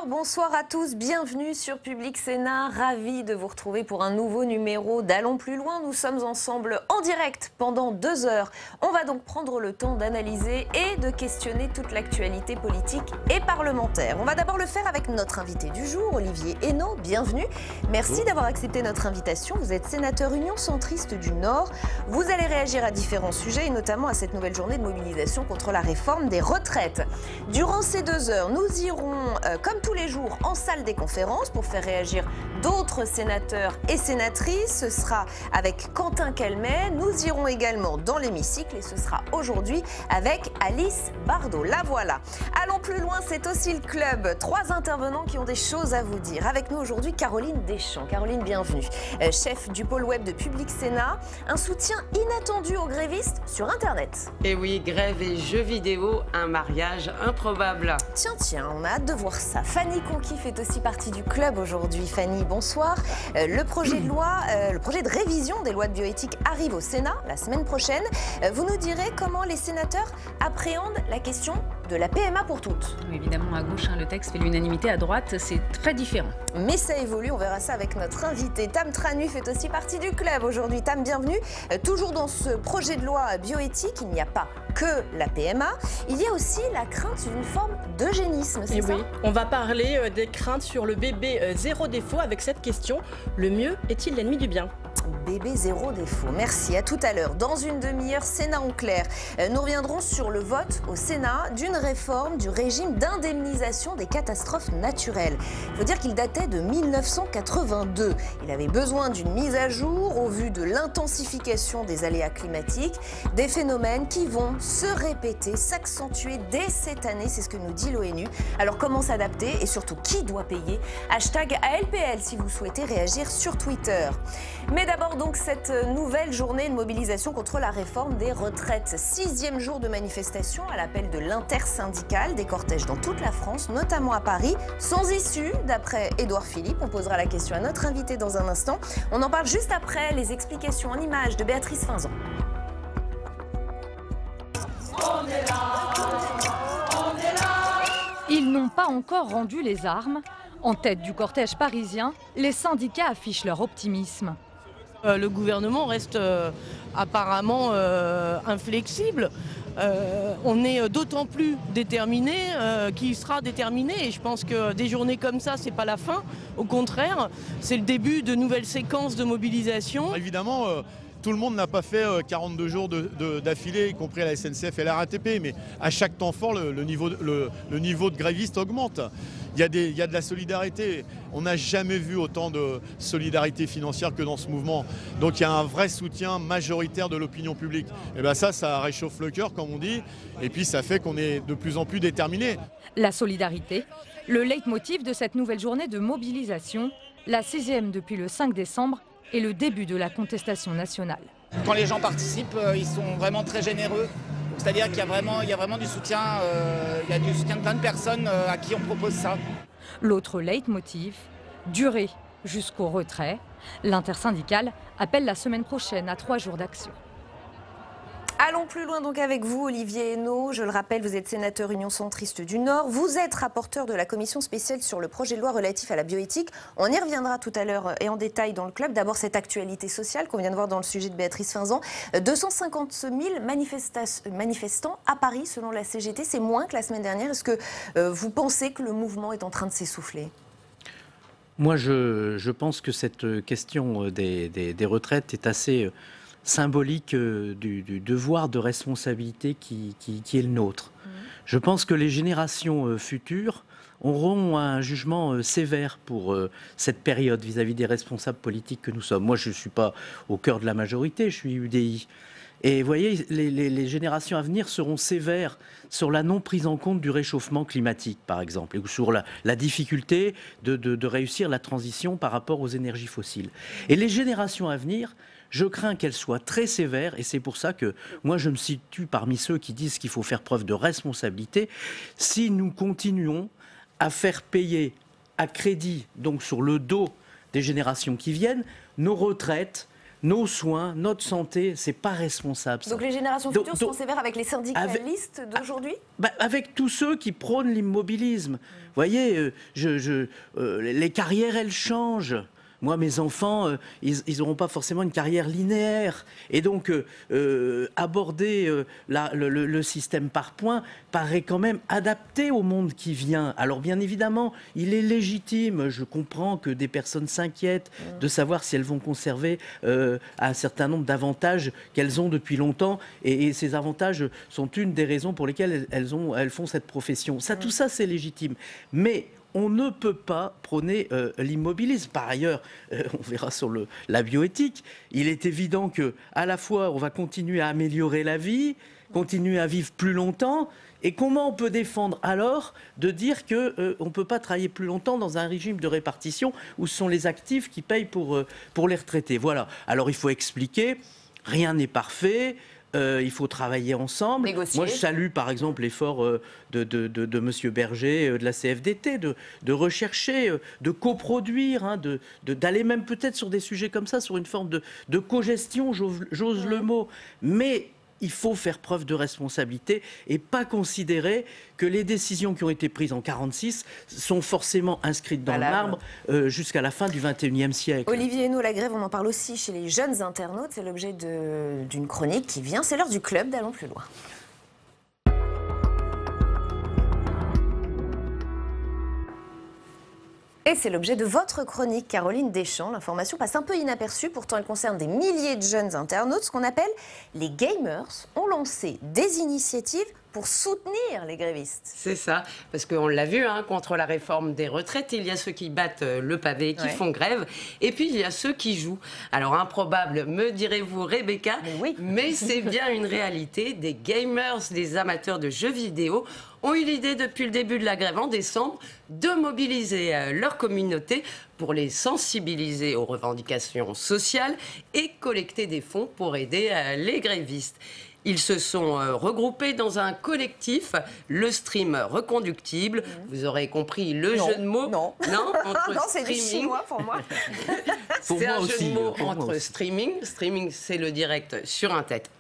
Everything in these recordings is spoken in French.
Bonsoir à tous, bienvenue sur Public Sénat, ravi de vous retrouver pour un nouveau numéro d'Allons plus loin. Nous sommes ensemble en direct pendant 2 heures. On va donc prendre le temps d'analyser et de questionner toute l'actualité politique et parlementaire. On va d'abord le faire avec notre invité du jour, Olivier Henno, bienvenue. Merci d'avoir accepté notre invitation. Vous êtes sénateur Union centriste du Nord. Vous allez réagir à différents sujets et notamment à cette nouvelle journée de mobilisation contre la réforme des retraites. Durant ces 2 heures, nous irons comme tous les jours en salle des conférences pour faire réagir d'autres sénateurs et sénatrices. Ce sera avec Quentin Calmet. Nous irons également dans l'hémicycle et ce sera aujourd'hui avec Alice Bardot. La voilà. Allons plus loin, c'est aussi le club. 3 intervenants qui ont des choses à vous dire. Avec nous aujourd'hui, Caroline Deschamps. Caroline, bienvenue. Chef du pôle web de Public Sénat. Un soutien inattendu aux grévistes sur Internet. Et oui, grève et jeux vidéo, un mariage improbable. Tiens, on a hâte de voir ça. Fanny Conqui fait aussi partie du club aujourd'hui. Fanny, bonsoir. Le projet de révision des lois de bioéthique arrive au Sénat la semaine prochaine. Vous nous direz comment les sénateurs appréhendent la question de la PMA pour toutes. Évidemment, à gauche, le texte fait l'unanimité. À droite, c'est très différent. Mais ça évolue, on verra ça avec notre invité. Tam Tranu fait aussi partie du club aujourd'hui. Tam, bienvenue. Toujours dans ce projet de loi bioéthique, il n'y a pas que la PMA. Il y a aussi la crainte d'une forme d'eugénisme, c'est ça ? Oui, on va parler des craintes sur le bébé zéro défaut avec cette question. Le mieux est-il l'ennemi du bien ? Bébé zéro défaut. Merci, à tout à l'heure. Dans une demi-heure, Sénat en clair. Nous reviendrons sur le vote au Sénat d'une réforme du régime d'indemnisation des catastrophes naturelles. Il faut dire qu'il datait de 1982. Il avait besoin d'une mise à jour au vu de l'intensification des aléas climatiques, des phénomènes qui vont se répéter, s'accentuer dès cette année, c'est ce que nous dit l'ONU. Alors comment s'adapter et surtout qui doit payer ? Hashtag ALPL si vous souhaitez réagir sur Twitter. Mais d'abord donc cette nouvelle journée de mobilisation contre la réforme des retraites. 6e jour de manifestation à l'appel de l'intersyndicale, des cortèges dans toute la France, notamment à Paris, sans issue, d'après Édouard Philippe. On posera la question à notre invité dans un instant. On en parle juste après les explications en images de Béatrice Finzan. On est là. Ils n'ont pas encore rendu les armes. En tête du cortège parisien, les syndicats affichent leur optimisme. Le gouvernement reste apparemment inflexible. On est d'autant plus déterminé qu'il sera déterminé. Et je pense que des journées comme ça, c'est pas la fin. Au contraire, c'est le début de nouvelles séquences de mobilisation. Évidemment, tout le monde n'a pas fait 42 jours d'affilée, y compris à la SNCF et la RATP. Mais à chaque temps fort, le niveau de grévistes augmente. Il y a de la solidarité. On n'a jamais vu autant de solidarité financière que dans ce mouvement. Donc il y a un vrai soutien majoritaire de l'opinion publique. Et bien ça réchauffe le cœur, comme on dit. Et puis ça fait qu'on est de plus en plus déterminés. La solidarité, le leitmotiv de cette nouvelle journée de mobilisation, la 6e depuis le 5 décembre et le début de la contestation nationale. Quand les gens participent, ils sont vraiment très généreux. C'est-à-dire qu'il y a vraiment du soutien, il y a du soutien de plein de personnes à qui on propose ça. L'autre leitmotiv, durer jusqu'au retrait. L'intersyndicale appelle la semaine prochaine à 3 jours d'action. Allons plus loin donc avec vous, Olivier Henno. Je le rappelle, vous êtes sénateur Union centriste du Nord. Vous êtes rapporteur de la commission spéciale sur le projet de loi relatif à la bioéthique. On y reviendra tout à l'heure et en détail dans le club. D'abord, cette actualité sociale qu'on vient de voir dans le sujet de Béatrice Finzan. 250 000 manifestants à Paris, selon la CGT. C'est moins que la semaine dernière. Est-ce que vous pensez que le mouvement est en train de s'essouffler ? Moi, je pense que cette question des retraites est assez symbolique du devoir de responsabilité qui est le nôtre. Je pense que les générations futures auront un jugement sévère pour cette période vis-à-vis des responsables politiques que nous sommes. Moi, je ne suis pas au cœur de la majorité, je suis UDI. Et vous voyez, les générations à venir seront sévères sur la non prise en compte du réchauffement climatique, par exemple, ou sur la difficulté de réussir la transition par rapport aux énergies fossiles. Et les générations à venir, je crains qu'elles soient très sévères, et c'est pour ça que moi je me situe parmi ceux qui disent qu'il faut faire preuve de responsabilité. Si nous continuons à faire payer à crédit, donc sur le dos des générations qui viennent, nos retraites, nos soins, notre santé, c'est pas responsable. Ça. Donc les générations futures seront sévères avec les syndicalistes d'aujourd'hui ? Avec tous ceux qui prônent l'immobilisme. Vous voyez, les carrières, elles changent. Moi, mes enfants, ils n'auront pas forcément une carrière linéaire. Et donc, aborder le système par points paraît quand même adapté au monde qui vient. Alors, bien évidemment, il est légitime. Je comprends que des personnes s'inquiètent de savoir si elles vont conserver un certain nombre d'avantages qu'elles ont depuis longtemps. Et ces avantages sont une des raisons pour lesquelles elles font cette profession. Tout ça, c'est légitime. Mais on ne peut pas prôner l'immobilisme. Par ailleurs, on verra sur la bioéthique, il est évident qu'à la fois, on va continuer à améliorer la vie, continuer à vivre plus longtemps. Et comment on peut défendre alors de dire qu'on ne peut pas travailler plus longtemps dans un régime de répartition où ce sont les actifs qui payent pour les retraités? Voilà. Alors il faut expliquer, rien n'est parfait. Il faut travailler ensemble. Négocier. Moi, je salue par exemple l'effort de M. Berger, de la CFDT, de rechercher, de coproduire, d'aller même peut-être sur des sujets comme ça, sur une forme de cogestion, j'ose le mot. Mais il faut faire preuve de responsabilité et pas considérer que les décisions qui ont été prises en 1946 sont forcément inscrites dans le marbre jusqu'à la fin du XXIe siècle. Olivier Hainaut, la grève, on en parle aussi chez les jeunes internautes. C'est l'objet d'une chronique qui vient. C'est l'heure du club d'Allons plus loin. Et c'est l'objet de votre chronique, Caroline Deschamps. L'information passe un peu inaperçue, pourtant elle concerne des milliers de jeunes internautes. Ce qu'on appelle les gamers ont lancé des initiatives pour soutenir les grévistes. C'est ça, parce qu'on l'a vu, contre la réforme des retraites, il y a ceux qui battent le pavé, qui font grève, et puis il y a ceux qui jouent. Alors improbable, me direz-vous Rebecca, mais c'est bien une réalité. Des gamers, des amateurs de jeux vidéo ont eu l'idée depuis le début de la grève en décembre de mobiliser leur communauté pour les sensibiliser aux revendications sociales et collecter des fonds pour aider les grévistes. Ils se sont regroupés dans un collectif, le stream reconductible. Vous aurez compris le jeu de mots. Non, c'est du chinois pour moi. C'est un jeu de mots entre streaming. Streaming, c'est le direct sur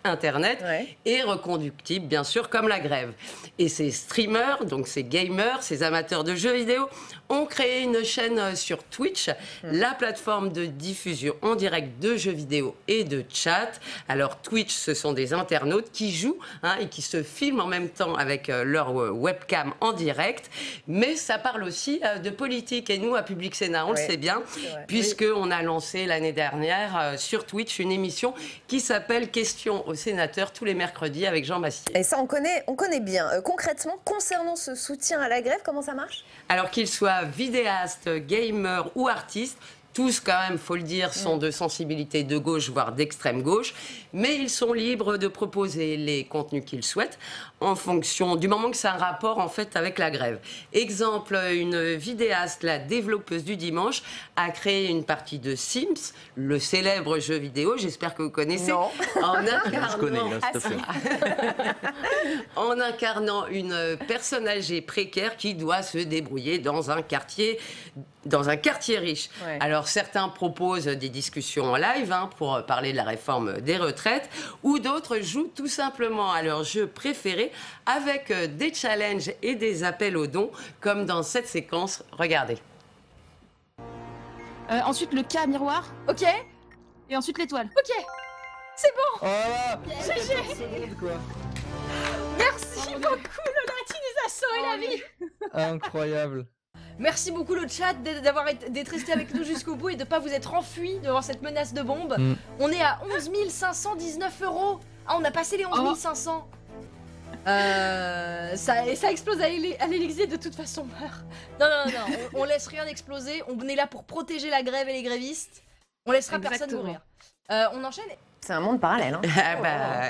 Internet. Et reconductible, bien sûr, comme la grève. Et ces streamers, donc ces gamers, ces amateurs de jeux vidéo, ont créé une chaîne sur Twitch, la plateforme de diffusion en direct de jeux vidéo et de chat. Alors Twitch, ce sont des internautes qui jouent et qui se filment en même temps avec leur webcam en direct. Mais ça parle aussi de politique. Et nous, à Public Sénat, on le sait bien, puisqu'on a lancé l'année dernière sur Twitch une émission qui s'appelle Questions aux sénateurs tous les mercredis avec Jean Massier. Et ça, on connaît bien. Concrètement, concernant ce soutien à la grève, comment ça marche ? Alors qu'ils soient vidéastes, gamers ou artistes, tous, quand même, faut le dire, sont de sensibilité de gauche, voire d'extrême gauche, mais ils sont libres de proposer les contenus qu'ils souhaitent en fonction du moment que c'est un rapport, en fait, avec la grève. Exemple, une vidéaste, la développeuse du dimanche, a créé une partie de Sims, le célèbre jeu vidéo, j'espère que vous connaissez. Non. Je connais, en incarnant une personne âgée précaire qui doit se débrouiller dans un quartier riche. Alors certains proposent des discussions en live pour parler de la réforme des retraites, ou d'autres jouent tout simplement à leur jeu préféré avec des challenges et des appels aux dons, comme dans cette séquence. Regardez. Ensuite le cas miroir. Ok. Et ensuite l'étoile. Ok. C'est bon. Voilà. GG. Merci beaucoup Lola, tu nous as sauvé la vie. Incroyable. Merci beaucoup le chat d'être resté avec nous jusqu'au bout et de ne pas vous être enfui devant cette menace de bombe. On est à 11 519 €. Ah, on a passé les 11 500. Ça explose à l'Élysée de toute façon. Non, on laisse rien exploser. On est là pour protéger la grève et les grévistes. On laissera personne mourir. On enchaîne. C'est un monde parallèle. Hein.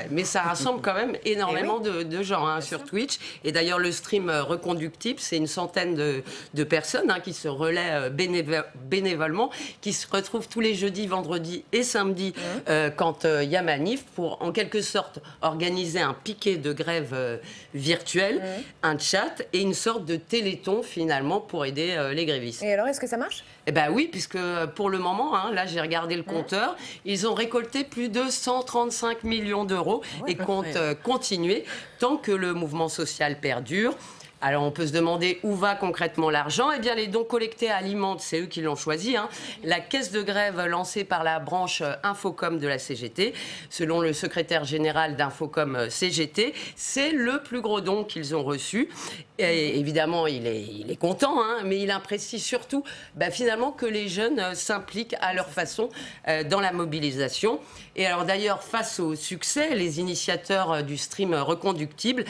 Mais ça rassemble quand même énormément de gens sur Twitch. Et d'ailleurs, le stream Reconductible, c'est une centaine de personnes qui se relaient bénévolement, qui se retrouvent tous les jeudis, vendredis et samedis quand il y a manif pour, en quelque sorte, organiser un piquet de grève virtuel, un chat et une sorte de téléthon, finalement, pour aider les grévistes. Et alors, est-ce que ça marche ? Eh bien oui, puisque pour le moment, là j'ai regardé le compteur, ils ont récolté plus de 135 millions d'euros et comptent continuer tant que le mouvement social perdure. Alors on peut se demander où va concrètement l'argent. Eh bien les dons collectés alimentent, c'est eux qui l'ont choisi, la caisse de grève lancée par la branche Infocom de la CGT. Selon le secrétaire général d'Infocom CGT, c'est le plus gros don qu'ils ont reçu. Et évidemment, il est content, mais il apprécie surtout finalement que les jeunes s'impliquent à leur façon dans la mobilisation. Et alors d'ailleurs, face au succès, les initiateurs du stream Reconductible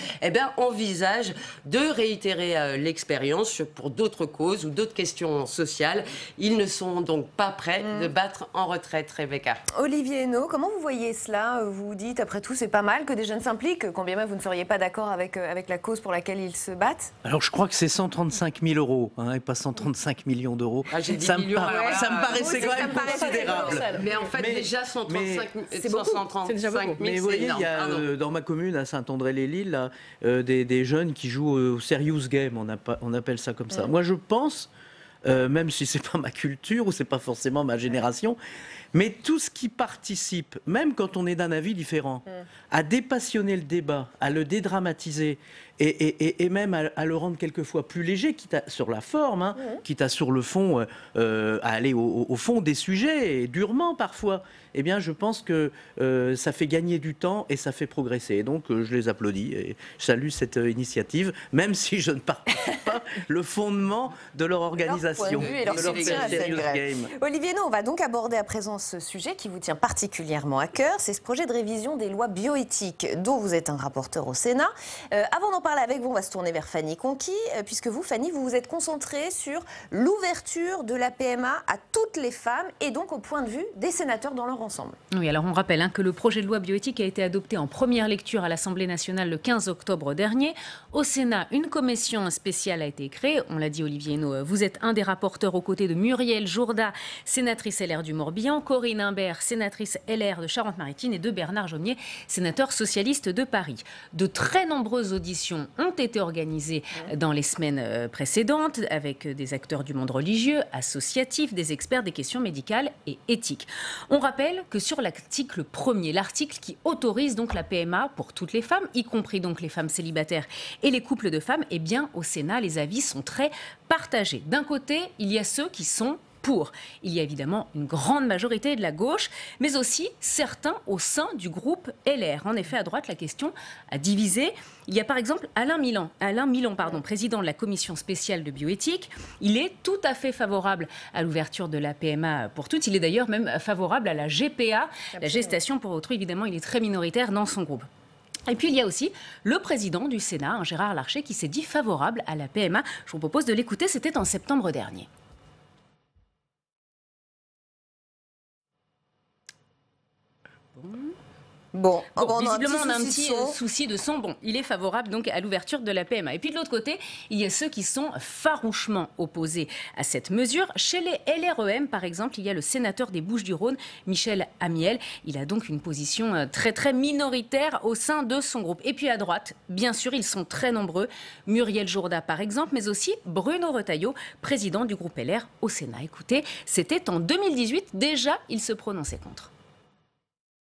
envisagent de réitérer l'expérience pour d'autres causes ou d'autres questions sociales. Ils ne sont donc pas prêts de battre en retraite, Rebecca. Olivier Henno, comment vous voyez cela ? Vous vous dites, après tout, c'est pas mal que des jeunes s'impliquent, quand bien même vous ne seriez pas d'accord avec la cause pour laquelle ils se battent. Alors je crois que c'est 135 000 euros et pas 135 millions d'euros. Ça me paraissait quand même considérable. Mais en fait, déjà 135 000, mais vous voyez, il y a dans ma commune, à Saint-André-les-Lilles, des jeunes qui jouent au serious game, on appelle ça comme ça. Moi je pense, même si c'est pas ma culture ou c'est pas forcément ma génération, mais tout ce qui participe, même quand on est d'un avis différent, à dépassionner le débat, à le dédramatiser et même à le rendre quelquefois plus léger, quitte à, sur la forme, quitte à sur le fond, à aller au fond des sujets, et durement parfois, eh bien je pense que ça fait gagner du temps et ça fait progresser. Et donc je les applaudis et je salue cette initiative, même si je ne partage pas le fondement de leur organisation. Olivier, on va donc aborder à présent ce sujet qui vous tient particulièrement à cœur, c'est ce projet de révision des lois bioéthiques dont vous êtes un rapporteur au Sénat. Avant d'en parler avec vous, on va se tourner vers Fanny Conqui, puisque vous, Fanny, vous vous êtes concentrée sur l'ouverture de la PMA à toutes les femmes et donc au point de vue des sénateurs dans leur ensemble. Oui, alors on rappelle que le projet de loi bioéthique a été adopté en première lecture à l'Assemblée nationale le 15 octobre dernier. Au Sénat, une commission spéciale a été créée. On l'a dit, Olivier Henno, vous êtes un des rapporteurs aux côtés de Muriel Jourda, sénatrice LR du Morbihan, Corinne Imbert, sénatrice LR de Charente-Maritime et de Bernard Jomier, sénateur socialiste de Paris. De très nombreuses auditions ont été organisées dans les semaines précédentes avec des acteurs du monde religieux, associatif, des experts des questions médicales et éthiques. On rappelle que sur l'article 1er, l'article qui autorise donc la PMA pour toutes les femmes, y compris donc les femmes célibataires et les couples de femmes, eh bien au Sénat, les avis sont très partagés. D'un côté, il y a ceux qui sont pour. Il y a évidemment une grande majorité de la gauche, mais aussi certains au sein du groupe LR. En effet, à droite, la question a divisé. Il y a par exemple Alain Milon, président de la commission spéciale de bioéthique. Il est tout à fait favorable à l'ouverture de la PMA pour toutes. Il est d'ailleurs même favorable à la GPA, la gestation pour autrui. Évidemment, il est très minoritaire dans son groupe. Et puis il y a aussi le président du Sénat, Gérard Larcher, qui s'est dit favorable à la PMA. Je vous propose de l'écouter, c'était en septembre dernier. Bon, visiblement, on a un petit souci de son. Bon, il est favorable donc à l'ouverture de la PMA. Et puis de l'autre côté, il y a ceux qui sont farouchement opposés à cette mesure. Chez les LREM, par exemple, il y a le sénateur des Bouches-du-Rhône, Michel Amiel. Il a donc une position très très minoritaire au sein de son groupe. Et puis à droite, bien sûr, ils sont très nombreux. Muriel Jourda, par exemple, mais aussi Bruno Retailleau, président du groupe LR au Sénat. Écoutez, c'était en 2018. Déjà, il se prononçait contre.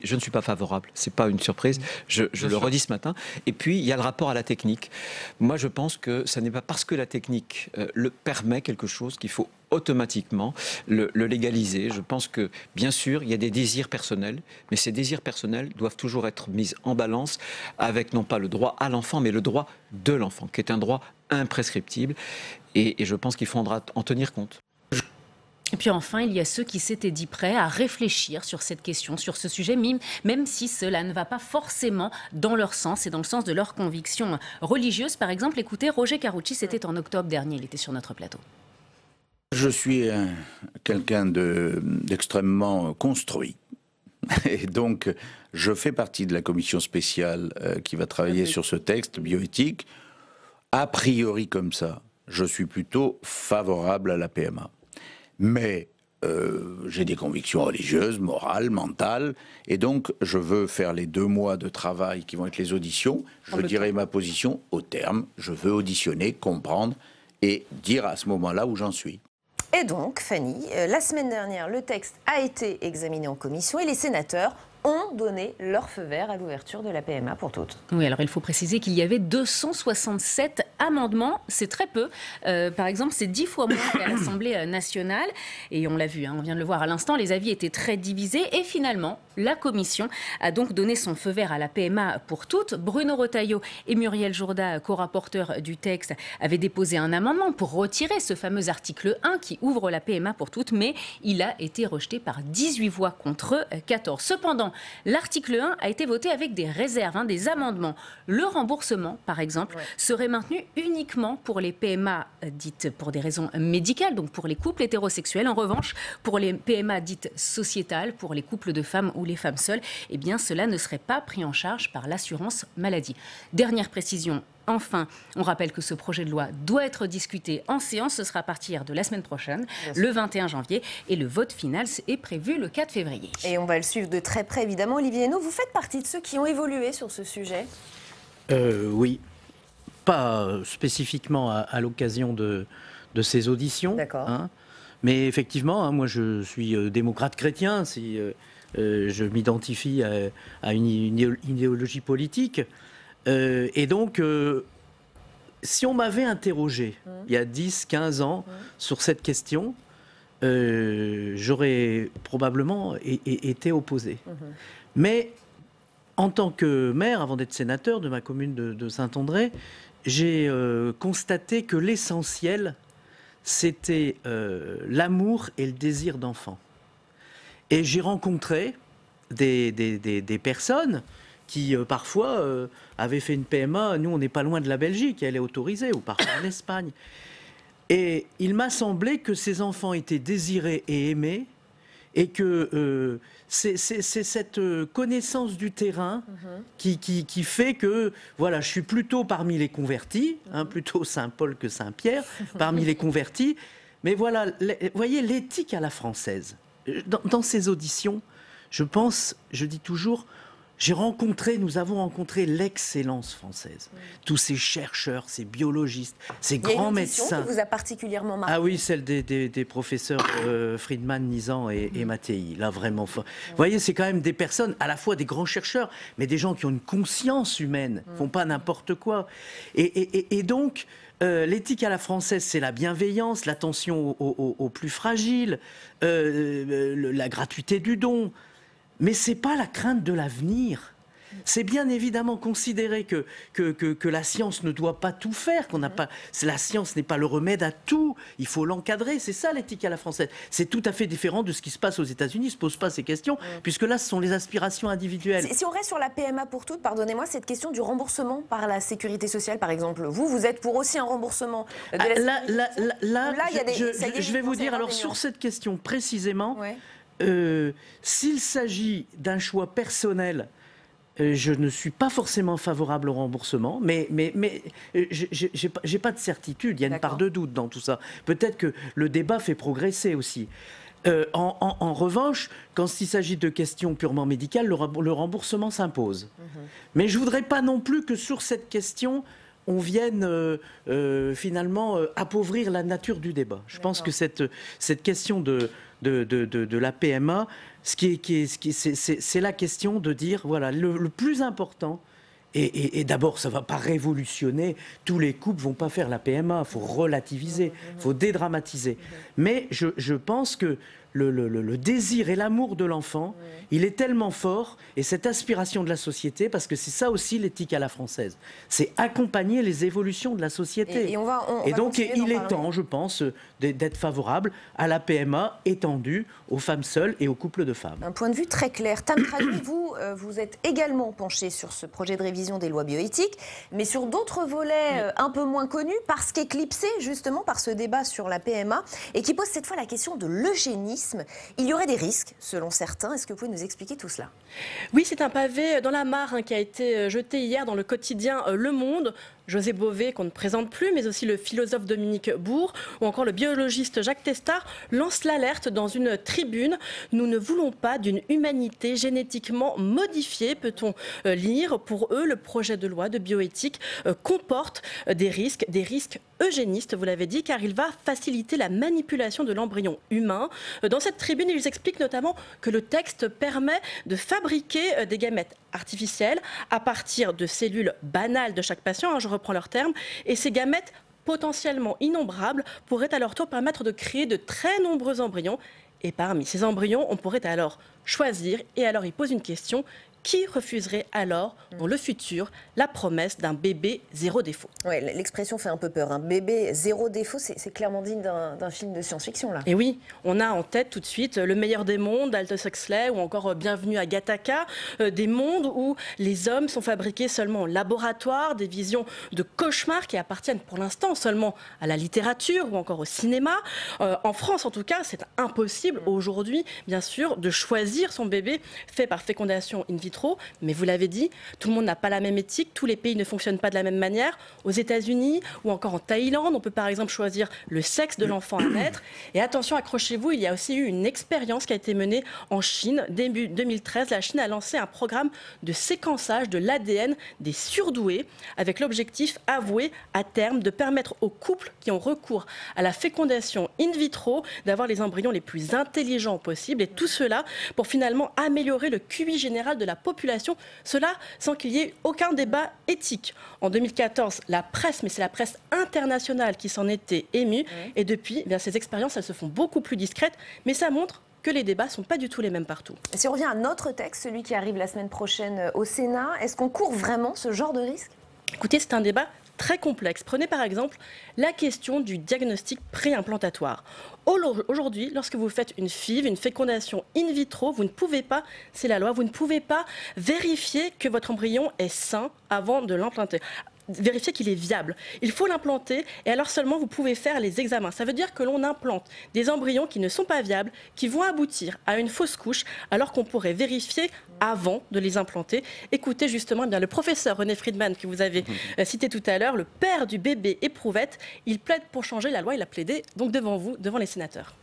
Je ne suis pas favorable, ce n'est pas une surprise, je le redis ce matin. Et puis, il y a le rapport à la technique. Moi, je pense que ce n'est pas parce que la technique le permet quelque chose qu'il faut automatiquement le légaliser. Je pense que, bien sûr, il y a des désirs personnels, mais ces désirs personnels doivent toujours être mis en balance avec non pas le droit à l'enfant, mais le droit de l'enfant, qui est un droit imprescriptible. Et je pense qu'il faudra en tenir compte. Et puis enfin, il y a ceux qui s'étaient dit prêts à réfléchir sur cette question, sur ce sujet, même si cela ne va pas forcément dans leur sens et dans le sens de leurs convictions religieuses. Par exemple, écoutez, Roger Carucci, c'était en octobre dernier, il était sur notre plateau. Je suis quelqu'un d'extrêmement construit. Et donc, je fais partie de la commission spéciale qui va travailler sur ce texte bioéthique. A priori, comme ça, je suis plutôt favorable à la PMA. Mais j'ai des convictions religieuses, morales, mentales, et donc je veux faire les 2 mois de travail qui vont être les auditions. Je dirai ma position au terme. Je veux auditionner, comprendre et dire à ce moment-là où j'en suis. Et donc, Fanny, la semaine dernière, le texte a été examiné en commission et les sénateurs ont donné leur feu vert à l'ouverture de la PMA pour toutes. Oui, alors il faut préciser qu'il y avait 267 amendements, c'est très peu. Par exemple, c'est 10 fois moins qu'à l'Assemblée nationale. Et on l'a vu, on vient de le voir à l'instant, les avis étaient très divisés. Et finalement, la Commission a donc donné son feu vert à la PMA pour toutes. Bruno Retailleau et Muriel Jourda, co-rapporteurs du texte, avaient déposé un amendement pour retirer ce fameux article 1 qui ouvre la PMA pour toutes, mais il a été rejeté par 18 voix contre 14. Cependant, l'article 1 a été voté avec des réserves, des amendements. Le remboursement, par exemple, serait maintenu uniquement pour les PMA dites pour des raisons médicales, donc pour les couples hétérosexuels. En revanche, pour les PMA dites sociétales, pour les couples de femmes ou les femmes seules, eh bien, cela ne serait pas pris en charge par l'assurance maladie. Dernière précision. Enfin, on rappelle que ce projet de loi doit être discuté en séance. Ce sera à partir de la semaine prochaine, le 21 janvier. Et le vote final est prévu le 4 février. Et on va le suivre de très près, évidemment. Olivier Henno, vous faites partie de ceux qui ont évolué sur ce sujet ? Oui. Pas spécifiquement à l'occasion de ces auditions. D'accord. Mais effectivement, moi je suis démocrate chrétien. Si je m'identifie à une idéologie politique. Et donc, si on m'avait interrogé il y a 10, 15 ans sur cette question, j'aurais probablement été opposé. Mais en tant que maire, avant d'être sénateur de ma commune de Saint-André, j'ai constaté que l'essentiel, c'était l'amour et le désir d'enfant. Et j'ai rencontré des personnes qui parfois avaient fait une PMA. Nous, on n'est pas loin de la Belgique, elle est autorisée, ou parfois en Espagne. Et il m'a semblé que ces enfants étaient désirés et aimés, et que c'est cette connaissance du terrain qui fait que, voilà, je suis plutôt parmi les convertis, plutôt Saint-Paul que Saint-Pierre, parmi les convertis. Mais voilà, vous voyez, l'éthique à la française. Dans ces auditions, je pense, je dis toujours, nous avons rencontré l'excellence française. Tous ces chercheurs, ces biologistes, ces grands médecins. Il y a une question qui vous a particulièrement marqué. Ah oui, celle des professeurs Friedman, Nizan et Mattei. Là, vraiment. Vous voyez, c'est quand même des personnes, à la fois des grands chercheurs, mais des gens qui ont une conscience humaine, ne font pas n'importe quoi. Et donc, l'éthique à la française, c'est la bienveillance, l'attention aux plus fragiles, la gratuité du don. Mais ce n'est pas la crainte de l'avenir. C'est bien évidemment considérer que la science ne doit pas tout faire, la science n'est pas le remède à tout, il faut l'encadrer, c'est ça l'éthique à la française. C'est tout à fait différent de ce qui se passe aux États-Unis, ils ne se posent pas ces questions, puisque là ce sont les aspirations individuelles. Si on reste sur la PMA pour toutes, pardonnez-moi, cette question du remboursement par la sécurité sociale par exemple, vous êtes pour aussi un remboursement de je vais vous dire, alors sur cette question précisément, s'il s'agit d'un choix personnel, je ne suis pas forcément favorable au remboursement, mais j'ai pas de certitude, il y a une part de doute dans tout ça. Peut-être que le débat fait progresser aussi. En revanche, quand il s'agit de questions purement médicales, le remboursement s'impose. Mais je ne voudrais pas non plus que sur cette question, on vienne finalement appauvrir la nature du débat. Je pense que cette question de la PMA, c'est la question de dire, voilà, le plus important, et d'abord, ça ne va pas révolutionner, tous les couples ne vont pas faire la PMA, il faut relativiser, il faut dédramatiser. Mais je pense que le désir et l'amour de l'enfant, il est tellement fort, et cette aspiration de la société, parce que c'est ça aussi l'éthique à la française, c'est accompagner les évolutions de la société. Et donc il est temps, je pense, d'être favorable à la PMA étendue aux femmes seules et aux couples de femmes. Un point de vue très clair. Tam Traduit, vous êtes également penché sur ce projet de révision des lois bioéthiques, mais sur d'autres volets un peu moins connus, parce qu'éclipsés justement par ce débat sur la PMA, et qui pose cette fois la question de l'eugénisme. féminisme. Il y aurait des risques, selon certains. Est-ce que vous pouvez nous expliquer tout cela? Oui, c'est un pavé dans la mare qui a été jeté hier dans le quotidien Le Monde. José Bové, qu'on ne présente plus, mais aussi le philosophe Dominique Bourg ou encore le biologiste Jacques Testard lancent l'alerte dans une tribune. Nous ne voulons pas d'une humanité génétiquement modifiée, peut-on lire. Pour eux, le projet de loi de bioéthique comporte des risques eugénistes, vous l'avez dit, car il va faciliter la manipulation de l'embryon humain. Dans cette tribune, ils expliquent notamment que le texte permet de fabriquer des gamètes artificielles à partir de cellules banales de chaque patient, je reprends leurs termes, et ces gamètes potentiellement innombrables pourraient à leur tour permettre de créer de très nombreux embryons. Et parmi ces embryons, on pourrait alors choisir, et alors il pose une question: qui refuserait alors, dans le futur, la promesse d'un bébé zéro défaut? Ouais, l'expression fait un peu peur. Un bébé zéro défaut, c'est clairement digne d'un film de science-fiction, là. Et oui, on a en tête tout de suite Le meilleur des mondes d'Aldous Huxley ou encore Bienvenue à Gattaca, des mondes où les hommes sont fabriqués seulement en laboratoire, des visions de cauchemars qui appartiennent pour l'instant seulement à la littérature ou encore au cinéma. En France, en tout cas, c'est impossible aujourd'hui, bien sûr, de choisir son bébé fait par fécondation in vitro. Mais vous l'avez dit, tout le monde n'a pas la même éthique, tous les pays ne fonctionnent pas de la même manière. Aux États-Unis ou encore en Thaïlande, on peut par exemple choisir le sexe de l'enfant à naître. Et attention, accrochez-vous, il y a aussi eu une expérience qui a été menée en Chine. Début 2013, la Chine a lancé un programme de séquençage de l'ADN des surdoués avec l'objectif avoué à terme de permettre aux couples qui ont recours à la fécondation in vitro d'avoir les embryons les plus intelligents possibles. Et tout cela pour finalement améliorer le QI général de la population, cela sans qu'il y ait aucun débat éthique. En 2014, la presse, mais c'est la presse internationale qui s'en était émue, et depuis, eh bien, ces expériences, elles se font beaucoup plus discrètes, mais ça montre que les débats ne sont pas du tout les mêmes partout. Si on revient à notre texte, celui qui arrive la semaine prochaine au Sénat, est-ce qu'on court vraiment ce genre de risque? Écoutez, c'est un débat très complexe. Prenez par exemple la question du diagnostic préimplantatoire. Aujourd'hui, lorsque vous faites une FIV, une fécondation in vitro, vous ne pouvez pas, c'est la loi, vous ne pouvez pas vérifier que votre embryon est sain avant de l'implanter. Vérifier qu'il est viable. Il faut l'implanter et alors seulement vous pouvez faire les examens. Ça veut dire que l'on implante des embryons qui ne sont pas viables, qui vont aboutir à une fausse couche alors qu'on pourrait vérifier avant de les implanter. Écoutez justement eh bien, le professeur René Friedman que vous avez cité tout à l'heure, le père du bébé éprouvette, il plaide pour changer la loi, il a plaidé donc devant vous, devant les sénateurs.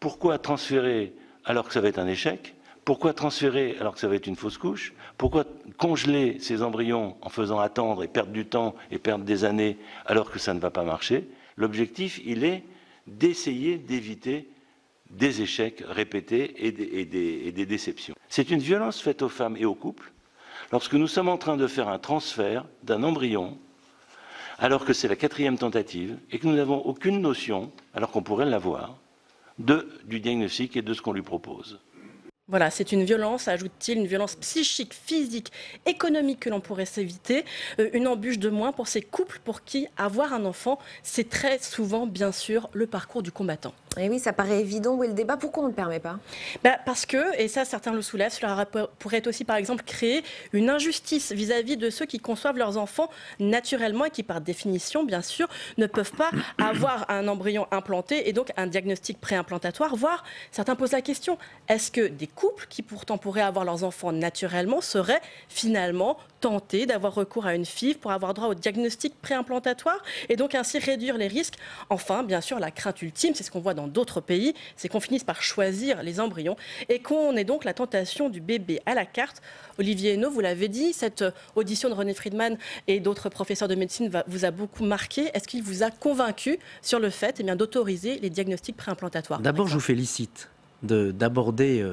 Pourquoi transférer alors que ça va être un échec ? Pourquoi transférer alors que ça va être une fausse couche? Pourquoi congeler ces embryons en faisant attendre et perdre du temps et perdre des années alors que ça ne va pas marcher? L'objectif, il est d'essayer d'éviter des échecs répétés et des déceptions. C'est une violence faite aux femmes et aux couples lorsque nous sommes en train de faire un transfert d'un embryon alors que c'est la 4e tentative et que nous n'avons aucune notion, alors qu'on pourrait l'avoir, du diagnostic et de ce qu'on lui propose. Voilà, c'est une violence, ajoute-t-il, une violence psychique, physique, économique que l'on pourrait s'éviter, une embûche de moins pour ces couples pour qui avoir un enfant, c'est très souvent, bien sûr, le parcours du combattant. Et oui, ça paraît évident. Où est le débat? Pourquoi on ne le permet pas? Parce que, et ça certains le soulèvent, cela pourrait aussi par exemple créer une injustice vis-à-vis de ceux qui conçoivent leurs enfants naturellement et qui par définition, bien sûr, ne peuvent pas avoir un embryon implanté et donc un diagnostic préimplantatoire, voire certains posent la question, est-ce que des couples qui pourtant pourraient avoir leurs enfants naturellement seraient finalement tentés d'avoir recours à une FIV pour avoir droit au diagnostic préimplantatoire et donc ainsi réduire les risques? Enfin, bien sûr, la crainte ultime, c'est ce qu'on voit dans d'autres pays, c'est qu'on finisse par choisir les embryons et qu'on ait donc la tentation du bébé à la carte. Olivier Henno, vous l'avez dit, cette audition de René Friedman et d'autres professeurs de médecine vous a beaucoup marqué. Est-ce qu'il vous a convaincu sur le fait d'autoriser les diagnostics préimplantatoires? D'abord, je vous félicite d'aborder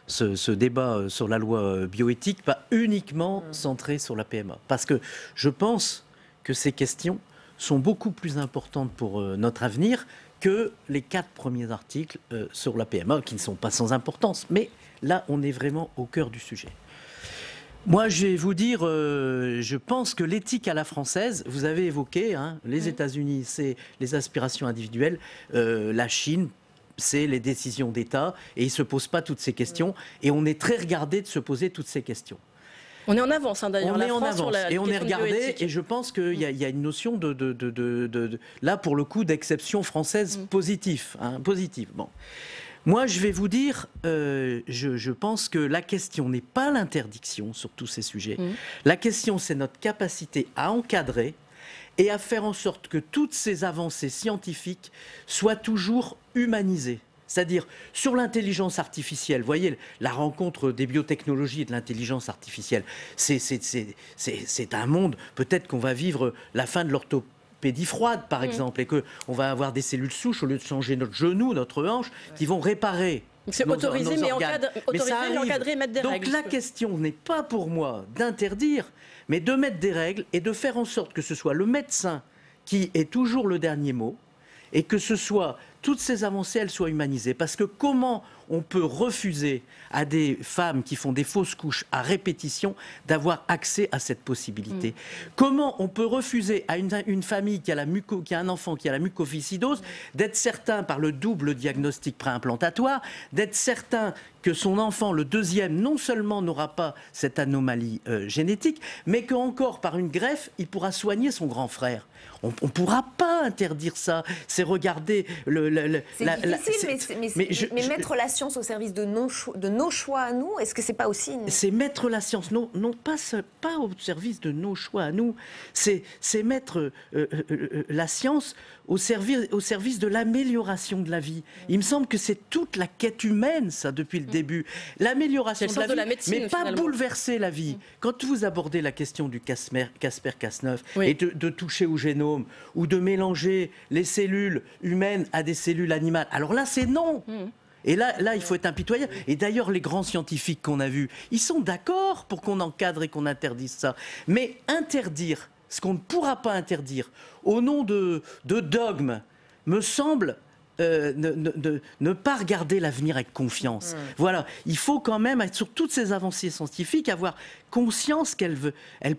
ce débat sur la loi bioéthique, pas uniquement centré sur la PMA. Parce que je pense que ces questions sont beaucoup plus importantes pour notre avenir que les 4 premiers articles sur la PMA, qui ne sont pas sans importance. Mais là, on est vraiment au cœur du sujet. Moi, je vais vous dire, je pense que l'éthique à la française, vous avez évoqué, les États-Unis, c'est les aspirations individuelles, la Chine, c'est les décisions d'État, et ils ne se posent pas toutes ces questions, et on est très regardé de se poser toutes ces questions. On est en avance, d'ailleurs. On est en avance, et on est regardé, et je pense qu'il y a une notion là, pour le coup, d'exception française positive. Bon. Moi, je vais vous dire, je pense que la question n'est pas l'interdiction sur tous ces sujets. La question, c'est notre capacité à encadrer et à faire en sorte que toutes ces avancées scientifiques soient toujours humanisées. C'est-à-dire, sur l'intelligence artificielle, vous voyez, la rencontre des biotechnologies et de l'intelligence artificielle, c'est un monde, peut-être qu'on va vivre la fin de l'orthopédie froide, par exemple, et qu'on va avoir des cellules souches, au lieu de changer notre genou, notre hanche, qui vont réparer. C'est autorisé, mais encadrer et mettre des règles. Donc la question n'est pas pour moi d'interdire, mais de mettre des règles et de faire en sorte que ce soit le médecin qui ait toujours le dernier mot, et que ce soit toutes ces avancées, elles soient humanisées. Parce que comment on peut refuser à des femmes qui font des fausses couches à répétition d'avoir accès à cette possibilité? Comment on peut refuser à une famille qui a un enfant qui a la mucoviscidose d'être certain par le double diagnostic préimplantatoire, d'être certain que son enfant, le deuxième, non seulement n'aura pas cette anomalie génétique, mais qu'encore par une greffe, il pourra soigner son grand frère? On ne pourra pas interdire ça. C'est regarder c'est difficile, mais mettre la science au service de nos choix à nous, est-ce que c'est pas aussi C'est mettre la science, non pas au service de nos choix à nous, c'est mettre la science au service de l'amélioration de la vie. Il me semble que c'est toute la quête humaine, ça, depuis le début. L'amélioration de la vie, médecine, mais pas finalement bouleverser la vie. Quand vous abordez la question du Casper-Cas9 et de toucher au génome ou de mélanger les cellules humaines à des cellules animales, alors là, c'est non. Et là, il faut être impitoyable. Et d'ailleurs, les grands scientifiques qu'on a vus, ils sont d'accord pour qu'on encadre et qu'on interdise ça. Mais interdire ce qu'on ne pourra pas interdire au nom de dogmes me semble ne pas regarder l'avenir avec confiance. Voilà, il faut quand même, sur toutes ces avancées scientifiques, avoir conscience qu'elles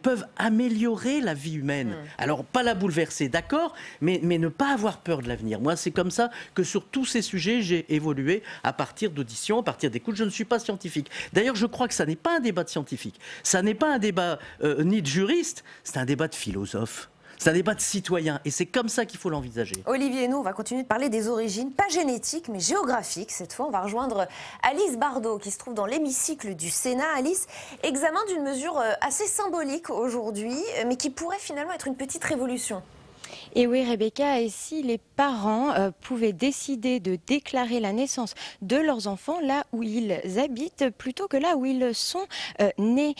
peuvent améliorer la vie humaine. Alors, pas la bouleverser, d'accord, mais ne pas avoir peur de l'avenir. Moi, c'est comme ça que sur tous ces sujets, j'ai évolué à partir d'auditions, à partir d'écoute. Je ne suis pas scientifique. D'ailleurs, je crois que ça n'est pas un débat de scientifique. Ça n'est pas un débat ni de juriste, c'est un débat de philosophe. C'est un débat de citoyen et c'est comme ça qu'il faut l'envisager. Olivier Hainaut, on va continuer de parler des origines, pas génétiques mais géographiques. Cette fois, on va rejoindre Alice Bardot qui se trouve dans l'hémicycle du Sénat. Alice, examen d'une mesure assez symbolique aujourd'hui, mais qui pourrait finalement être une petite révolution. Et oui, Rebecca, et si les parents pouvaient décider de déclarer la naissance de leurs enfants là où ils habitent plutôt que là où ils sont nés.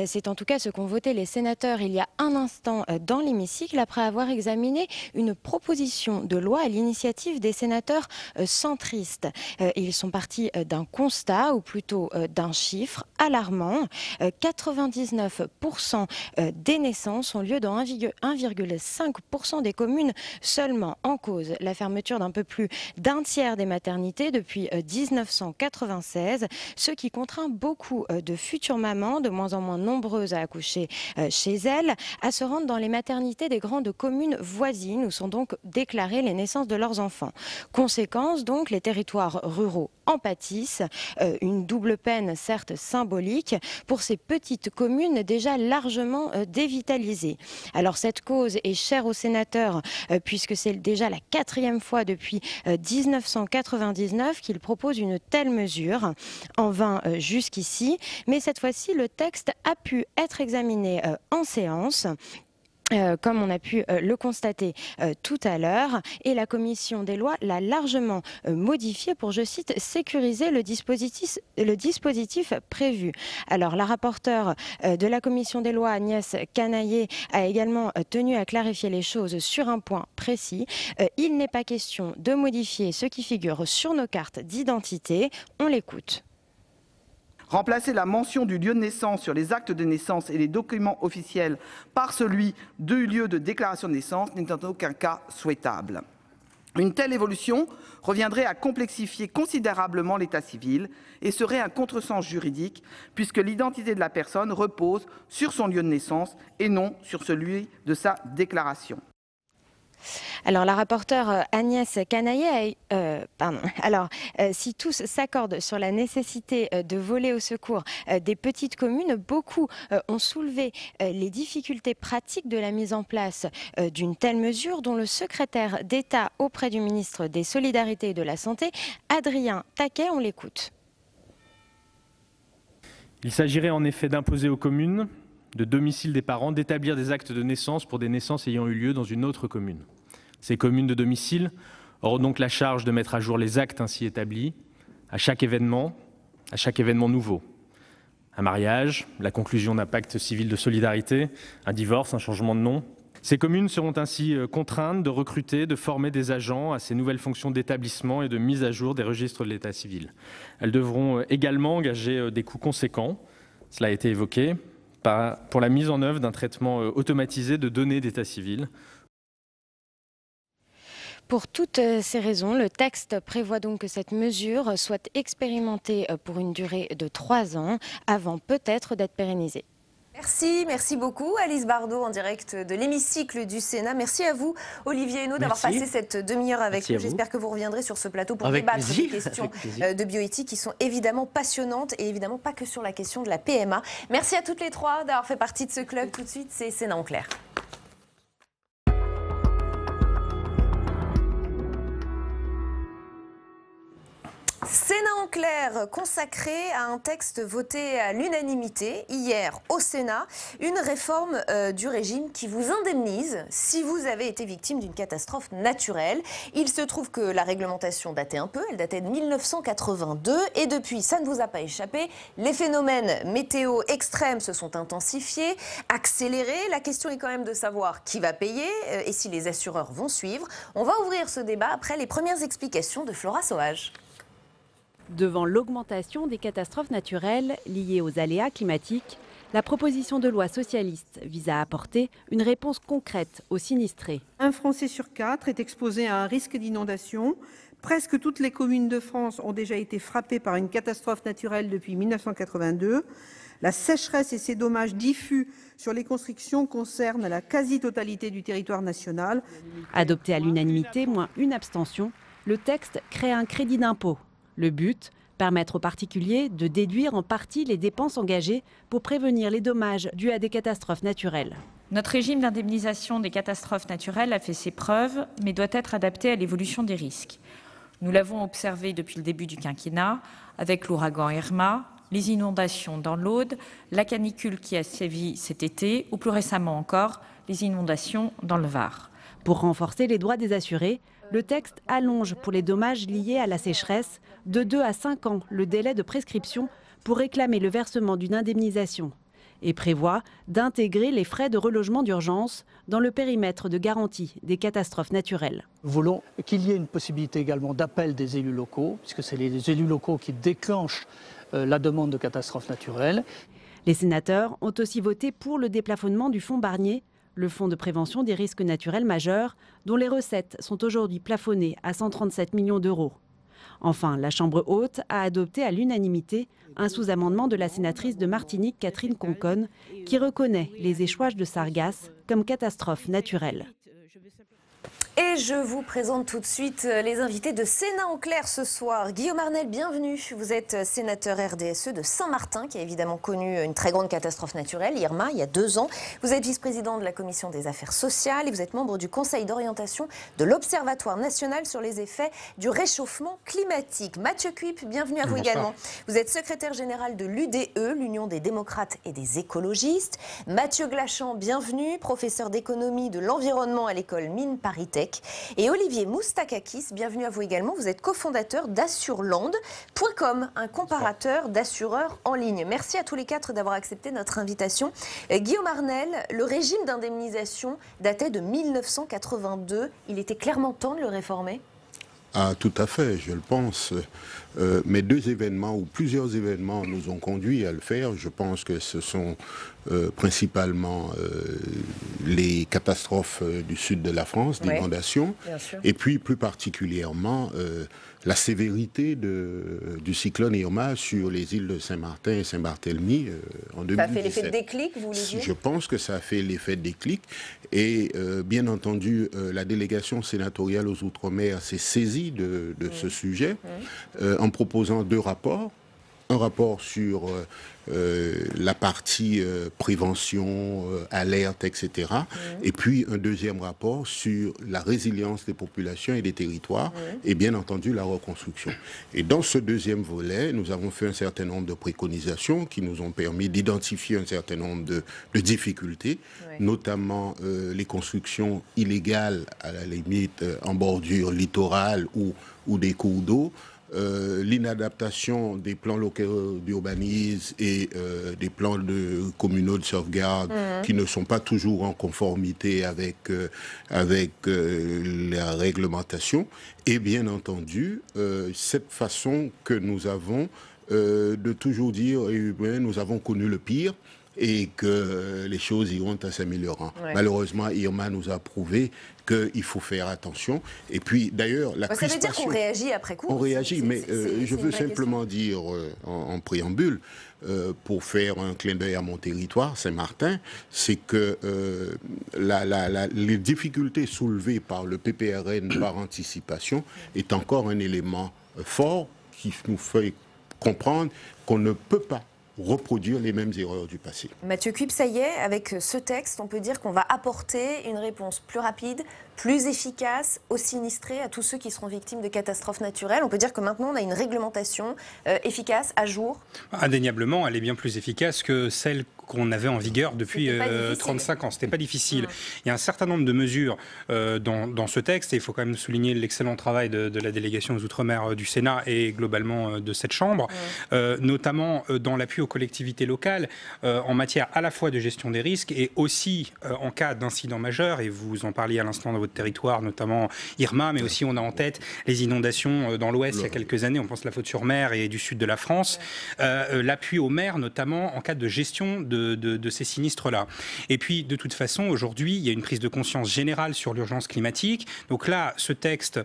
C'est en tout cas ce qu'ont voté les sénateurs il y a un instant dans l'hémicycle après avoir examiné une proposition de loi à l'initiative des sénateurs centristes. Ils sont partis d'un constat ou plutôt d'un chiffre alarmant. 99% des naissances ont lieu dans 1,5% des communes seulement. En cause, la fermeture d'un peu plus d'un tiers des maternités depuis 1996, ce qui contraint beaucoup de futures mamans, de moins en moins nombreuses à accoucher chez elles, à se rendre dans les maternités des grandes communes voisines où sont donc déclarées les naissances de leurs enfants. Conséquence donc, les territoires ruraux en pâtissent, une double peine certes symbolique pour ces petites communes déjà largement dévitalisées. Alors cette cause est chère aux sénateurs puisque c'est déjà la 4e fois depuis 1999 qu'ils proposent une telle mesure, en vain jusqu'ici, mais cette fois-ci le texte a pu être examiné en séance. Comme on a pu le constater tout à l'heure, et la commission des lois l'a largement modifié pour, je cite, sécuriser le dispositif prévu. Alors la rapporteure de la commission des lois, Agnès Canaillé, a également tenu à clarifier les choses sur un point précis. Il n'est pas question de modifier ce qui figure sur nos cartes d'identité. On l'écoute. Remplacer la mention du lieu de naissance sur les actes de naissance et les documents officiels par celui du lieu de déclaration de naissance n'est en aucun cas souhaitable. Une telle évolution reviendrait à complexifier considérablement l'état civil et serait un contresens juridique puisque l'identité de la personne repose sur son lieu de naissance et non sur celui de sa déclaration. Alors, la rapporteure Agnès Canaillet, si tous s'accordent sur la nécessité de voler au secours des petites communes, beaucoup ont soulevé les difficultés pratiques de la mise en place d'une telle mesure, dont le secrétaire d'État auprès du ministre des Solidarités et de la Santé, Adrien Taquet, on l'écoute. Il s'agirait en effet d'imposer aux communes de domicile des parents d'établir des actes de naissance pour des naissances ayant eu lieu dans une autre commune. Ces communes de domicile auront donc la charge de mettre à jour les actes ainsi établis à chaque événement nouveau. Un mariage, la conclusion d'un pacte civil de solidarité, un divorce, un changement de nom. Ces communes seront ainsi contraintes de recruter, de former des agents à ces nouvelles fonctions d'établissement et de mise à jour des registres de l'état civil. Elles devront également engager des coûts conséquents, cela a été évoqué, pour la mise en œuvre d'un traitement automatisé de données d'état civil. Pour toutes ces raisons, le texte prévoit donc que cette mesure soit expérimentée pour une durée de 3 ans, avant peut-être d'être pérennisée. Merci beaucoup Alice Bardot en direct de l'hémicycle du Sénat. Merci à vous Olivier Henno d'avoir passé cette demi-heure avec nous. J'espère que vous reviendrez sur ce plateau pour débattre des questions de bioéthique qui sont évidemment passionnantes et évidemment pas que sur la question de la PMA. Merci à toutes les trois d'avoir fait partie de ce club. Tout de suite, c'est Sénat en clair. Sénat en clair, consacré à un texte voté à l'unanimité hier au Sénat, une réforme du régime qui vous indemnise si vous avez été victime d'une catastrophe naturelle. Il se trouve que la réglementation datait un peu, elle datait de 1982 et depuis, ça ne vous a pas échappé, les phénomènes météo extrêmes se sont intensifiés, accélérés. La question est quand même de savoir qui va payer et si les assureurs vont suivre. On va ouvrir ce débat après les premières explications de Flora Sauvage. Devant l'augmentation des catastrophes naturelles liées aux aléas climatiques, la proposition de loi socialiste vise à apporter une réponse concrète aux sinistrés. Un Français sur 4 est exposé à un risque d'inondation. Presque toutes les communes de France ont déjà été frappées par une catastrophe naturelle depuis 1982. La sécheresse et ses dommages diffus sur les constructions concernent la quasi-totalité du territoire national. Adopté à l'unanimité, moins une abstention, le texte crée un crédit d'impôt. Le but, permettre aux particuliers de déduire en partie les dépenses engagées pour prévenir les dommages dus à des catastrophes naturelles. Notre régime d'indemnisation des catastrophes naturelles a fait ses preuves, mais doit être adapté à l'évolution des risques. Nous l'avons observé depuis le début du quinquennat, avec l'ouragan Irma, les inondations dans l'Aude, la canicule qui a sévi cet été, ou plus récemment encore, les inondations dans le Var. Pour renforcer les droits des assurés, le texte allonge pour les dommages liés à la sécheresse de 2 à 5 ans le délai de prescription pour réclamer le versement d'une indemnisation et prévoit d'intégrer les frais de relogement d'urgence dans le périmètre de garantie des catastrophes naturelles. Nous voulons qu'il y ait une possibilité également d'appel des élus locaux, puisque c'est les élus locaux qui déclenchent la demande de catastrophes naturelles. Les sénateurs ont aussi voté pour le déplafonnement du fonds Barnier, le fonds de prévention des risques naturels majeurs, dont les recettes sont aujourd'hui plafonnées à 137 millions d'euros. Enfin, la Chambre haute a adopté à l'unanimité un sous-amendement de la sénatrice de Martinique, Catherine Conconne, qui reconnaît les échouages de sargasses comme catastrophe naturelle. Et je vous présente tout de suite les invités de Sénat en clair ce soir. Guillaume Arnel, bienvenue. Vous êtes sénateur RDSE de Saint-Martin, qui a évidemment connu une très grande catastrophe naturelle, Irma, il y a 2 ans. Vous êtes vice-président de la Commission des affaires sociales et vous êtes membre du Conseil d'orientation de l'Observatoire national sur les effets du réchauffement climatique. Mathieu Cuyp, bienvenue à vous également. Vous êtes secrétaire général de l'UDE, l'Union des démocrates et des écologistes. Mathieu Glachan, bienvenue, professeur d'économie de l'environnement à l'école Mines ParisTech. Et Olivier Moustakakis, bienvenue à vous également. Vous êtes cofondateur d'assureland.com, un comparateur d'assureurs en ligne. Merci à tous les 4 d'avoir accepté notre invitation. Guillaume Arnel, le régime d'indemnisation datait de 1982. Il était clairement temps de le réformer ? Ah, tout à fait, je le pense. Mais deux événements ou plusieurs événements nous ont conduits à le faire. Je pense que ce sont principalement les catastrophes du sud de la France, d'inondations, et puis plus particulièrement la sévérité du cyclone Irma sur les îles de Saint-Martin et Saint-Barthélemy en 2017. Ça a fait l'effet de déclic, vous voulez dire ? Je pense que ça a fait l'effet de déclic. Et bien entendu, la délégation sénatoriale aux Outre-mer s'est saisie de ce sujet en proposant deux rapports. Un rapport sur la partie prévention, alerte, etc. Et puis un deuxième rapport sur la résilience des populations et des territoires et bien entendu la reconstruction. Et dans ce deuxième volet, nous avons fait un certain nombre de préconisations qui nous ont permis d'identifier un certain nombre de difficultés, notamment les constructions illégales à la limite en bordure littorale ou des cours d'eau. L'inadaptation des plans locaux d'urbanisme et des plans communaux de sauvegarde qui ne sont pas toujours en conformité avec la réglementation et bien entendu cette façon que nous avons de toujours dire nous avons connu le pire et que les choses iront en s'améliorant. Malheureusement, Irma nous a prouvé qu'il faut faire attention. Et puis, d'ailleurs, la crispation... Ça veut dire qu'on réagit après coup. On réagit, mais je veux simplement dire en préambule, pour faire un clin d'œil à mon territoire, Saint-Martin, c'est que les difficultés soulevées par le PPRN par anticipation est encore un élément fort qui nous fait comprendre qu'on ne peut pas reproduire les mêmes erreurs du passé. Mathieu Cuip, ça y est, avec ce texte, on peut dire qu'on va apporter une réponse plus rapide, plus efficace aux sinistrés, à tous ceux qui seront victimes de catastrophes naturelles. On peut dire que maintenant, on a une réglementation efficace, à jour. Indéniablement, elle est bien plus efficace que celle qu'on avait en vigueur depuis 35 ans. C'était pas difficile. Il y a un certain nombre de mesures dans ce texte, et il faut quand même souligner l'excellent travail de la délégation aux Outre-mer du Sénat et globalement de cette Chambre, notamment dans l'appui aux collectivités locales en matière à la fois de gestion des risques et aussi en cas d'incident majeur, et vous en parliez à l'instant dans votre territoire, notamment Irma, mais aussi on a en tête les inondations dans l'Ouest il y a quelques années, on pense à la Faute-sur-Mer et du sud de la France, l'appui aux maires notamment en cas de gestion de ces sinistres-là. Et puis, de toute façon, aujourd'hui, il y a une prise de conscience générale sur l'urgence climatique. Donc là, ce texte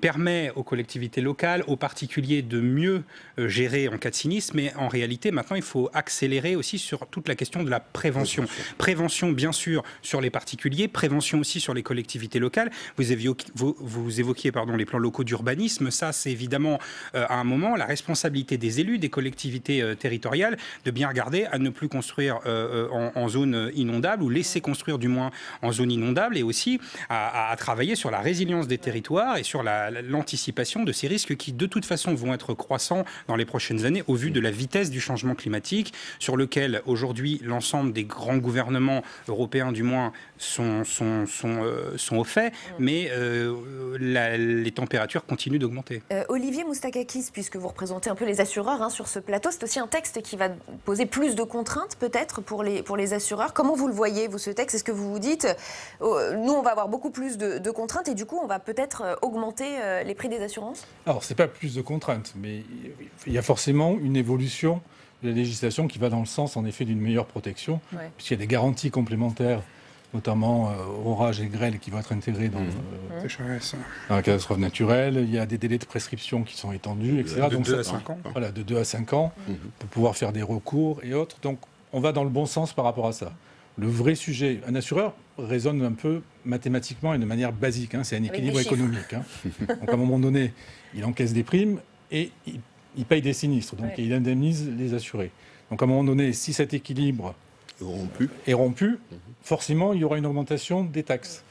permet aux collectivités locales, aux particuliers de mieux gérer en cas de sinistre, mais en réalité, maintenant, il faut accélérer aussi sur toute la question de la prévention. Prévention, bien sûr, sur les particuliers, prévention aussi sur les collectivités locales. Vous évoquiez les plans locaux d'urbanisme. Ça, c'est évidemment, à un moment, la responsabilité des élus, des collectivités territoriales, de bien regarder à ne plus construire en zone inondable, ou laisser construire du moins en zone inondable, et aussi à travailler sur la résilience des territoires et sur l'anticipation de ces risques qui de toute façon vont être croissants dans les prochaines années au vu de la vitesse du changement climatique, sur lequel aujourd'hui l'ensemble des grands gouvernements européens du moins sont au fait, mais les températures continuent d'augmenter. Olivier Moustakakis, puisque vous représentez un peu les assureurs sur ce plateau, c'est aussi un texte qui va poser plus de contraintes peut-être pour les assureurs. Comment vous le voyez, vous, ce texte ? Est-ce que vous vous dites, nous, on va avoir beaucoup plus de contraintes et du coup, on va peut-être augmenter les prix des assurances ? Alors, ce n'est pas plus de contraintes, mais il y a forcément une évolution de la législation qui va dans le sens, en effet, d'une meilleure protection, puisqu'il y a des garanties complémentaires, notamment orage et grêle, qui vont être intégrés dans la catastrophe naturelle. Il y a des délais de prescription qui sont étendus, etc. De 2 à 5 ans. Voilà, de 2 à 5 ans, pour pouvoir faire des recours et autres. Donc, on va dans le bon sens par rapport à ça. Le vrai sujet, un assureur raisonne un peu mathématiquement et de manière basique. C'est un équilibre économique. Donc, à un moment donné, il encaisse des primes et il paye des sinistres. Donc, il indemnise les assurés. Donc, à un moment donné, si cet équilibre est rompu, forcément, il y aura une augmentation des taxes.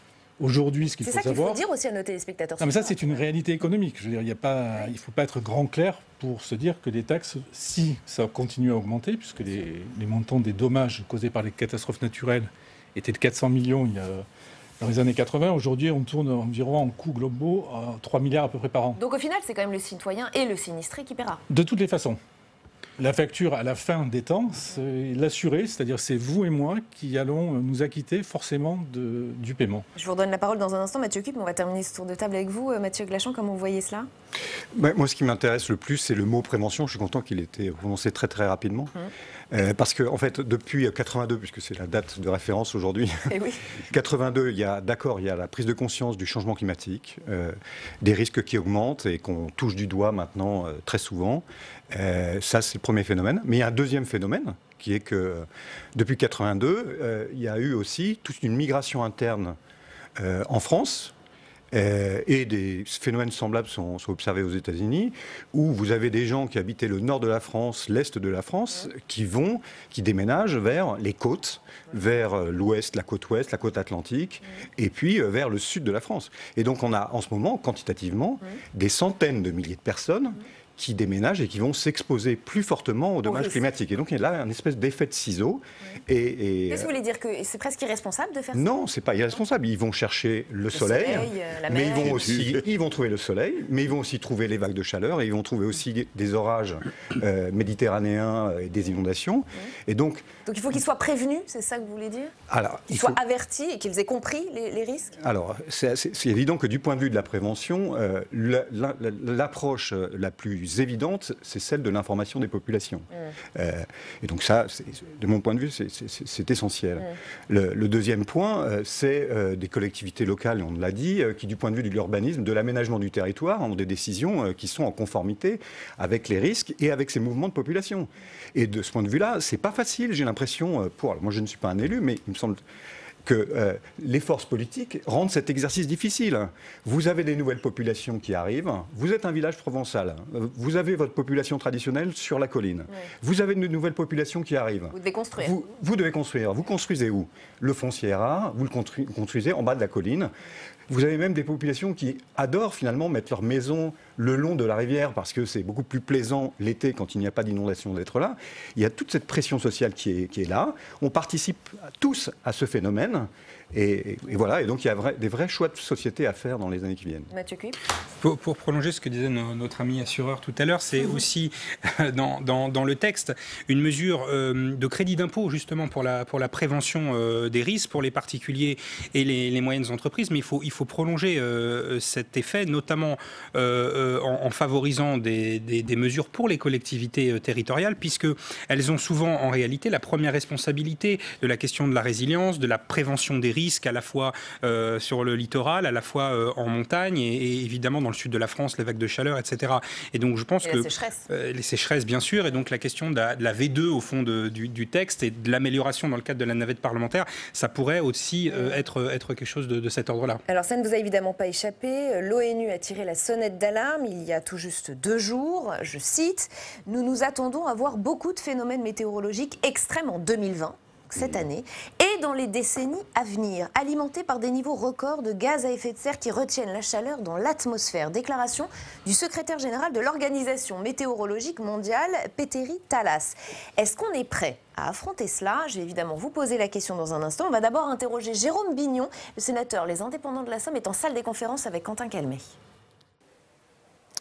Aujourd'hui, ce qu'il faut savoir... C'est ça qu'il faut dire aussi à nos téléspectateurs. Non, mais ça, c'est une réalité économique. Je veux dire, il ne faut pas être grand clair pour se dire que les taxes, si ça continue à augmenter, puisque les montants des dommages causés par les catastrophes naturelles étaient de 400 millions dans les années 80, aujourd'hui, on tourne environ en coûts globaux à 3 milliards à peu près par an. Donc au final, c'est quand même le citoyen et le sinistré qui paiera. De toutes les façons. La facture à la fin des temps, c'est l'assuré, c'est-à-dire c'est vous et moi qui allons nous acquitter forcément du paiement. Je vous redonne la parole dans un instant, Mathieu Cup, mais on va terminer ce tour de table avec vous. Mathieu Glachant, comment vous voyez cela ? Moi, ce qui m'intéresse le plus, c'est le mot prévention. Je suis content qu'il ait été prononcé très très rapidement. Parce que, en fait, depuis 82, puisque c'est la date de référence aujourd'hui, 82, il y a la prise de conscience du changement climatique, des risques qui augmentent et qu'on touche du doigt maintenant très souvent. Ça, c'est le premier phénomène. Mais il y a un deuxième phénomène, qui est que depuis 82, il y a eu aussi toute une migration interne en France. Et des phénomènes semblables sont observés aux États-Unis, où vous avez des gens qui habitaient le nord de la France, l'est de la France, qui déménagent vers les côtes, vers l'ouest, la côte atlantique, et puis vers le sud de la France. Et donc on a en ce moment, quantitativement, des centaines de milliers de personnes qui déménagent et qui vont s'exposer plus fortement aux dommages climatiques. Et donc il y a là un espèce d'effet de ciseau. Qu'est-ce que vous voulez dire, que c'est presque irresponsable de faire ça ? Non, c'est pas irresponsable. Ils vont chercher le soleil, la mais mer. ils vont trouver le soleil, mais ils vont aussi trouver les vagues de chaleur, et ils vont trouver aussi des orages méditerranéens et des inondations. Et donc il faut qu'ils soient prévenus, c'est ça que vous voulez dire ? Alors, qu'ils soient avertis et qu'ils aient compris les risques ? Alors, c'est évident que du point de vue de la prévention, l'approche la plus évidente, c'est celle de l'information des populations. Et donc ça, de mon point de vue, c'est essentiel. Le deuxième point, c'est des collectivités locales, on l'a dit, qui du point de vue de l'urbanisme, de l'aménagement du territoire, ont des décisions qui sont en conformité avec les risques et avec ces mouvements de population. Et de ce point de vue-là, c'est pas facile, j'ai l'impression, moi je ne suis pas un élu, mais il me semble que les forces politiques rendent cet exercice difficile. Vous avez des nouvelles populations qui arrivent, vous êtes un village provençal, vous avez votre population traditionnelle sur la colline, vous avez une nouvelle population qui arrive. Vous devez construire. Vous devez construire. Vous construisez où ? Le foncier est rare, vous le construisez en bas de la colline. Vous avez même des populations qui adorent finalement mettre leur maison le long de la rivière parce que c'est beaucoup plus plaisant l'été quand il n'y a pas d'inondation d'être là. Il y a toute cette pression sociale qui est là. On participe tous à ce phénomène. Et voilà, et donc il y a des vrais choix de société à faire dans les années qui viennent. Mathieu Cup. Pour prolonger ce que disait notre ami assureur tout à l'heure, c'est aussi dans le texte une mesure de crédit d'impôt justement pour la prévention des risques pour les particuliers et les moyennes entreprises, mais il faut prolonger cet effet, notamment en favorisant des mesures pour les collectivités territoriales, puisqu'elles ont souvent en réalité la première responsabilité de la question de la résilience, de la prévention des risques à la fois sur le littoral, à la fois en montagne et évidemment dans le sud de la France, les vagues de chaleur, etc. Et donc je pense que les sécheresses bien sûr, et donc la question de la V2 au fond du texte et de l'amélioration dans le cadre de la navette parlementaire, ça pourrait aussi être quelque chose de cet ordre-là. Alors ça ne vous a évidemment pas échappé, l'ONU a tiré la sonnette d'alarme il y a tout juste 2 jours, je cite, « Nous nous attendons à voir beaucoup de phénomènes météorologiques extrêmes en 2020. » cette année, et dans les décennies à venir, alimentés par des niveaux records de gaz à effet de serre qui retiennent la chaleur dans l'atmosphère. Déclaration du secrétaire général de l'Organisation météorologique mondiale, Petteri Talas. Est-ce qu'on est prêt à affronter cela? Je vais évidemment vous poser la question dans un instant. On va d'abord interroger Jérôme Bignon, le sénateur Les Indépendants de la Somme, est en salle des conférences avec Quentin Calmet.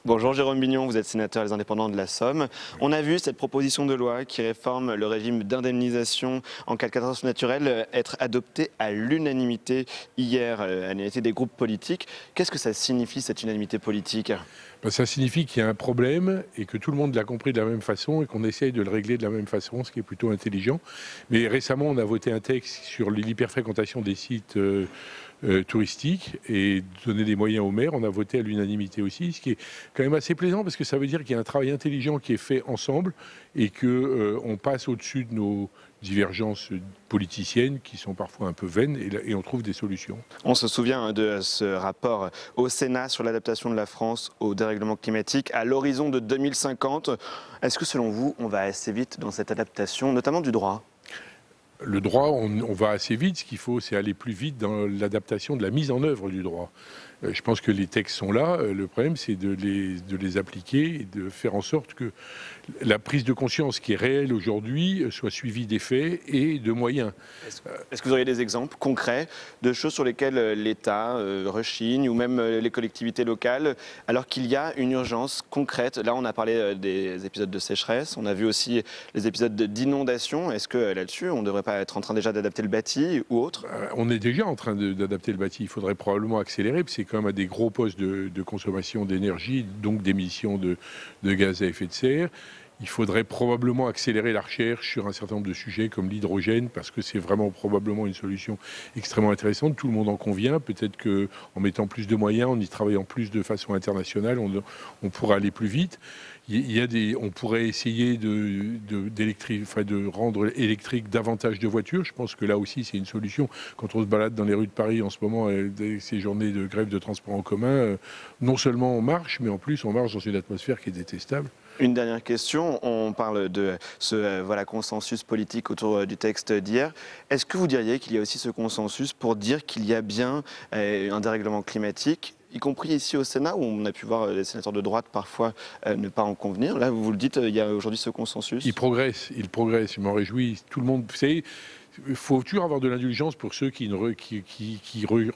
Bonjour Jérôme Bignon, vous êtes sénateur Les Indépendants de la Somme. On a vu cette proposition de loi qui réforme le régime d'indemnisation en cas de catastrophe naturelle être adoptée à l'unanimité hier à l'unanimité des groupes politiques. Qu'est-ce que ça signifie cette unanimité politique ? Ça signifie qu'il y a un problème et que tout le monde l'a compris de la même façon et qu'on essaye de le régler de la même façon, ce qui est plutôt intelligent. Mais récemment, on a voté un texte sur l'hyperfréquentation des sites touristique et donner des moyens aux maires. On a voté à l'unanimité aussi, ce qui est quand même assez plaisant parce que ça veut dire qu'il y a un travail intelligent qui est fait ensemble et qu'on passe au-dessus de nos divergences politiciennes qui sont parfois un peu vaines et on trouve des solutions. On se souvient de ce rapport au Sénat sur l'adaptation de la France au dérèglement climatique à l'horizon de 2050. Est-ce que selon vous, on va assez vite dans cette adaptation, notamment du droit ? Le droit, on va assez vite. Ce qu'il faut, c'est aller plus vite dans l'adaptation de la mise en œuvre du droit. Je pense que les textes sont là. Le problème, c'est de les appliquer et de faire en sorte que la prise de conscience qui est réelle aujourd'hui soit suivie d'effets et de moyens. Est-ce que vous auriez des exemples concrets de choses sur lesquelles l'État rechigne ou même les collectivités locales, alors qu'il y a une urgence concrète? Là, on a parlé des épisodes de sécheresse, on a vu aussi les épisodes d'inondation. Est-ce que là-dessus, on ne devrait pas être en train déjà d'adapter le bâti ou autre? On est déjà en train d'adapter le bâti. Il faudrait probablement accélérer, parce que c'est quand même à des gros postes de consommation d'énergie, donc d'émissions de gaz à effet de serre. Il faudrait probablement accélérer la recherche sur un certain nombre de sujets comme l'hydrogène, parce que c'est vraiment probablement une solution extrêmement intéressante. Tout le monde en convient. Peut-être qu'en mettant plus de moyens, en y travaillant plus de façon internationale, on pourra aller plus vite. On pourrait essayer de rendre électrique davantage de voitures. Je pense que là aussi, c'est une solution. Quand on se balade dans les rues de Paris en ce moment, ces journées de grève de transport en commun, non seulement on marche, mais en plus on marche dans une atmosphère qui est détestable. Une dernière question, on parle de ce consensus politique autour du texte d'hier. Est-ce que vous diriez qu'il y a aussi ce consensus pour dire qu'il y a bien un dérèglement climatique, y compris ici au Sénat, où on a pu voir les sénateurs de droite parfois ne pas en convenir? Là, vous le dites, il y a aujourd'hui ce consensus. Il progresse, je m'en réjouis. Tout le monde, vous savez, il faut toujours avoir de l'indulgence pour ceux qui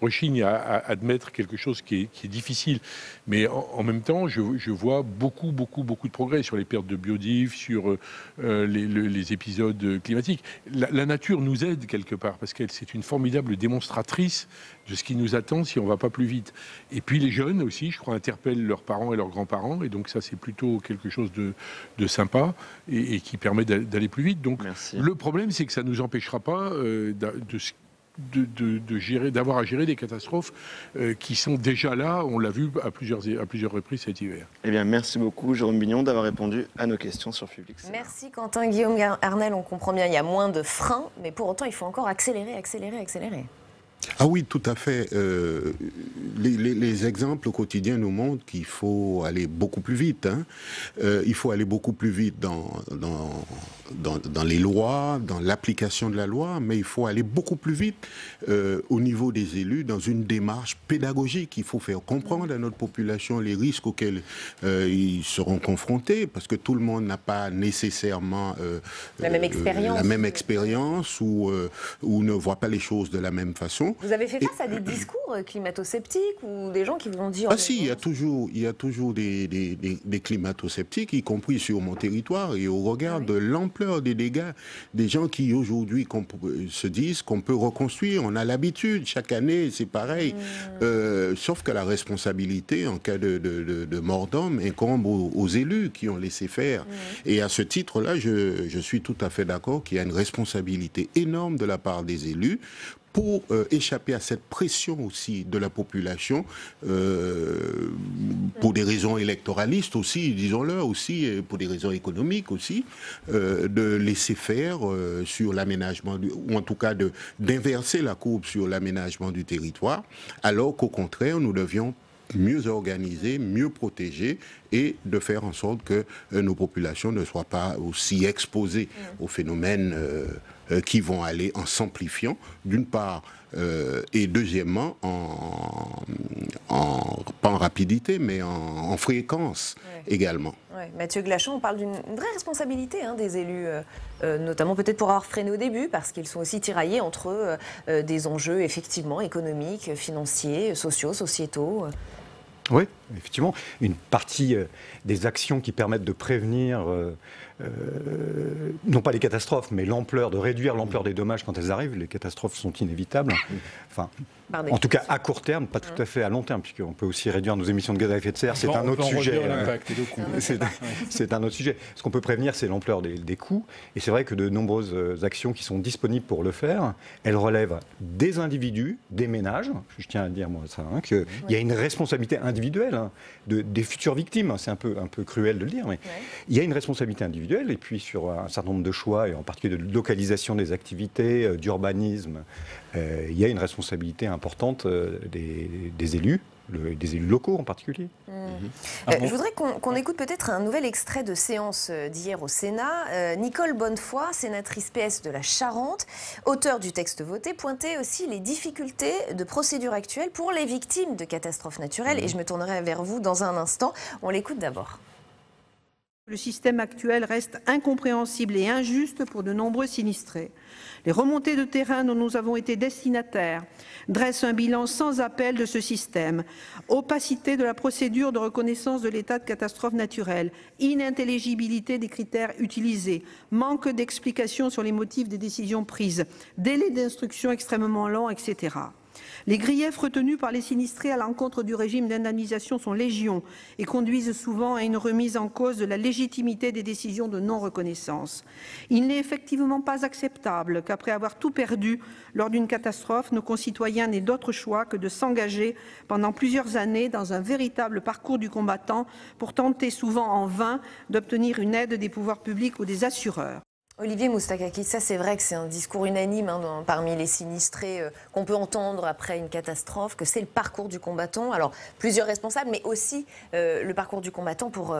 rechignent à admettre quelque chose qui est difficile. Mais en même temps, je vois beaucoup de progrès sur les pertes de biodives, sur les épisodes climatiques. La nature nous aide quelque part, parce qu'elle c'est une formidable démonstratrice de ce qui nous attend si on ne va pas plus vite. Et puis les jeunes aussi, je crois, interpellent leurs parents et leurs grands-parents, et donc ça c'est plutôt quelque chose de sympa et qui permet d'aller plus vite. Donc le problème, c'est que ça ne nous empêchera pas d'avoir à gérer des catastrophes qui sont déjà là, on l'a vu à plusieurs reprises cet hiver. Eh bien, merci beaucoup Jérôme Bignon d'avoir répondu à nos questions sur Public Sénat. Merci Quentin. Guillaume Arnel, on comprend bien, il y a moins de freins, mais pour autant il faut encore accélérer. Ah oui, tout à fait. Les exemples au quotidien nous montrent qu'il faut aller beaucoup plus vite. Il faut aller beaucoup plus vite dans les lois, dans l'application de la loi, mais il faut aller beaucoup plus vite au niveau des élus dans une démarche pédagogique. Il faut faire comprendre à notre population les risques auxquels ils seront confrontés, parce que tout le monde n'a pas nécessairement la même expérience ou ne voit pas les choses de la même façon. Vous avez fait face à des discours climato-sceptiques ou des gens qui vous ont dit... si, il y a toujours des climato-sceptiques, y compris sur mon territoire, et au regard de l'ampleur des dégâts, des gens qui aujourd'hui se disent qu'on peut reconstruire. On a l'habitude, chaque année, c'est pareil. Sauf que la responsabilité, en cas de mort d'homme, incombe aux élus qui ont laissé faire. Et à ce titre-là, je suis tout à fait d'accord qu'il y a une responsabilité énorme de la part des élus pour échapper à cette pression aussi de la population, pour des raisons électoralistes aussi, disons-le, aussi pour des raisons économiques aussi, de laisser faire sur l'aménagement, ou en tout cas d'inverser la courbe sur l'aménagement du territoire, alors qu'au contraire, nous devions mieux organiser, mieux protéger et de faire en sorte que nos populations ne soient pas aussi exposées aux phénomènes qui vont aller en s'amplifiant, d'une part, et deuxièmement, pas en rapidité, mais en fréquence également. Mathieu Glachon, on parle d'une vraie responsabilité des élus, notamment peut-être pour avoir freiné au début, parce qu'ils sont aussi tiraillés entre des enjeux effectivement économiques, financiers, sociaux, sociétaux. Oui, effectivement. Une partie des actions qui permettent de prévenir, non pas les catastrophes, mais de réduire l'ampleur des dommages quand elles arrivent. Les catastrophes sont inévitables. Enfin, en tout cas, à court terme, pas tout à fait à long terme, puisqu'on peut aussi réduire nos émissions de gaz à effet de serre. C'est un autre sujet. C'est un autre sujet. Ce qu'on peut prévenir, c'est l'ampleur des coûts. Et c'est vrai que de nombreuses actions qui sont disponibles pour le faire, elles relèvent des individus, des ménages. Je tiens à dire, moi, ça, qu'il y a une responsabilité individuelle des futures victimes. C'est un peu cruel de le dire, mais il y a une responsabilité individuelle. Et puis, sur un certain nombre de choix, et en particulier de localisation des activités, d'urbanisme, il y a une responsabilité importante importante des élus. Des élus locaux en particulier. Je voudrais qu'on écoute peut-être un nouvel extrait de séance d'hier au Sénat. Nicole Bonnefoy, sénatrice PS de la Charente, auteure du texte voté, pointait aussi les difficultés de procédure actuelle pour les victimes de catastrophes naturelles. Et je me tournerai vers vous dans un instant. On l'écoute d'abord. Le système actuel reste incompréhensible et injuste pour de nombreux sinistrés. Les remontées de terrain dont nous avons été destinataires dressent un bilan sans appel de ce système. Opacité de la procédure de reconnaissance de l'état de catastrophe naturelle, inintelligibilité des critères utilisés, manque d'explications sur les motifs des décisions prises, délai d'instruction extrêmement long, etc. Les griefs retenus par les sinistrés à l'encontre du régime d'indemnisation sont légion et conduisent souvent à une remise en cause de la légitimité des décisions de non-reconnaissance. Il n'est effectivement pas acceptable qu'après avoir tout perdu lors d'une catastrophe, nos concitoyens n'aient d'autre choix que de s'engager pendant plusieurs années dans un véritable parcours du combattant pour tenter souvent en vain d'obtenir une aide des pouvoirs publics ou des assureurs. Olivier Moustakakis, ça c'est vrai que c'est un discours unanime parmi les sinistrés qu'on peut entendre après une catastrophe, que c'est le parcours du combattant. Alors plusieurs responsables, mais aussi le parcours du combattant pour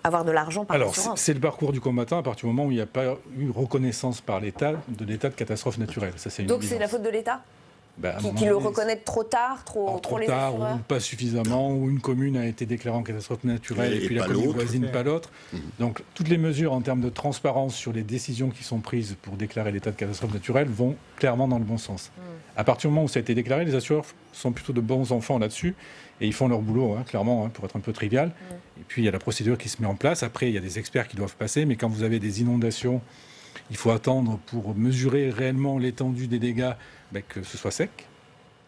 avoir de l'argent par l'assurance. Alors c'est le parcours du combattant à partir du moment où il n'y a pas eu reconnaissance par l'État de l'état de catastrophe naturelle. Ça, c'est donc c'est la faute de l'État qui le reconnaît trop tard, trop les tard, assureurs. ou pas suffisamment, ou une commune a été déclarée en catastrophe naturelle et puis la commune voisine pas l'autre. Donc toutes les mesures en termes de transparence sur les décisions qui sont prises pour déclarer l'état de catastrophe naturelle vont clairement dans le bon sens. À partir du moment où ça a été déclaré, les assureurs sont plutôt de bons enfants là-dessus et ils font leur boulot, clairement, pour être un peu trivial. Et puis il y a la procédure qui se met en place. Après, il y a des experts qui doivent passer, mais quand vous avez des inondations, il faut attendre pour mesurer réellement l'étendue des dégâts que ce soit sec.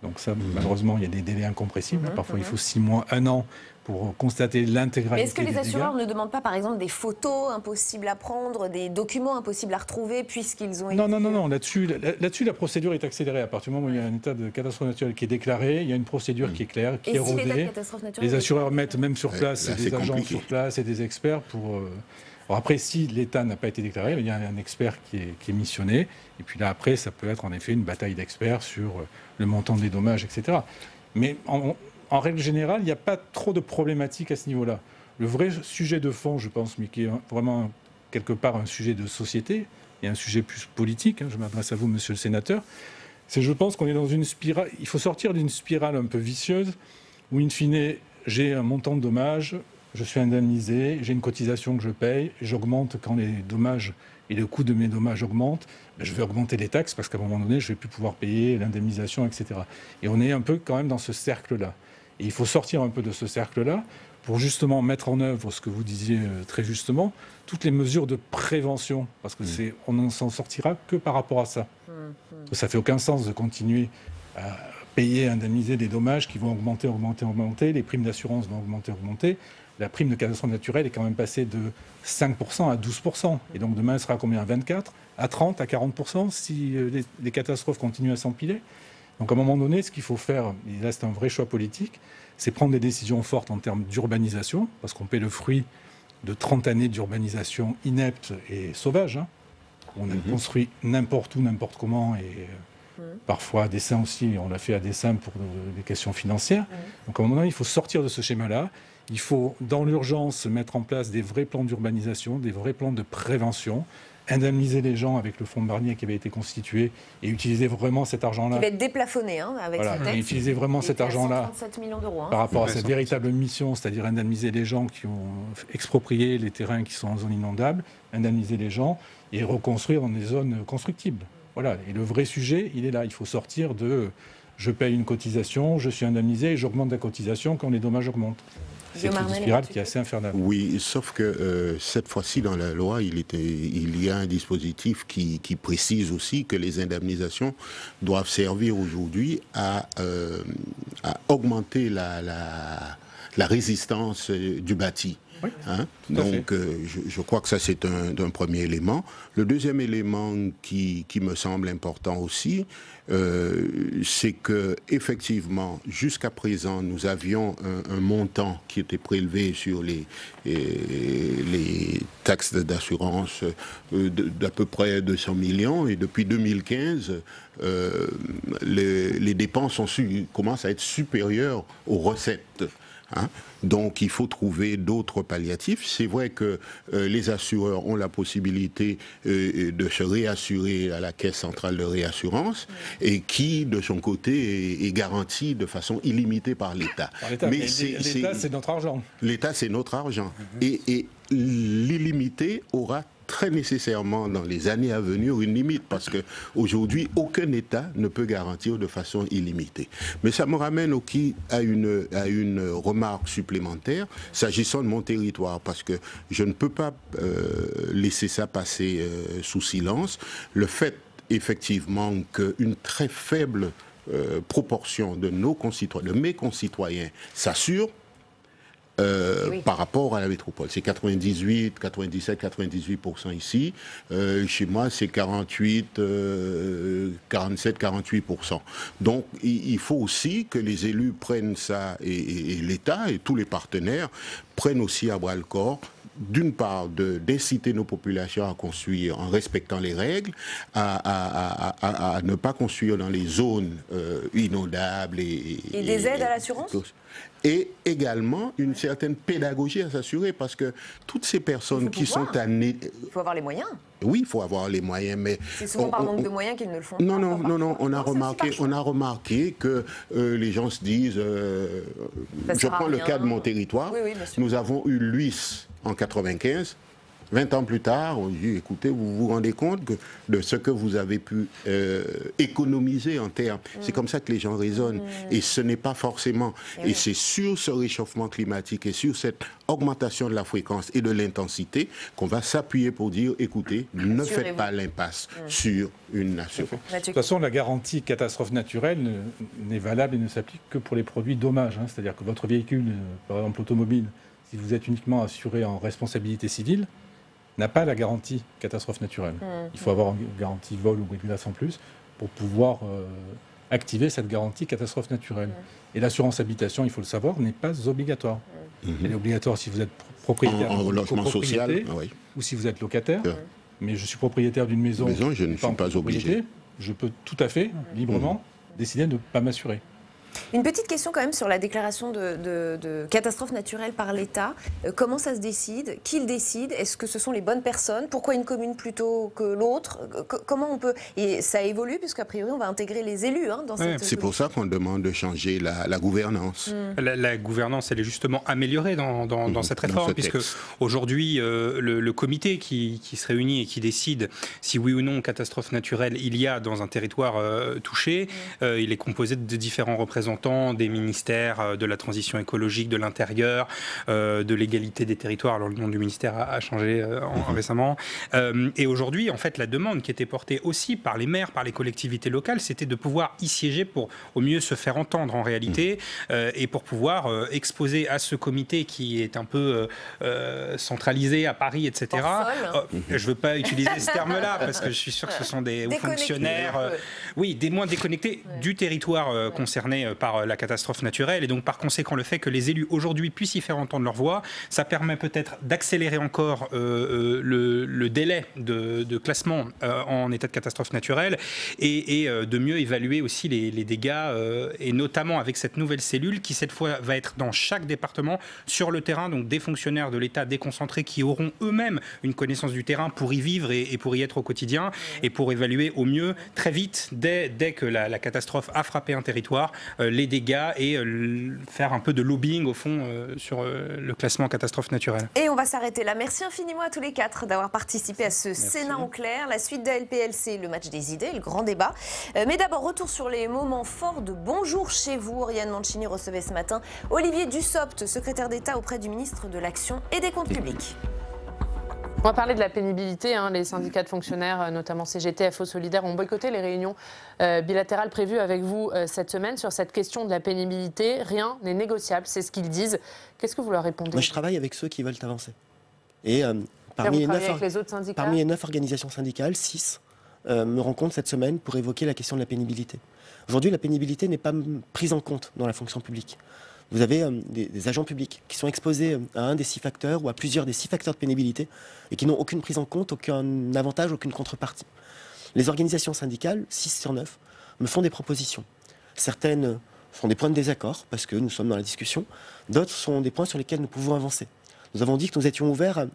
Donc ça, malheureusement, il y a des délais incompressibles. Parfois, il faut 6 mois, 1 an pour constater l'intégralité. Mais est-ce que les assureurs ne demandent pas, par exemple, des photos impossibles à prendre, des documents impossibles à retrouver, puisqu'ils ont été... Non. Là-dessus, la procédure est accélérée. À partir du moment où il y a un état de catastrophe naturelle qui est déclaré, il y a une procédure qui est claire, qui est rodée. Les assureurs mettent même sur place des agents sur place et des experts pour... Alors après, si l'État n'a pas été déclaré, il y a un expert qui est missionné. Et puis là, après, ça peut être en effet une bataille d'experts sur le montant des dommages, etc. Mais en règle générale, il n'y a pas trop de problématiques à ce niveau-là. Le vrai sujet de fond, je pense, mais qui est vraiment quelque part un sujet de société, et un sujet plus politique, je m'adresse à vous, monsieur le sénateur, c'est je pense qu'on est dans une spirale, il faut sortir d'une spirale un peu vicieuse, où in fine, j'ai un montant de dommages, je suis indemnisé, j'ai une cotisation que je paye, j'augmente quand les dommages et le coût de mes dommages augmentent, je vais augmenter les taxes parce qu'à un moment donné, je ne vais plus pouvoir payer l'indemnisation, etc. Et on est un peu quand même dans ce cercle-là. Et il faut sortir un peu de ce cercle-là pour justement mettre en œuvre ce que vous disiez très justement, toutes les mesures de prévention, parce que on ne s'en sortira que par rapport à ça. Ça ne fait aucun sens de continuer à payer, indemniser des dommages qui vont augmenter, les primes d'assurance vont augmenter. La prime de catastrophe naturelle est quand même passée de 5% à 12%. Et donc demain, elle sera à combien ? À 24 ? À 30 ? À 40% si les catastrophes continuent à s'empiler ? Donc à un moment donné, ce qu'il faut faire, et là c'est un vrai choix politique, c'est prendre des décisions fortes en termes d'urbanisation, parce qu'on paie le fruit de 30 années d'urbanisation inepte et sauvage. On a construit n'importe où, n'importe comment, et parfois à dessein aussi, on l'a fait à dessein pour des questions financières. Donc à un moment donné, il faut sortir de ce schéma-là. Il faut, dans l'urgence, mettre en place des vrais plans d'urbanisation, des vrais plans de prévention, indemniser les gens avec le fonds Barnier qui avait été constitué et utiliser vraiment cet argent-là. Qui va être déplafonné avec ce texte. Et utiliser vraiment cet argent-là 137 millions d'euros, par rapport à cette véritable mission, c'est-à-dire indemniser les gens qui ont exproprié les terrains qui sont en zone inondable, indemniser les gens et reconstruire dans des zones constructibles. Voilà. Et le vrai sujet, il est là. Il faut sortir de je paye une cotisation, je suis indemnisé et j'augmente la cotisation quand les dommages augmentent. C'est une spirale qui est assez infernale. Oui, sauf que cette fois-ci, dans la loi, il y a un dispositif qui précise aussi que les indemnisations doivent servir aujourd'hui à augmenter la résistance du bâti. Hein? Donc, je crois que ça, c'est un premier élément. Le deuxième élément qui me semble important aussi, c'est que effectivement, jusqu'à présent, nous avions un montant qui était prélevé sur les taxes d'assurance d'à peu près 200 millions. Et depuis 2015, les dépenses commencent à être supérieures aux recettes. Hein? Donc il faut trouver d'autres palliatifs. C'est vrai que les assureurs ont la possibilité de se réassurer à la Caisse centrale de réassurance et qui, de son côté, est garantie de façon illimitée par l'État. Mais l'État, c'est notre argent. L'État, c'est notre argent. Et l'illimité aura très nécessairement dans les années à venir une limite, parce qu'aujourd'hui, aucun État ne peut garantir de façon illimitée. Mais ça me ramène à une remarque supplémentaire, s'agissant de mon territoire, parce que je ne peux pas laisser ça passer sous silence. Le fait, effectivement, qu'une très faible proportion de mes concitoyens s'assure, par rapport à la métropole. C'est 98, 97, 98% ici. Chez moi, c'est 47, 48%. Donc, il faut aussi que les élus prennent ça, et l'État et tous les partenaires prennent aussi à bras-le-corps, d'une part, d'inciter nos populations à construire en respectant les règles, à ne pas construire dans les zones inondables. Et des aides à l'assurance ? Et également une certaine pédagogie à s'assurer, parce que toutes ces personnes qui sont Il faut avoir les moyens. Oui, il faut avoir les moyens, mais... C'est souvent par manque de moyens qu'ils ne le font pas. Non, on a remarqué que les gens se disent... je prends le cas de mon territoire. Oui, nous avons eu l'UIS en 95. 20 ans plus tard, on dit, écoutez, vous vous rendez compte de ce que vous avez pu économiser en termes. C'est comme ça que les gens raisonnent. Et ce n'est pas forcément. Et c'est sur ce réchauffement climatique et sur cette augmentation de la fréquence et de l'intensité qu'on va s'appuyer pour dire, écoutez, ne faites pas l'impasse sur une nation. De toute façon, la garantie catastrophe naturelle n'est valable et ne s'applique que pour les produits dommages. Hein. C'est-à-dire que votre véhicule, par exemple automobile, si vous êtes uniquement assuré en responsabilité civile, n'a pas la garantie catastrophe naturelle. Il faut avoir une garantie vol ou régulace en plus pour pouvoir activer cette garantie catastrophe naturelle. Et l'assurance habitation, il faut le savoir, n'est pas obligatoire. Elle est obligatoire si vous êtes propriétaire en logement social, ou si vous êtes locataire. Mais je suis propriétaire d'une maison, je ne suis pas obligé. Je peux tout à fait, librement, décider de ne pas m'assurer. Une petite question quand même sur la déclaration de catastrophe naturelle par l'État. Comment ça se décide? Qui le décide? Est-ce que ce sont les bonnes personnes? Pourquoi une commune plutôt que l'autre? Comment on peut... Et ça évolue puisqu'a priori on va intégrer les élus dans cette... C'est pour ça qu'on demande de changer la gouvernance. La gouvernance, elle est justement améliorée dans cette réforme, puisque aujourd'hui, le comité qui se réunit et qui décide si oui ou non catastrophe naturelle il y a dans un territoire touché, il est composé de différents représentants des ministères de la transition écologique, de l'intérieur, de l'égalité des territoires. Alors le nom du ministère a changé récemment. Et aujourd'hui, en fait, la demande qui était portée aussi par les maires, par les collectivités locales, c'était de pouvoir y siéger pour au mieux se faire entendre en réalité et pour pouvoir exposer à ce comité qui est un peu centralisé à Paris, etc. Je ne veux pas utiliser ce terme-là parce que je suis sûr que ce sont des fonctionnaires, des moins déconnectés du territoire concerné par la catastrophe naturelle. Et donc, par conséquent, le fait que les élus aujourd'hui puissent y faire entendre leur voix, ça permet peut-être d'accélérer encore le délai de classement en état de catastrophe naturelle et de mieux évaluer aussi les dégâts, et notamment avec cette nouvelle cellule qui, cette fois, va être dans chaque département sur le terrain, donc des fonctionnaires de l'État déconcentrés qui auront eux-mêmes une connaissance du terrain pour y vivre et pour y être au quotidien et pour évaluer au mieux, très vite, dès que la catastrophe a frappé un territoire, les dégâts et faire un peu de lobbying au fond sur le classement catastrophe naturelle. Et on va s'arrêter là. Merci infiniment à tous les quatre d'avoir participé à ce Sénat en clair. La suite de LPLC, le match des idées, le grand débat. Mais d'abord, retour sur les moments forts de Bonjour chez vous. Oriane Mancini recevait ce matin Olivier Dussopt, secrétaire d'État auprès du ministre de l'Action et des Comptes publics. On va parler de la pénibilité. Les syndicats de fonctionnaires, notamment CGT, FO Solidaires, ont boycotté les réunions bilatérales prévues avec vous cette semaine sur cette question de la pénibilité. Rien n'est négociable, c'est ce qu'ils disent. Qu'est-ce que vous leur répondez? Moi, je travaille avec ceux qui veulent avancer. Et parmi les 9 organisations syndicales, 6 me rencontrent cette semaine pour évoquer la question de la pénibilité. Aujourd'hui, la pénibilité n'est pas prise en compte dans la fonction publique. Vous avez des agents publics qui sont exposés à un des 6 facteurs ou à plusieurs des 6 facteurs de pénibilité et qui n'ont aucune prise en compte, aucun avantage, aucune contrepartie. Les organisations syndicales, 6 sur 9, me font des propositions. Certaines sont des points de désaccord parce que nous sommes dans la discussion. D'autres sont des points sur lesquels nous pouvons avancer. Nous avons dit que nous étions ouverts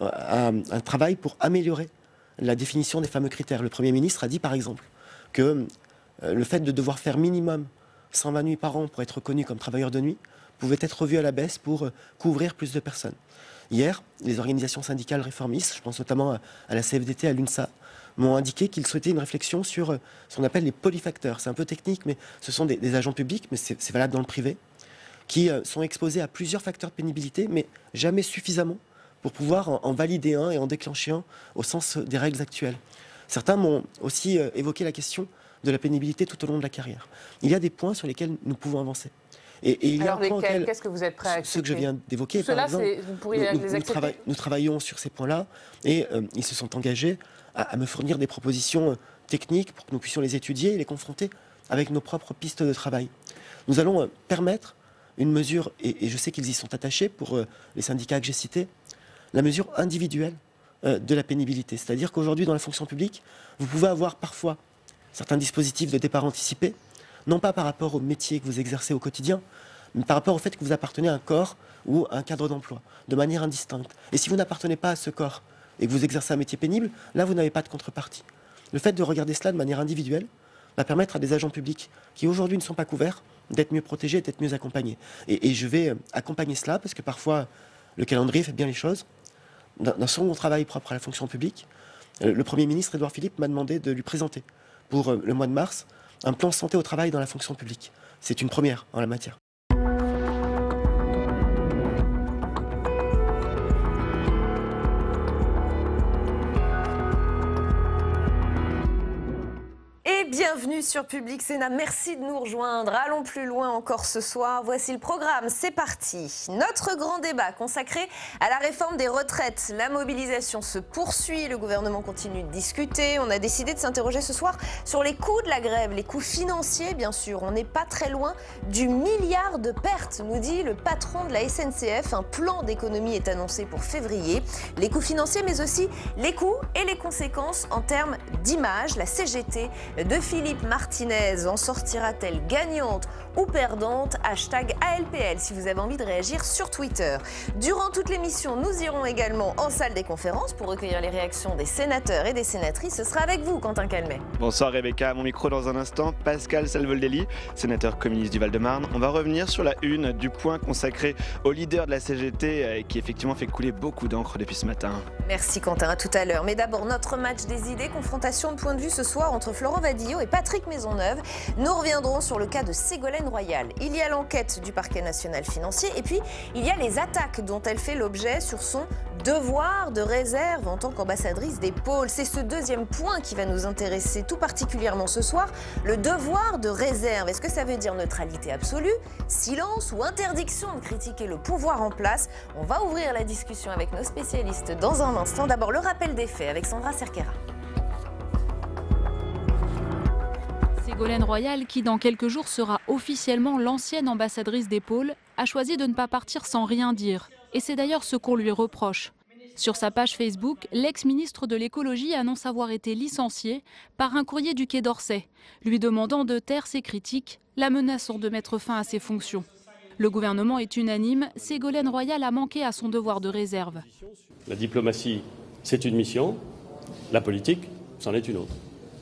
à un travail pour améliorer la définition des fameux critères. Le Premier ministre a dit par exemple que le fait de devoir faire minimum 120 nuits par an pour être reconnu comme travailleur de nuit pouvait être revu à la baisse pour couvrir plus de personnes. Hier, les organisations syndicales réformistes, je pense notamment à la CFDT, à l'UNSA, m'ont indiqué qu'ils souhaitaient une réflexion sur ce qu'on appelle les polyfacteurs. C'est un peu technique, mais ce sont des agents publics, mais c'est valable dans le privé, qui sont exposés à plusieurs facteurs de pénibilité, mais jamais suffisamment pour pouvoir en valider un et en déclencher un au sens des règles actuelles. Certains m'ont aussi évoqué la question de la pénibilité tout au long de la carrière. Il y a des points sur lesquels nous pouvons avancer. Et il y a un point auquel, qu'est-ce que vous êtes prêt à accepter? Ceux que je viens d'évoquer, par exemple, vous pourriez les accepter? Nous travaillons sur ces points-là et ils se sont engagés à me fournir des propositions techniques pour que nous puissions les étudier et les confronter avec nos propres pistes de travail. Nous allons permettre une mesure, et je sais qu'ils y sont attachés pour les syndicats que j'ai cités, la mesure individuelle de la pénibilité. C'est-à-dire qu'aujourd'hui, dans la fonction publique, vous pouvez avoir parfois certains dispositifs de départ anticipé, non pas par rapport au métier que vous exercez au quotidien, mais par rapport au fait que vous appartenez à un corps ou à un cadre d'emploi, de manière indistincte. Et si vous n'appartenez pas à ce corps et que vous exercez un métier pénible, là, vous n'avez pas de contrepartie. Le fait de regarder cela de manière individuelle va permettre à des agents publics qui aujourd'hui ne sont pas couverts d'être mieux protégés, d'être mieux accompagnés. Et je vais accompagner cela parce que parfois, le calendrier fait bien les choses. Dans son travail propre à la fonction publique, le Premier ministre, Édouard Philippe, m'a demandé de lui présenter pour le mois de mars un plan santé au travail dans la fonction publique. C'est une première en la matière. Bienvenue sur Public Sénat, merci de nous rejoindre. Allons plus loin encore ce soir. Voici le programme, c'est parti. Notre grand débat consacré à la réforme des retraites. La mobilisation se poursuit, le gouvernement continue de discuter. On a décidé de s'interroger ce soir sur les coûts de la grève, les coûts financiers bien sûr. On n'est pas très loin du milliard de pertes, nous dit le patron de la SNCF. Un plan d'économie est annoncé pour février. Les coûts financiers mais aussi les coûts et les conséquences en termes d'image. La CGT de Philippe Martinez en sortira-t-elle gagnante ou perdante? Hashtag ALPL si vous avez envie de réagir sur Twitter. Durant toute l'émission, nous irons également en salle des conférences pour recueillir les réactions des sénateurs et des sénatrices. Ce sera avec vous, Quentin Calmet. Bonsoir Rebecca, à mon micro dans un instant, Pascal Salvoldelli, sénateur communiste du Val-de-Marne. On va revenir sur la une du point consacré au leader de la CGT qui effectivement fait couler beaucoup d'encre depuis ce matin. Merci Quentin, à tout à l'heure. Mais d'abord, notre match des idées, confrontation de points de vue ce soir entre Florent Vadillo et Patrick Maisonneuve. Nous reviendrons sur le cas de Ségolène Royal. Il y a l'enquête du parquet national financier et puis il y a les attaques dont elle fait l'objet sur son devoir de réserve en tant qu'ambassadrice des pôles. C'est ce deuxième point qui va nous intéresser tout particulièrement ce soir, le devoir de réserve. Est-ce que ça veut dire neutralité absolue, silence ou interdiction de critiquer le pouvoir en place? On va ouvrir la discussion avec nos spécialistes dans un instant. D'abord le rappel des faits avec Sandra Cerquera. Ségolène Royal, qui dans quelques jours sera officiellement l'ancienne ambassadrice des pôles, a choisi de ne pas partir sans rien dire. Et c'est d'ailleurs ce qu'on lui reproche. Sur sa page Facebook, l'ex-ministre de l'écologie annonce avoir été licencié par un courrier du Quai d'Orsay, lui demandant de taire ses critiques, la menaçant de mettre fin à ses fonctions. Le gouvernement est unanime, Ségolène Royal a manqué à son devoir de réserve. La diplomatie, c'est une mission, la politique, c'en est une autre.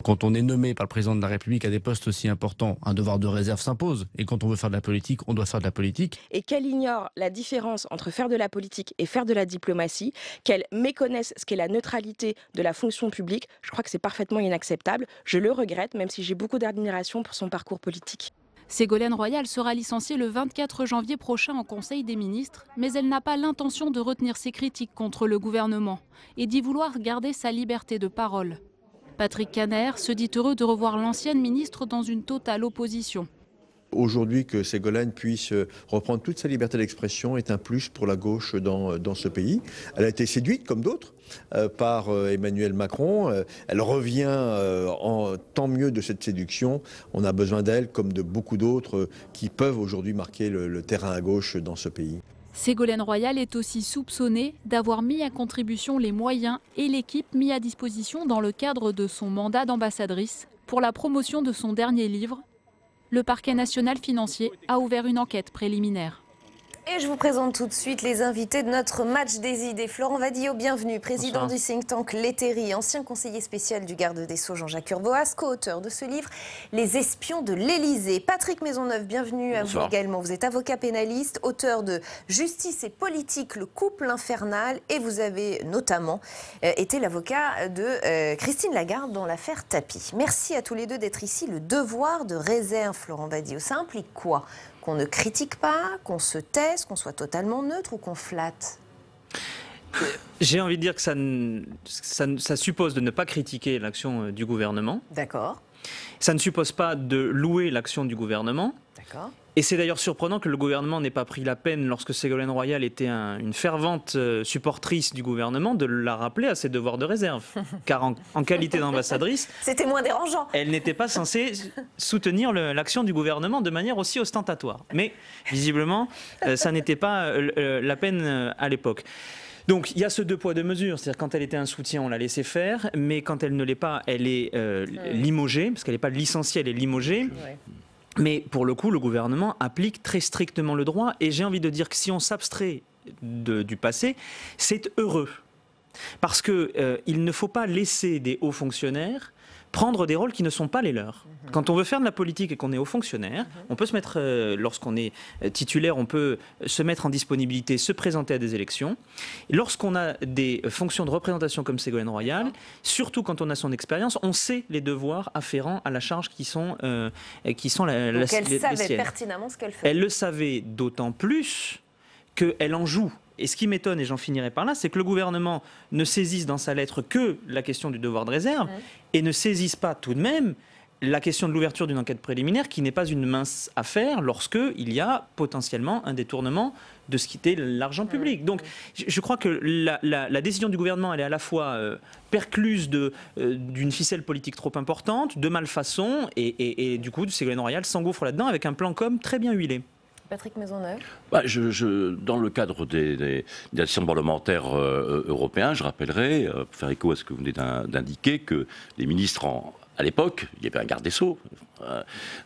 Quand on est nommé par le président de la République à des postes aussi importants, un devoir de réserve s'impose. Et quand on veut faire de la politique, on doit faire de la politique. Et qu'elle ignore la différence entre faire de la politique et faire de la diplomatie, qu'elle méconnaisse ce qu'est la neutralité de la fonction publique, je crois que c'est parfaitement inacceptable. Je le regrette, même si j'ai beaucoup d'admiration pour son parcours politique. Ségolène Royal sera licenciée le 24 janvier prochain en Conseil des ministres, mais elle n'a pas l'intention de retenir ses critiques contre le gouvernement et d'y vouloir garder sa liberté de parole. Patrick Kanner se dit heureux de revoir l'ancienne ministre dans une totale opposition. Aujourd'hui, que Ségolène puisse reprendre toute sa liberté d'expression est un plus pour la gauche dans ce pays. Elle a été séduite, comme d'autres, par Emmanuel Macron. Elle revient en tant mieux de cette séduction. On a besoin d'elle, comme de beaucoup d'autres, qui peuvent aujourd'hui marquer le terrain à gauche dans ce pays. Ségolène Royal est aussi soupçonnée d'avoir mis à contribution les moyens et l'équipe mis à disposition dans le cadre de son mandat d'ambassadrice pour la promotion de son dernier livre. Le parquet national financier a ouvert une enquête préliminaire. Et je vous présente tout de suite les invités de notre match des idées. Florent Vadillo, bienvenue, président du think tank L'Hétairie, ancien conseiller spécial du garde des Sceaux Jean-Jacques Urvoas, co-auteur de ce livre Les espions de l'Élysée. Patrick Maisonneuve, bienvenue à vous également. Vous êtes avocat pénaliste, auteur de Justice et politique, le couple infernal, et vous avez notamment été l'avocat de Christine Lagarde dans l'affaire Tapie. Merci à tous les deux d'être ici. Le devoir de réserve, Florent Vadillo, ça implique quoi ? Qu'on ne critique pas, qu'on se taise, qu'on soit totalement neutre ou qu'on flatte? J'ai envie de dire que ça suppose de ne pas critiquer l'action du gouvernement. D'accord. Ça ne suppose pas de louer l'action du gouvernement. D'accord. Et c'est d'ailleurs surprenant que le gouvernement n'ait pas pris la peine, lorsque Ségolène Royal était une fervente supportrice du gouvernement, de la rappeler à ses devoirs de réserve. Car en qualité d'ambassadrice, c'était moins dérangeant. Elle n'était pas censée soutenir l'action du gouvernement de manière aussi ostentatoire. Mais visiblement, ça n'était pas la peine à l'époque. Donc il y a ce deux poids deux mesures, c'est-à-dire quand elle était un soutien, on la laissait faire, mais quand elle ne l'est pas, elle est limogée, parce qu'elle n'est pas licenciée, elle est limogée. Ouais. Mais pour le coup, le gouvernement applique très strictement le droit, et j'ai envie de dire que si on s'abstrait du passé, c'est heureux. Parce qu'il ne faut pas laisser des hauts fonctionnaires prendre des rôles qui ne sont pas les leurs. Quand on veut faire de la politique et qu'on est haut fonctionnaire, on peut se mettre, lorsqu'on est titulaire, on peut se mettre en disponibilité, se présenter à des élections. Et lorsqu'on a des fonctions de représentation comme Ségolène Royal, surtout quand on a son expérience, on sait les devoirs afférents à la charge qui sont Donc elle savait pertinemment ce qu'elle faisait. Elle le savait d'autant plus qu'elle en joue. Et ce qui m'étonne, et j'en finirai par là, c'est que le gouvernement ne saisisse dans sa lettre que la question du devoir de réserve et ne saisisse pas tout de même la question de l'ouverture d'une enquête préliminaire qui n'est pas une mince affaire lorsqu'il y a potentiellement un détournement de ce qui était l'argent public. Donc je crois que la décision du gouvernement, elle est à la fois percluse d'une ficelle politique trop importante, de malfaçon, et du coup, Ségolène Royal s'engouffre là-dedans avec un plan com très bien huilé. Patrick Maisonneuve. Dans le cadre des assemblées parlementaires européens, je rappellerai, pour faire écho à ce que vous venez d'indiquer, que les ministres, à l'époque, il y avait un garde des Sceaux,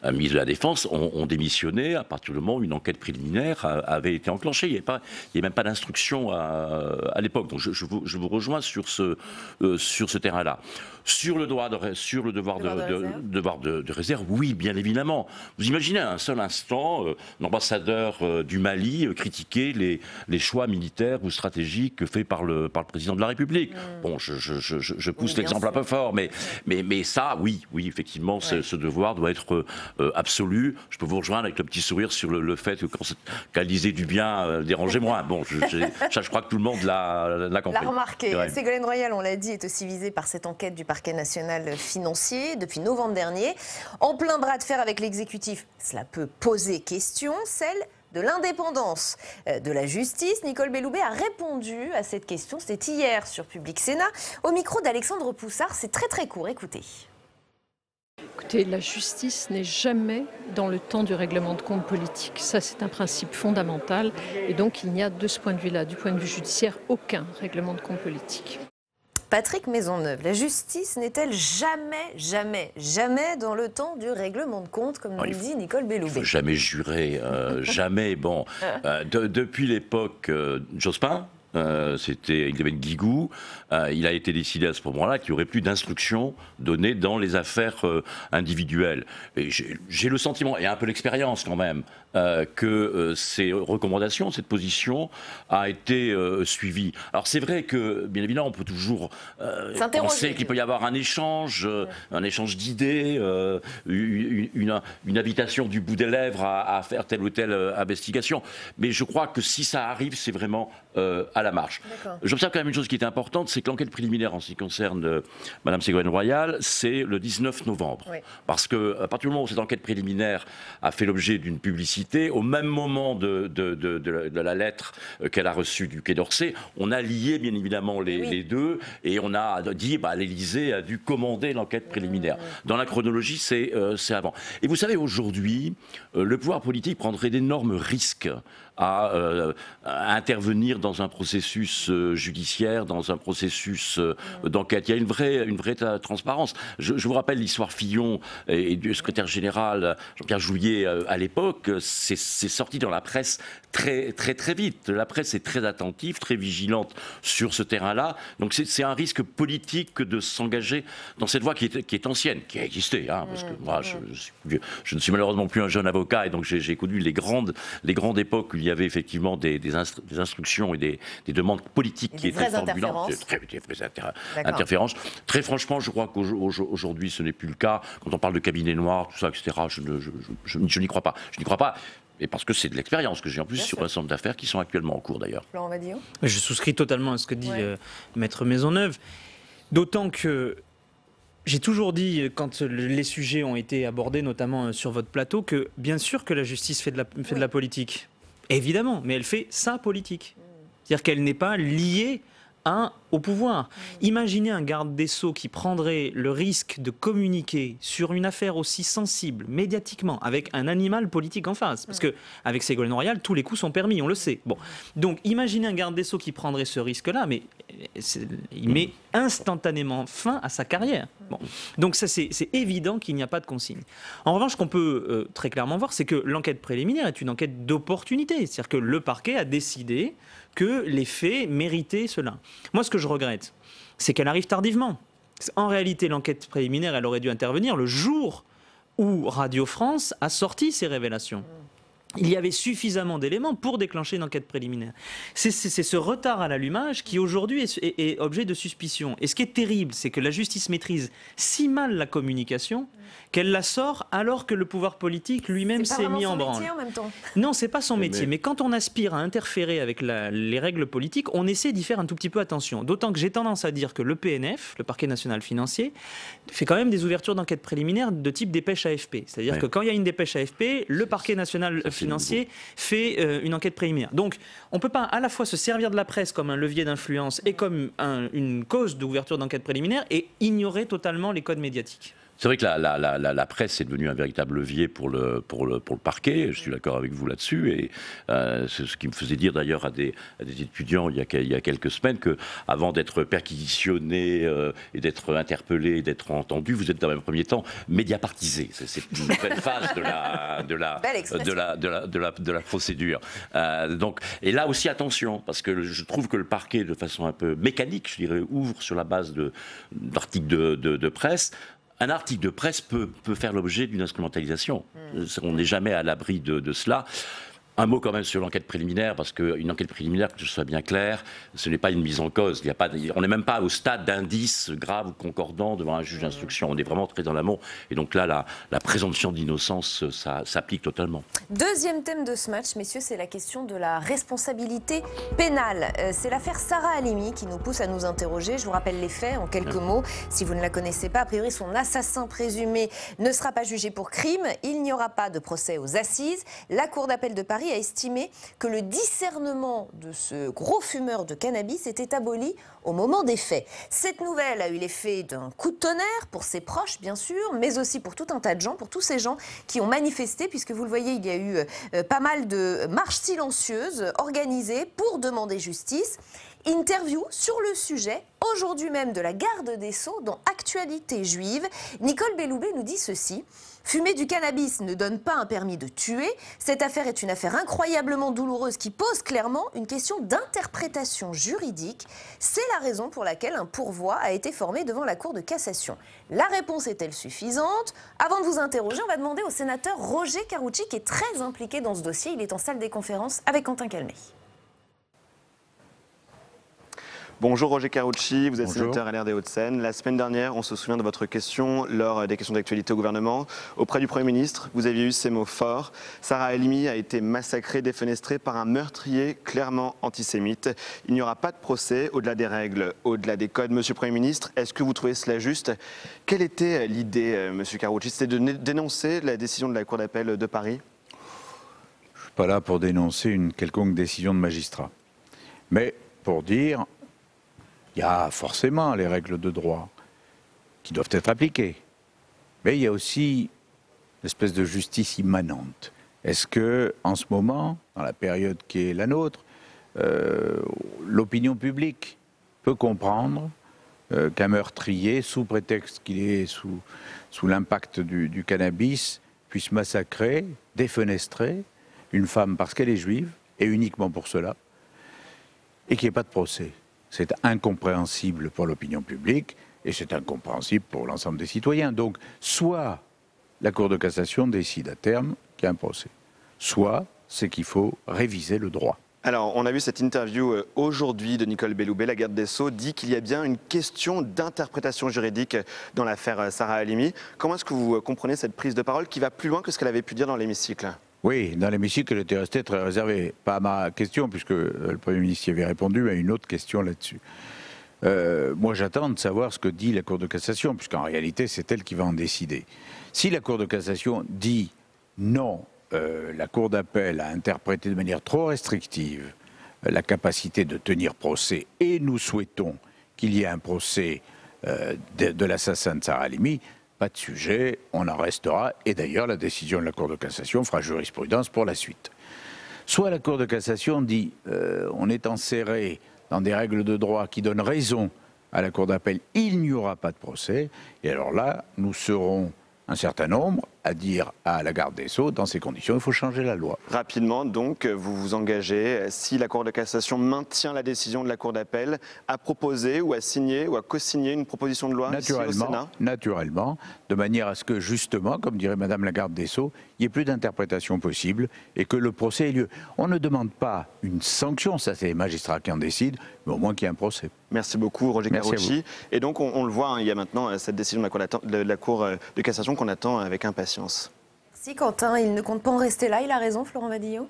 un ministre de la Défense, ont démissionné à partir du moment où une enquête préliminaire avait été enclenchée. Il n'y avait même pas d'instruction à l'époque. Donc je vous rejoins sur ce terrain-là. Sur le devoir de réserve, oui, bien évidemment. Vous imaginez un seul instant l'ambassadeur du Mali critiquer les choix militaires ou stratégiques faits par le président de la République. Bon, je pousse l'exemple un peu fort, mais ça, oui, effectivement, ce devoir doit être absolu. Je peux vous rejoindre avec le petit sourire sur le fait que qu'elle disait du bien, dérangeait moins. Bon, je crois que tout le monde l'a compris. L'a remarqué. Ouais. Ségolène Royal, on l'a dit, est aussi visée par cette enquête du parquet national financier depuis novembre dernier. En plein bras de fer avec l'exécutif, cela peut poser question, celle de l'indépendance de la justice. Nicole Belloubet a répondu à cette question, c'était hier sur Public Sénat, au micro d'Alexandre Poussard. C'est très très court, écoutez. Écoutez, la justice n'est jamais dans le temps du règlement de compte politique. Ça, c'est un principe fondamental. Et donc, il n'y a de ce point de vue-là, du point de vue judiciaire, aucun règlement de compte politique. Patrick Maisonneuve, la justice n'est-elle jamais dans le temps du règlement de compte, comme nous dit Nicole Belloubet? Il ne faut jamais jurer, jamais. Bon, depuis l'époque Jospin, c'était Elisabeth Guigou. Il a été décidé à ce moment-là qu'il n'y aurait plus d'instructions données dans les affaires individuelles. Et j'ai le sentiment, et un peu l'expérience quand même, que ces recommandations, cette position a été suivie. Alors c'est vrai que, bien évidemment, on peut toujours penser qu'il peut y avoir un échange d'idées, une invitation du bout des lèvres à faire telle ou telle investigation. Mais je crois que si ça arrive, c'est vraiment à la marge. J'observe quand même une chose qui est importante, c'est que l'enquête préliminaire en ce qui concerne Mme Ségolène Royal, c'est le 19 novembre. Oui. Parce qu'à partir du moment où cette enquête préliminaire a fait l'objet d'une publicité, au même moment de la lettre qu'elle a reçue du Quai d'Orsay, on a lié bien évidemment les deux et on a dit l'Élysée a dû commander l'enquête préliminaire. Dans la chronologie, c'est avant. Et vous savez, aujourd'hui, le pouvoir politique prendrait d'énormes risques à intervenir dans un processus judiciaire, dans un processus d'enquête. Il y a une vraie transparence. Je vous rappelle l'histoire Fillon et du secrétaire général Jean-Pierre Jouyet à l'époque. C'est sorti dans la presse très vite. La presse est très attentive, très vigilante sur ce terrain-là. Donc c'est un risque politique de s'engager dans cette voie qui est ancienne, qui a existé. Parce que moi, je ne suis malheureusement plus un jeune avocat et donc j'ai connu les grandes époques où il y avait effectivement des instructions et des demandes politiques qui étaient fraudulentes, des vraies interférences. Très franchement, je crois qu'aujourd'hui, ce n'est plus le cas. Quand on parle de cabinet noir, tout ça, etc., je n'y crois pas. Je n'y crois pas. Et parce que c'est de l'expérience que j'ai en plus sur un certain nombre d'affaires qui sont actuellement en cours d'ailleurs. Je souscris totalement à ce que dit Maître Maisonneuve. D'autant que j'ai toujours dit, quand les sujets ont été abordés, notamment sur votre plateau, que bien sûr que la justice fait de la politique. Évidemment, mais elle fait sa politique. C'est-à-dire qu'elle n'est pas liée au pouvoir. Imaginez un garde des Sceaux qui prendrait le risque de communiquer sur une affaire aussi sensible, médiatiquement, avec un animal politique en face. Parce qu'avec Ségolène Royal, tous les coups sont permis, on le sait. Bon. Donc imaginez un garde des Sceaux qui prendrait ce risque-là, mais il met instantanément fin à sa carrière. Bon. Donc ça, c'est évident qu'il n'y a pas de consigne. En revanche, ce qu'on peut très clairement voir, c'est que l'enquête préliminaire est une enquête d'opportunité. C'est-à-dire que le parquet a décidé que les faits méritaient cela. Moi, ce que je regrette, c'est qu'elle arrive tardivement. En réalité, l'enquête préliminaire, elle aurait dû intervenir le jour où Radio France a sorti ces révélations. Il y avait suffisamment d'éléments pour déclencher une enquête préliminaire. C'est ce retard à l'allumage qui aujourd'hui est objet de suspicion. Et ce qui est terrible, c'est que la justice maîtrise si mal la communication qu'elle la sort alors que le pouvoir politique lui-même s'est mis en branle. C'est pas son métier en même temps. Non, c'est pas son métier. Mais quand on aspire à interférer avec les règles politiques, on essaie d'y faire un tout petit peu attention. D'autant que j'ai tendance à dire que le PNF, le Parquet national financier, fait quand même des ouvertures d'enquête préliminaire de type dépêche AFP. C'est-à-dire que quand il y a une dépêche AFP, le Parquet national financier fait une enquête préliminaire. Donc, on ne peut pas à la fois se servir de la presse comme un levier d'influence et comme une cause d'ouverture d'enquête préliminaire et ignorer totalement les codes médiatiques. C'est vrai que la presse est devenue un véritable levier pour le parquet, je suis d'accord avec vous là-dessus, et c'est ce qui me faisait dire d'ailleurs à des étudiants il y a quelques semaines qu'avant d'être perquisitionné et d'être interpellé et d'être entendu, vous êtes dans un premier temps médiapartisé. C'est une nouvelle phase de la procédure. Donc, et là aussi attention, parce que je trouve que le parquet, de façon un peu mécanique, je dirais, ouvre sur la base d'articles de presse. Un article de presse peut faire l'objet d'une instrumentalisation. On n'est jamais à l'abri de cela. Un mot quand même sur l'enquête préliminaire, parce qu'une enquête préliminaire, que je sois bien clair, ce n'est pas une mise en cause. On n'est même pas au stade d'indices graves ou concordants devant un juge d'instruction. On est vraiment très dans l'amont. Et donc là, la présomption d'innocence, ça s'applique totalement. Deuxième thème de ce match, messieurs, c'est la question de la responsabilité pénale. C'est l'affaire Sarah Halimi qui nous pousse à nous interroger. Je vous rappelle les faits en quelques mots. Si vous ne la connaissez pas, a priori, son assassin présumé ne sera pas jugé pour crime. Il n'y aura pas de procès aux assises. La Cour d'appel de Paris a estimé que le discernement de ce gros fumeur de cannabis était aboli au moment des faits. Cette nouvelle a eu l'effet d'un coup de tonnerre pour ses proches, bien sûr, mais aussi pour tout un tas de gens, pour tous ces gens qui ont manifesté, puisque vous le voyez, il y a eu pas mal de marches silencieuses organisées pour demander justice. Interview sur le sujet, aujourd'hui même, de la garde des Sceaux dans Actualité juive. Nicole Belloubet nous dit ceci. Fumer du cannabis ne donne pas un permis de tuer. Cette affaire est une affaire incroyablement douloureuse qui pose clairement une question d'interprétation juridique. C'est la raison pour laquelle un pourvoi a été formé devant la Cour de cassation. La réponse est-elle suffisante? Avant de vous interroger, on va demander au sénateur Roger Karoutchi qui est très impliqué dans ce dossier. Il est en salle des conférences avec Quentin Calmet. Bonjour Roger Karoutchi, vous êtes sénateur LR des Hauts-de-Seine. La semaine dernière, on se souvient de votre question lors des questions d'actualité au gouvernement. Auprès du Premier ministre, vous aviez eu ces mots forts. Sarah Halimi a été massacrée, défenestrée par un meurtrier clairement antisémite. Il n'y aura pas de procès au-delà des règles, au-delà des codes. Monsieur le Premier ministre, est-ce que vous trouvez cela juste? Quelle était l'idée, monsieur Karoutchi? C'était de dénoncer la décision de la Cour d'appel de Paris? Je ne suis pas là pour dénoncer une quelconque décision de magistrat. Mais pour dire... il y a forcément les règles de droit qui doivent être appliquées. Mais il y a aussi une espèce de justice immanente. Est-ce que, en ce moment, dans la période qui est la nôtre, l'opinion publique peut comprendre qu'un meurtrier, sous prétexte qu'il est sous l'impact du cannabis, puisse massacrer, défenestrer une femme parce qu'elle est juive, et uniquement pour cela, et qu'il n'y ait pas de procès? C'est incompréhensible pour l'opinion publique et c'est incompréhensible pour l'ensemble des citoyens. Donc, soit la Cour de cassation décide à terme qu'il y a un procès, soit c'est qu'il faut réviser le droit. Alors, on a vu cette interview aujourd'hui de Nicole Belloubet, la garde des Sceaux, dit qu'il y a bien une question d'interprétation juridique dans l'affaire Sarah Halimi. Comment est-ce que vous comprenez cette prise de parole qui va plus loin que ce qu'elle avait pu dire dans l'hémicycle? Oui, dans l'hémicycle, elle était restée très réservée. Pas à ma question, puisque le Premier ministre y avait répondu, mais à une autre question là-dessus. Moi, j'attends de savoir ce que dit la Cour de cassation, puisqu'en réalité, c'est elle qui va en décider. Si la Cour de cassation dit non, la Cour d'appel a interprété de manière trop restrictive la capacité de tenir procès, et nous souhaitons qu'il y ait un procès de l'assassin de Sarah Halimi, pas de sujet, on en restera. Et d'ailleurs, la décision de la Cour de cassation fera jurisprudence pour la suite. Soit la Cour de cassation dit on est enserré dans des règles de droit qui donnent raison à la Cour d'appel, il n'y aura pas de procès. Et alors là, nous serons un certain nombre à dire à la garde des Sceaux, dans ces conditions, il faut changer la loi. Rapidement, donc, vous vous engagez, si la Cour de cassation maintient la décision de la Cour d'appel, à proposer ou à signer ou à co-signer une proposition de loi ici au Sénat? Naturellement, de manière à ce que, justement, comme dirait Madame la garde des Sceaux, il n'y ait plus d'interprétation possible et que le procès ait lieu. On ne demande pas une sanction, ça c'est les magistrats qui en décident, mais au moins qu'il y ait un procès. Merci beaucoup, Roger Karoutchi. Et donc, on le voit, hein, il y a maintenant cette décision de la Cour de cassation qu'on attend avec impatience. Merci Quentin, il ne compte pas en rester là, il a raison Florent Badillot.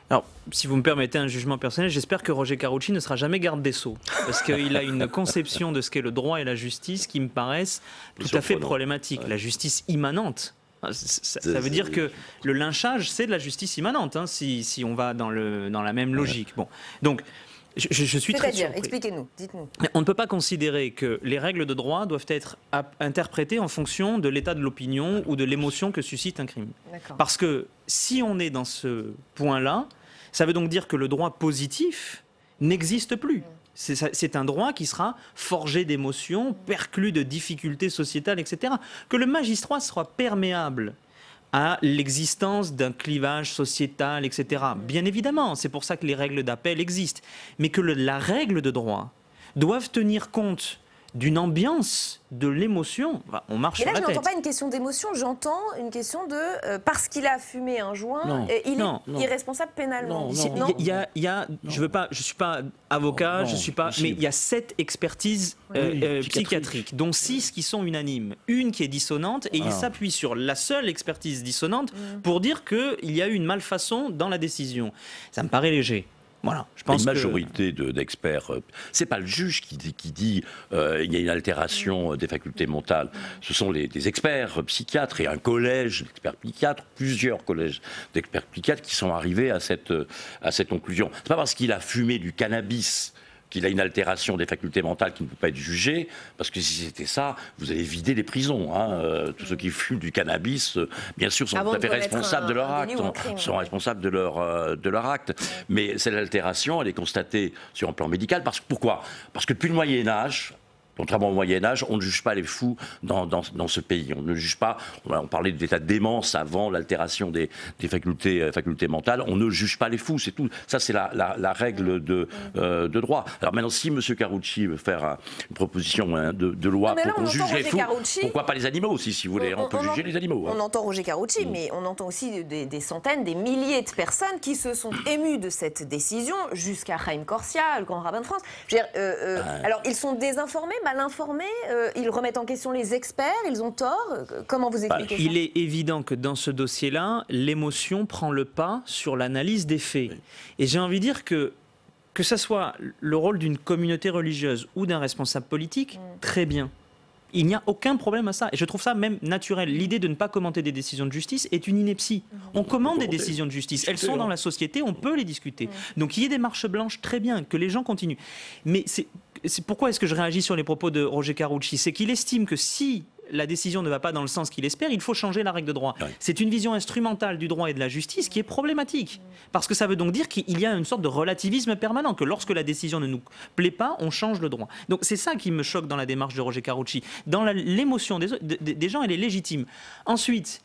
Alors, si vous me permettez un jugement personnel, j'espère que Roger Karoutchi ne sera jamais garde des Sceaux, parce qu'il a une conception de ce qu'est le droit et la justice qui me paraissent tout à fait problématiques. Ouais. La justice immanente, ça veut dire que le lynchage, c'est de la justice immanente, hein, si on va dans la même logique. Bon, donc... Je suis très surpris. Expliquez-nous, dites-nous. On ne peut pas considérer que les règles de droit doivent être interprétées en fonction de l'état de l'opinion ou de l'émotion que suscite un crime. Parce que si on est dans ce point-là, ça veut donc dire que le droit positif n'existe plus. C'est un droit qui sera forgé d'émotions, perclus de difficultés sociétales, etc. Que le magistrat soit perméable à l'existence d'un clivage sociétal, etc. Bien évidemment, c'est pour ça que les règles d'appel existent. Mais que la règle de droit doive tenir compte d'une ambiance, de l'émotion, on marche sur la tête. Et là, je n'entends pas une question d'émotion, j'entends une question de parce qu'il a fumé un joint, il est irresponsable pénalement. Je suis pas avocat, mais il y a 7 expertises psychiatriques, dont 6 qui sont unanimes, une qui est dissonante, et il s'appuie sur la seule expertise dissonante pour dire qu'il y a eu une malfaçon dans la décision. Ça me paraît léger. Voilà, je pense une majorité d'experts, c'est pas le juge qui dit il y a une altération des facultés mentales. Ce sont des experts psychiatres et un collège d'experts psychiatres, plusieurs collèges d'experts psychiatres qui sont arrivés à cette conclusion. C'est pas parce qu'il a fumé du cannabis qu'il a une altération des facultés mentales qui ne peut pas être jugée, parce que si c'était ça, vous allez vider les prisons. Tous ceux qui fument du cannabis, bien sûr, sont tout à fait responsables de leur acte. Sont responsables de leur acte. Mais cette altération, elle est constatée sur un plan médical. Pourquoi ? Parce que depuis le Moyen-Âge, contrairement au Moyen-Âge, on ne juge pas les fous dans ce pays. On ne juge pas, on parlait d'état de démence avant l'altération des facultés mentales, on ne juge pas les fous, c'est tout. Ça, c'est la règle de droit. Alors maintenant, si M. Carucci veut faire une proposition de loi pour qu'on juge les fous, pourquoi pas les animaux aussi, si vous voulez, on peut juger les animaux. On entend Roger Carucci, mais on entend aussi des centaines, des milliers de personnes qui se sont émues de cette décision, jusqu'à Haïm Corsia, le grand rabbin de France. Alors, ils sont désinformés, mal informés, ils remettent en question les experts, ils ont tort. Comment vous expliquez ça ? Il est évident que dans ce dossier-là, l'émotion prend le pas sur l'analyse des faits. Oui. Et j'ai envie de dire que ça soit le rôle d'une communauté religieuse ou d'un responsable politique, très bien. Il n'y a aucun problème à ça. Et je trouve ça même naturel. L'idée de ne pas commenter des décisions de justice est une ineptie. On commente des décisions de justice. Elles sont dans la société, on peut les discuter. Donc il y ait des marches blanches, très bien, que les gens continuent. Mais pourquoi est-ce que je réagis sur les propos de Roger Carucci ? C'est qu'il estime que si la décision ne va pas dans le sens qu'il espère, il faut changer la règle de droit. Oui. C'est une vision instrumentale du droit et de la justice qui est problématique. Parce que ça veut donc dire qu'il y a une sorte de relativisme permanent, que lorsque la décision ne nous plaît pas, on change le droit. Donc c'est ça qui me choque dans la démarche de Roger Carucci. Dans l'émotion des gens, elle est légitime. Ensuite,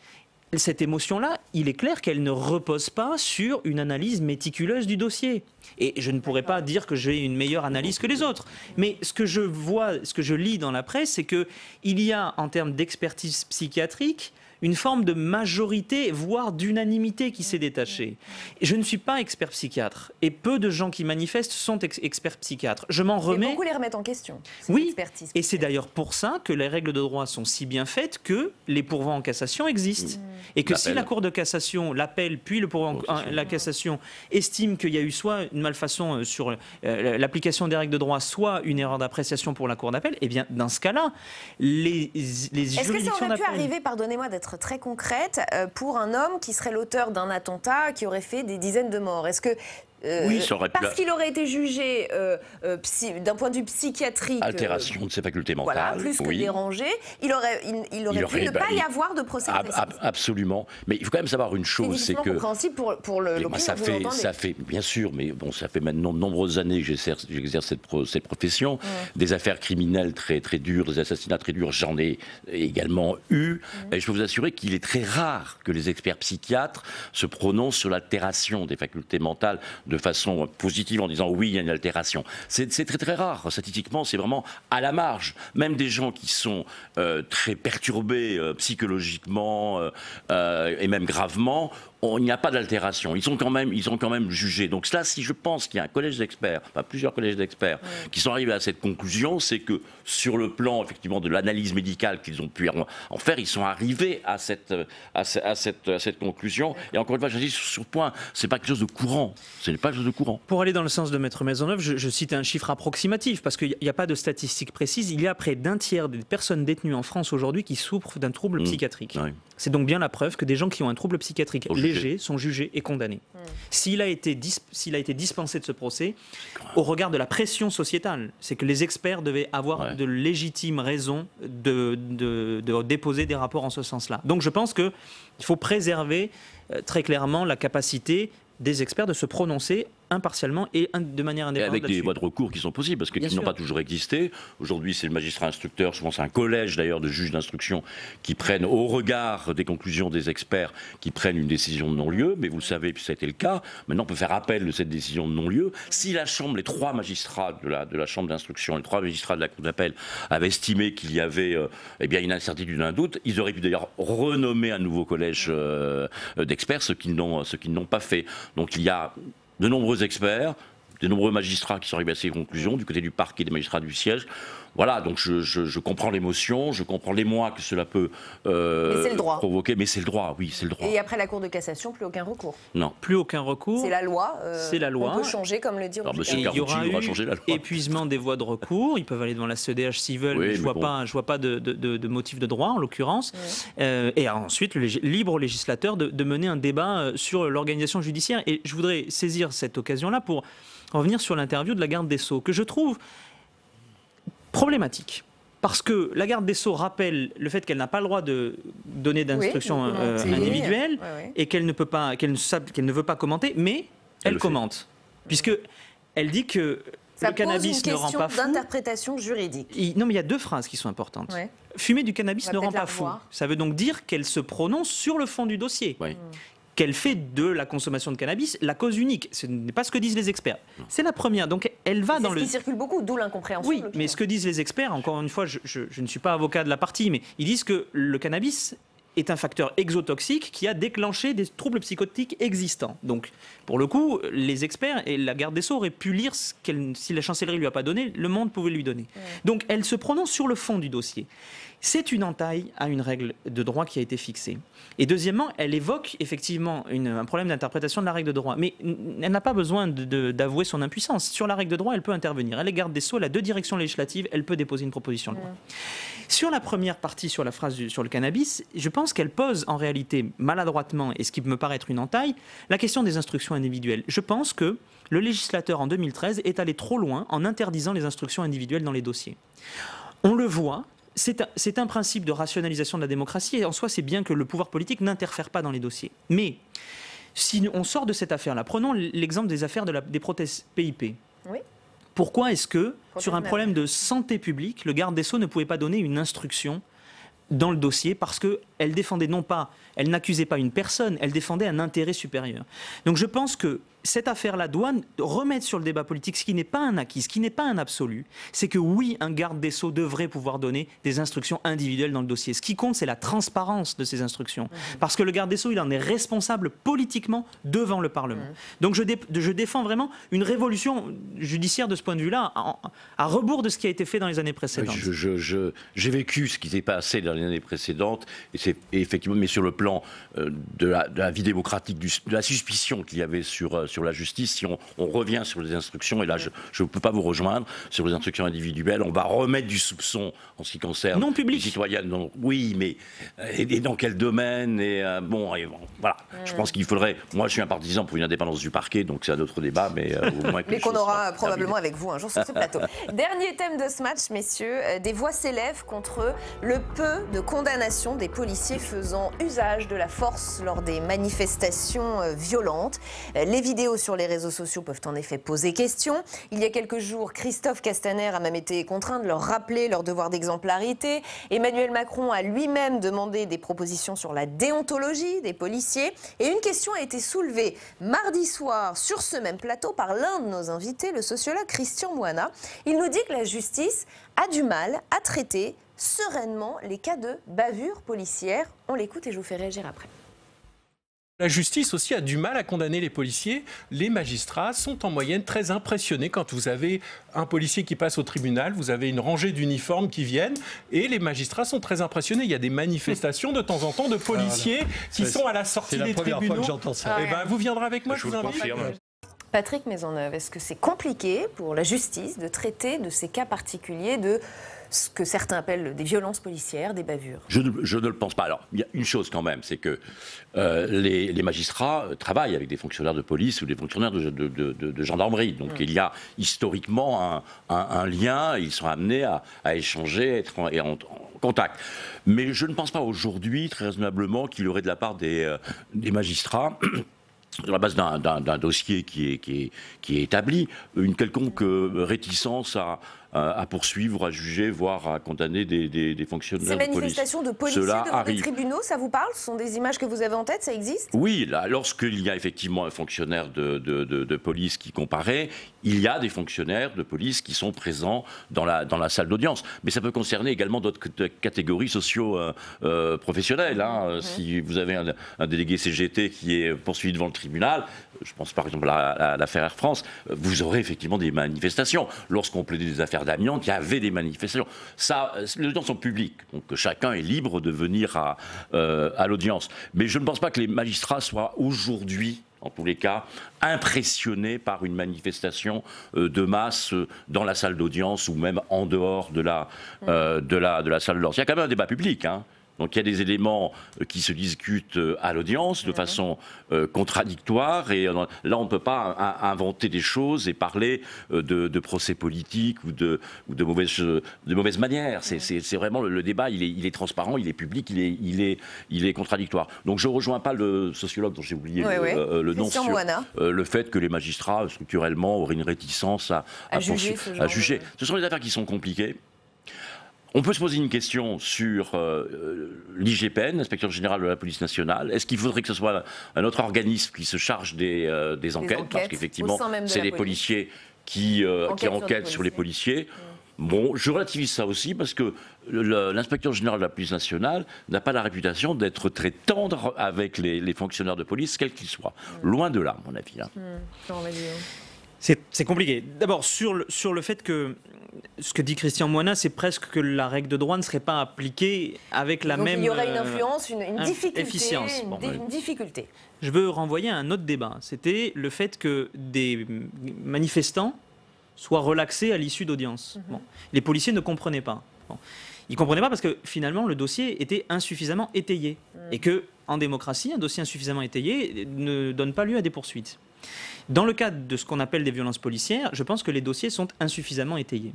cette émotion-là, il est clair qu'elle ne repose pas sur une analyse méticuleuse du dossier. Et je ne pourrais pas dire que j'ai une meilleure analyse que les autres. Mais ce que je vois, ce que je lis dans la presse, c'est qu'il y a, en termes d'expertise psychiatrique, une forme de majorité, voire d'unanimité qui s'est détachée. Je ne suis pas expert psychiatre, et peu de gens qui manifestent sont experts psychiatres. Je m'en remets... Mais beaucoup les remettent en question. Oui, et c'est d'ailleurs pour ça que les règles de droit sont si bien faites que les pourvois en cassation existent. Et que si la Cour de cassation, l'appel, puis le pourvoi la cassation estime qu'il y a eu soit une malfaçon sur l'application des règles de droit, soit une erreur d'appréciation pour la Cour d'appel, eh bien, dans ce cas-là, les juridictions d'appel... Est-ce que ça aurait pu arriver, pardonnez-moi d'être très concrète, pour un homme qui serait l'auteur d'un attentat qui aurait fait des dizaines de morts ? Est-ce que oui, parce qu'il aurait été jugé d'un point de vue psychiatrique, altération de ses facultés mentales, voilà, plus que dérangé, il aurait pu ne pas y avoir de procès. Absolument, mais il faut quand même savoir une chose, c'est que compréhensible pour l'opinion. Ça fait bien sûr, mais bon, ça fait maintenant de nombreuses années que j'exerce cette profession, des affaires criminelles très très dures, des assassinats très durs, j'en ai également eu, et je peux vous assurer qu'il est très rare que les experts psychiatres se prononcent sur l'altération des facultés mentales de façon positive en disant oui, il y a une altération. C'est très très rare. Statistiquement, c'est vraiment à la marge. Même des gens qui sont très perturbés psychologiquement et même gravement, il n'y a pas d'altération. Ils sont quand même jugés. Donc là, si je pense qu'il y a un collège d'experts, enfin plusieurs collèges d'experts, qui sont arrivés à cette conclusion, c'est que sur le plan effectivement de l'analyse médicale qu'ils ont pu en faire, ils sont arrivés à cette conclusion. Et encore une fois, j'insiste sur ce point, c'est pas quelque chose de courant. Ce n'est pas quelque chose de courant. Pour aller dans le sens de Maître Maisonneuve, je cite un chiffre approximatif, parce qu'il n'y a pas de statistiques précises. Il y a près d'un tiers des personnes détenues en France aujourd'hui qui souffrent d'un trouble psychiatrique. Oui. C'est donc bien la preuve que des gens qui ont un trouble psychiatrique léger sont jugés et condamnés. S'il a été dispensé de ce procès, au regard de la pression sociétale, c'est que les experts devaient avoir de légitimes raisons de déposer des rapports en ce sens-là. Donc je pense qu'il faut préserver très clairement la capacité des experts de se prononcer impartialement et de manière indépendante. Et avec des voies de recours qui sont possibles, parce qu'ils n'ont pas toujours existé. Aujourd'hui, c'est le magistrat instructeur, je pense à un collège d'ailleurs de juges d'instruction qui prennent, au regard des conclusions des experts, qui prennent une décision de non-lieu. Mais vous le savez, puis ça a été le cas. Maintenant, on peut faire appel de cette décision de non-lieu. Si la Chambre, les trois magistrats de la Chambre d'instruction, les trois magistrats de la Cour d'appel avaient estimé qu'il y avait une incertitude, un doute, ils auraient pu d'ailleurs renommer un nouveau collège d'experts, ce qu'ils n'ont pas fait. Donc il y a de nombreux experts, de nombreux magistrats qui sont arrivés à ces conclusions, du côté du parquet des magistrats du siège. voilà, donc je comprends l'émotion, je comprends l'émoi que cela peut provoquer, mais c'est le droit, oui, c'est le droit. Et après la Cour de cassation, plus aucun recours? Non. Plus aucun recours. C'est la loi. C'est la loi. On peut changer, comme le dit Roger. Monsieur Carucci voudra changer la loi. Épuisement des voies de recours. Ils peuvent aller devant la CEDH s'ils veulent, mais je vois pas de motif de droit, en l'occurrence. Et ensuite, libre au législateur de mener un débat sur l'organisation judiciaire. Et je voudrais saisir cette occasion-là pour revenir sur l'interview de la garde des Sceaux, que je trouve problématique. Parce que la garde des Sceaux rappelle le fait qu'elle n'a pas le droit de donner d'instructions individuelles et qu'elle ne veut pas commenter, mais elle commente. Puisque elle dit que le cannabis ne rend pas fou. Ça pose une question d'interprétation juridique. Non, mais il y a deux phrases qui sont importantes. Fumer du cannabis ne rend pas fou. Ça veut donc dire qu'elle se prononce sur le fond du dossier. Qu'elle fait de la consommation de cannabis la cause unique. Ce n'est pas ce que disent les experts. C'est la première. Donc elle va dans le... C'est ce qui circule beaucoup, d'où l'incompréhension. Oui, mais ce que disent les experts, encore une fois, je ne suis pas avocat de la partie, mais ils disent que le cannabis est un facteur exotoxique qui a déclenché des troubles psychotiques existants. Donc, pour le coup, les experts et la garde des Sceaux auraient pu lire si la chancellerie ne lui a pas donné, le monde pouvait lui donner. Donc, elle se prononce sur le fond du dossier. C'est une entaille à une règle de droit qui a été fixée. Et deuxièmement, elle évoque effectivement un problème d'interprétation de la règle de droit. Mais elle n'a pas besoin d'avouer son impuissance. Sur la règle de droit, elle peut intervenir. Elle est garde des Sceaux, elle a 2 directions législatives, elle peut déposer une proposition de loi. Sur la première partie, sur la phrase sur le cannabis, je pense qu'elle pose en réalité maladroitement, et ce qui me paraît être une entaille, la question des instructions individuelles. Je pense que le législateur en 2013 est allé trop loin en interdisant les instructions individuelles dans les dossiers. On le voit. C'est un principe de rationalisation de la démocratie et en soi c'est bien que le pouvoir politique n'interfère pas dans les dossiers. Mais si on sort de cette affaire-là, prenons l'exemple des affaires des prothèses PIP. Oui. Pourquoi est-ce que, sur un problème de santé publique, le garde des Sceaux ne pouvait pas donner une instruction dans le dossier parce qu'elle défendait elle n'accusait pas une personne, elle défendait un intérêt supérieur. Donc je pense que cette affaire-là doit remettre sur le débat politique ce qui n'est pas un acquis, ce qui n'est pas un absolu. C'est que oui, un garde des Sceaux devrait pouvoir donner des instructions individuelles dans le dossier. Ce qui compte, c'est la transparence de ces instructions. Parce que le garde des Sceaux, il en est responsable politiquement devant le Parlement. Donc je défends vraiment une révolution judiciaire de ce point de vue-là, à rebours de ce qui a été fait dans les années précédentes. J'ai vécu ce qui s'est passé dans les années précédentes, et effectivement, mais sur le plan de la vie démocratique, de la suspicion qu'il y avait sur la justice, si on revient sur les instructions, et là je ne peux pas vous rejoindre, sur les instructions individuelles, on va remettre du soupçon en ce qui concerne les citoyens. Oui, mais et dans quel domaine voilà. Je pense qu'il faudrait... Moi, je suis un partisan pour une indépendance du parquet, donc c'est un autre débat, mais au moins mais qu'on aura probablement avec vous un jour sur ce plateau. Dernier thème de ce match, messieurs, des voix s'élèvent contre le peu de condamnation des policiers faisant usage de la force lors des manifestations violentes. Les vidéos sur les réseaux sociaux peuvent en effet poser question. Il y a quelques jours, Christophe Castaner a même été contraint de leur rappeler leur devoir d'exemplarité. Emmanuel Macron a lui-même demandé des propositions sur la déontologie des policiers. Et une question a été soulevée mardi soir sur ce même plateau par l'un de nos invités, le sociologue Christian Moana. Il nous dit que la justice a du mal à traiter sereinement les cas de bavure policière. On l'écoute et je vous fais réagir après. La justice aussi a du mal à condamner les policiers. Les magistrats sont en moyenne très impressionnés quand vous avez un policier qui passe au tribunal, vous avez une rangée d'uniformes qui viennent et les magistrats sont très impressionnés. Il y a des manifestations de temps en temps de policiers qui sont à la sortie des tribunaux. C'est la première fois que j'entends ça. Vous viendrez avec moi, je vous invite. Patrick Maisonneuve, est-ce que c'est compliqué pour la justice de traiter de ces cas particuliers de ce que certains appellent des violences policières, des bavures? Je ne le pense pas. Alors, il y a une chose quand même, c'est que les magistrats travaillent avec des fonctionnaires de police ou des fonctionnaires de gendarmerie. Donc il y a historiquement un lien, ils sont amenés à échanger, être en contact. Mais je ne pense pas aujourd'hui, très raisonnablement, qu'il y aurait de la part des magistrats... sur la base d'un dossier qui est établi, une quelconque réticence à poursuivre, à juger, voire à condamner des fonctionnaires de police. Ces manifestations de policiers devant des tribunaux, ça vous parle? Ce sont des images que vous avez en tête, ça existe? Oui, là, lorsqu'il y a effectivement un fonctionnaire de police qui comparaît, il y a des fonctionnaires de police qui sont présents dans la salle d'audience. Mais ça peut concerner également d'autres catégories socio-professionnelles. Si vous avez un délégué CGT qui est poursuivi devant le tribunal, je pense par exemple à l'affaire Air France, vous aurez effectivement des manifestations. Lorsqu'on plaidait des affaires d'amiante, il y avait des manifestations. Ça, les audiences sont publiques, donc chacun est libre de venir à l'audience. Mais je ne pense pas que les magistrats soient aujourd'hui, en tous les cas, impressionnés par une manifestation de masse dans la salle d'audience ou même en dehors de la salle d'audience. Il y a quand même un débat public, hein. Donc il y a des éléments qui se discutent à l'audience de façon contradictoire, et là on ne peut pas inventer des choses et parler de procès politiques ou de mauvaises manières. C'est vraiment le débat, il est transparent, il est public, il est contradictoire. Donc je ne rejoins pas le sociologue dont j'ai oublié le nom sur le fait que les magistrats structurellement auraient une réticence à juger. Ce sont des affaires qui sont compliquées. On peut se poser une question sur l'IGPN, l'inspecteur général de la police nationale. Est-ce qu'il faudrait que ce soit un autre organisme qui se charge des enquêtes, parce qu'effectivement, c'est les policiers qui enquêtent sur les policiers. Bon, je relativise ça aussi parce que l'inspecteur général de la police nationale n'a pas la réputation d'être très tendre avec les fonctionnaires de police, quels qu'ils soient. Loin de là, à mon avis. Hein. C'est compliqué. D'abord, sur le fait que ce que dit Christian Moina, c'est presque que la règle de droit ne serait pas appliquée avec la même... il y aurait une influence, une difficulté. Efficience. Une difficulté. Je veux renvoyer à un autre débat. C'était le fait que des manifestants soient relaxés à l'issue d'audience. Bon. Les policiers ne comprenaient pas. Bon. Ils ne comprenaient pas parce que finalement le dossier était insuffisamment étayé. Et que, en démocratie, un dossier insuffisamment étayé ne donne pas lieu à des poursuites. Dans le cadre de ce qu'on appelle des violences policières, je pense que les dossiers sont insuffisamment étayés.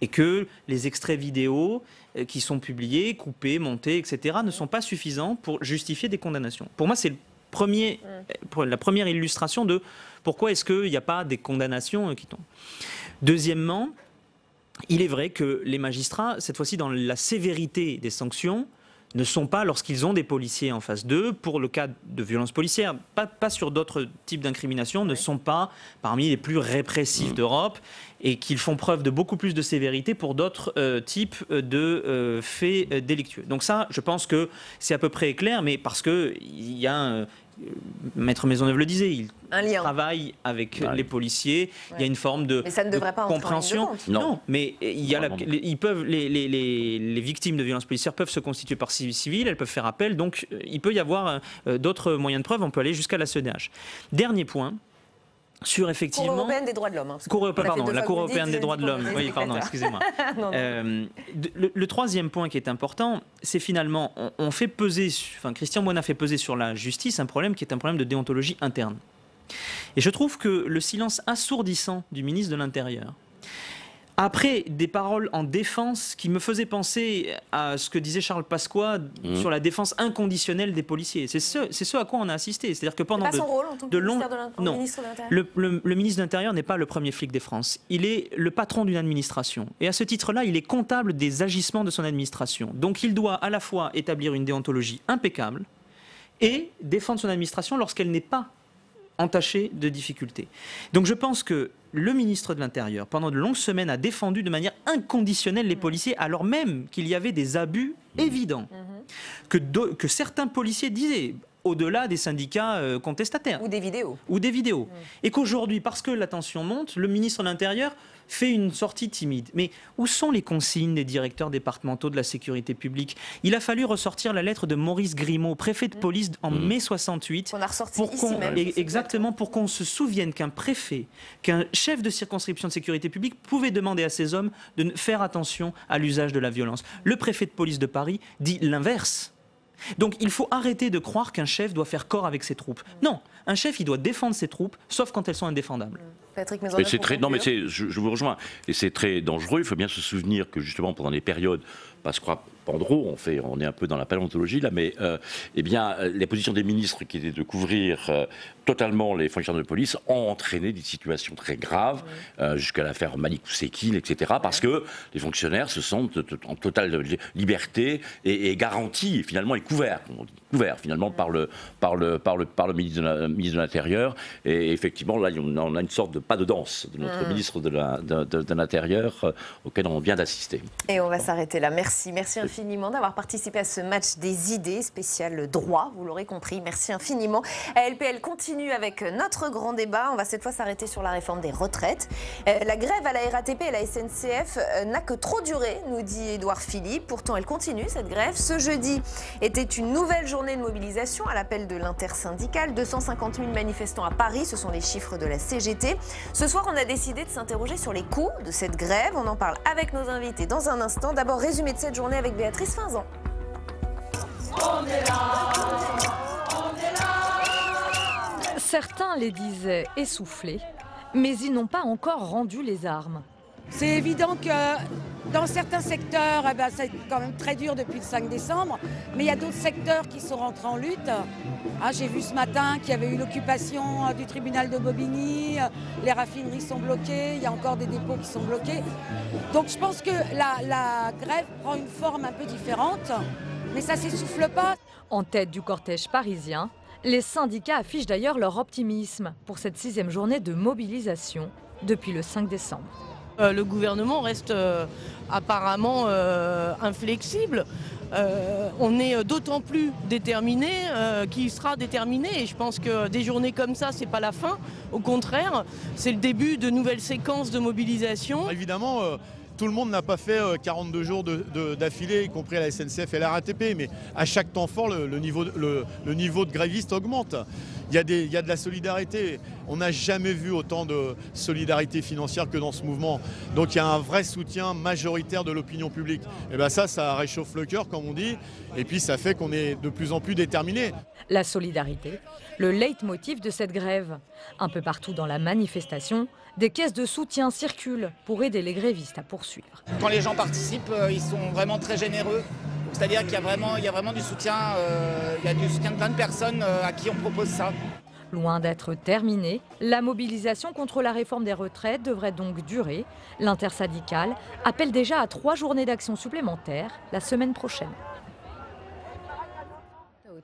Et que les extraits vidéo qui sont publiés, coupés, montés, etc., ne sont pas suffisants pour justifier des condamnations. Pour moi, c'est la première illustration de pourquoi est-ce qu'il n'y a pas des condamnations qui tombent. Deuxièmement, il est vrai que les magistrats, cette fois-ci dans la sévérité des sanctions, ne sont pas, lorsqu'ils ont des policiers en face d'eux, pour le cas de violences policières, pas sur d'autres types d'incriminations, ne sont pas parmi les plus répressifs d'Europe, et qu'ils font preuve de beaucoup plus de sévérité pour d'autres types de faits délictueux. Donc ça, je pense que c'est à peu près clair, mais parce qu'il y a Maître Maisonneuve le disait, il travaille avec les policiers, il y a une forme de compréhension. Non, mais il y a les victimes de violences policières peuvent se constituer par civil, elles peuvent faire appel, donc il peut y avoir d'autres moyens de preuve, on peut aller jusqu'à la CEDH. Dernier point. Sur effectivement... Cour européenne des droits de l'homme. Hein, la Cour européenne des droits de l'homme. Oui, pardon, excusez-moi. Le troisième point qui est important, c'est finalement, on fait peser, Christian Moina fait peser sur la justice un problème qui est un problème de déontologie interne. Et je trouve que le silence assourdissant du ministre de l'Intérieur, après des paroles en défense qui me faisaient penser à ce que disait Charles Pasqua sur la défense inconditionnelle des policiers. C'est ce à quoi on a assisté. C'est-à-dire que pendant son rôle en tant que ministre de l'Intérieur. Le ministre de l'Intérieur n'est pas le premier flic des France. Il est le patron d'une administration. Et à ce titre-là, il est comptable des agissements de son administration. Donc il doit à la fois établir une déontologie impeccable et défendre son administration lorsqu'elle n'est pas entachée de difficultés. Donc je pense que le ministre de l'Intérieur, pendant de longues semaines, a défendu de manière inconditionnelle les policiers, alors même qu'il y avait des abus évidents, que certains policiers disaient, au-delà des syndicats contestataires. Ou des vidéos. Et qu'aujourd'hui, parce que la tension monte, le ministre de l'Intérieur fait une sortie timide. Mais où sont les consignes des directeurs départementaux de la sécurité publique? Il a fallu ressortir la lettre de Maurice Grimaud, préfet de police en mai 68. On a ressorti ici même. Exactement, pour qu'on se souvienne qu'un préfet, qu'un chef de circonscription de sécurité publique pouvait demander à ses hommes de faire attention à l'usage de la violence. Le préfet de police de Paris dit l'inverse. Donc il faut arrêter de croire qu'un chef doit faire corps avec ses troupes. Non, un chef, il doit défendre ses troupes, sauf quand elles sont indéfendables. Patrick Maisonneuve, je vous rejoins. Et c'est très dangereux. Il faut bien se souvenir que justement pendant les périodes, Pasqua, Pandro, on est un peu dans la paléontologie là, mais les positions des ministres qui étaient de couvrir totalement les fonctionnaires de police ont entraîné des situations très graves, jusqu'à l'affaire Malik Oussekine, etc. Parce que les fonctionnaires se sentent en totale liberté et garantis, et finalement, et couverts finalement par le ministre de l'Intérieur. Et effectivement, là, on a une sorte de pas de danse de notre ministre de l'Intérieur auquel on vient d'assister. Et on va s'arrêter là. Merci infiniment d'avoir participé à ce match des idées spécial droit, vous l'aurez compris. Merci infiniment. LPL continue avec notre grand débat. On va cette fois s'arrêter sur la réforme des retraites. La grève à la RATP et la SNCF n'a que trop duré, nous dit Édouard Philippe. Pourtant, elle continue, cette grève. Ce jeudi était une nouvelle journée de mobilisation à l'appel de l'intersyndicale. 250 000 manifestants à Paris, ce sont les chiffres de la CGT. Ce soir, on a décidé de s'interroger sur les coûts de cette grève. On en parle avec nos invités dans un instant. D'abord, résumé de cette journée avec Béatrice Finzan. On est là, on est là. Certains les disaient essoufflés, mais ils n'ont pas encore rendu les armes. C'est évident que dans certains secteurs, c'est quand même très dur depuis le 5 décembre, mais il y a d'autres secteurs qui sont rentrés en lutte. J'ai vu ce matin qu'il y avait eu l'occupation du tribunal de Bobigny, les raffineries sont bloquées, il y a encore des dépôts qui sont bloqués. Donc je pense que la grève prend une forme un peu différente, mais ça ne s'essouffle pas. En tête du cortège parisien, les syndicats affichent d'ailleurs leur optimisme pour cette 6e journée de mobilisation depuis le 5 décembre. Le gouvernement reste apparemment inflexible. On est d'autant plus déterminé qu'il sera déterminé. Et je pense que des journées comme ça, c'est pas la fin. Au contraire, c'est le début de nouvelles séquences de mobilisation. Évidemment, tout le monde n'a pas fait 42 jours d'affilée, y compris à la SNCF et à la RATP. Mais à chaque temps fort, le niveau de grévistes augmente. Il y a de la solidarité. On n'a jamais vu autant de solidarité financière que dans ce mouvement. Donc il y a un vrai soutien majoritaire de l'opinion publique. Et bien ça réchauffe le cœur, comme on dit. Et puis ça fait qu'on est de plus en plus déterminés. La solidarité, le leitmotiv de cette grève. Un peu partout dans la manifestation, des caisses de soutien circulent pour aider les grévistes à poursuivre. Quand les gens participent, ils sont vraiment très généreux. C'est-à-dire qu'il y a vraiment du soutien, il y a du soutien de plein de personnes à qui on propose ça. Loin d'être terminée, la mobilisation contre la réforme des retraites devrait donc durer. L'intersyndicale appelle déjà à 3 journées d'action supplémentaires la semaine prochaine.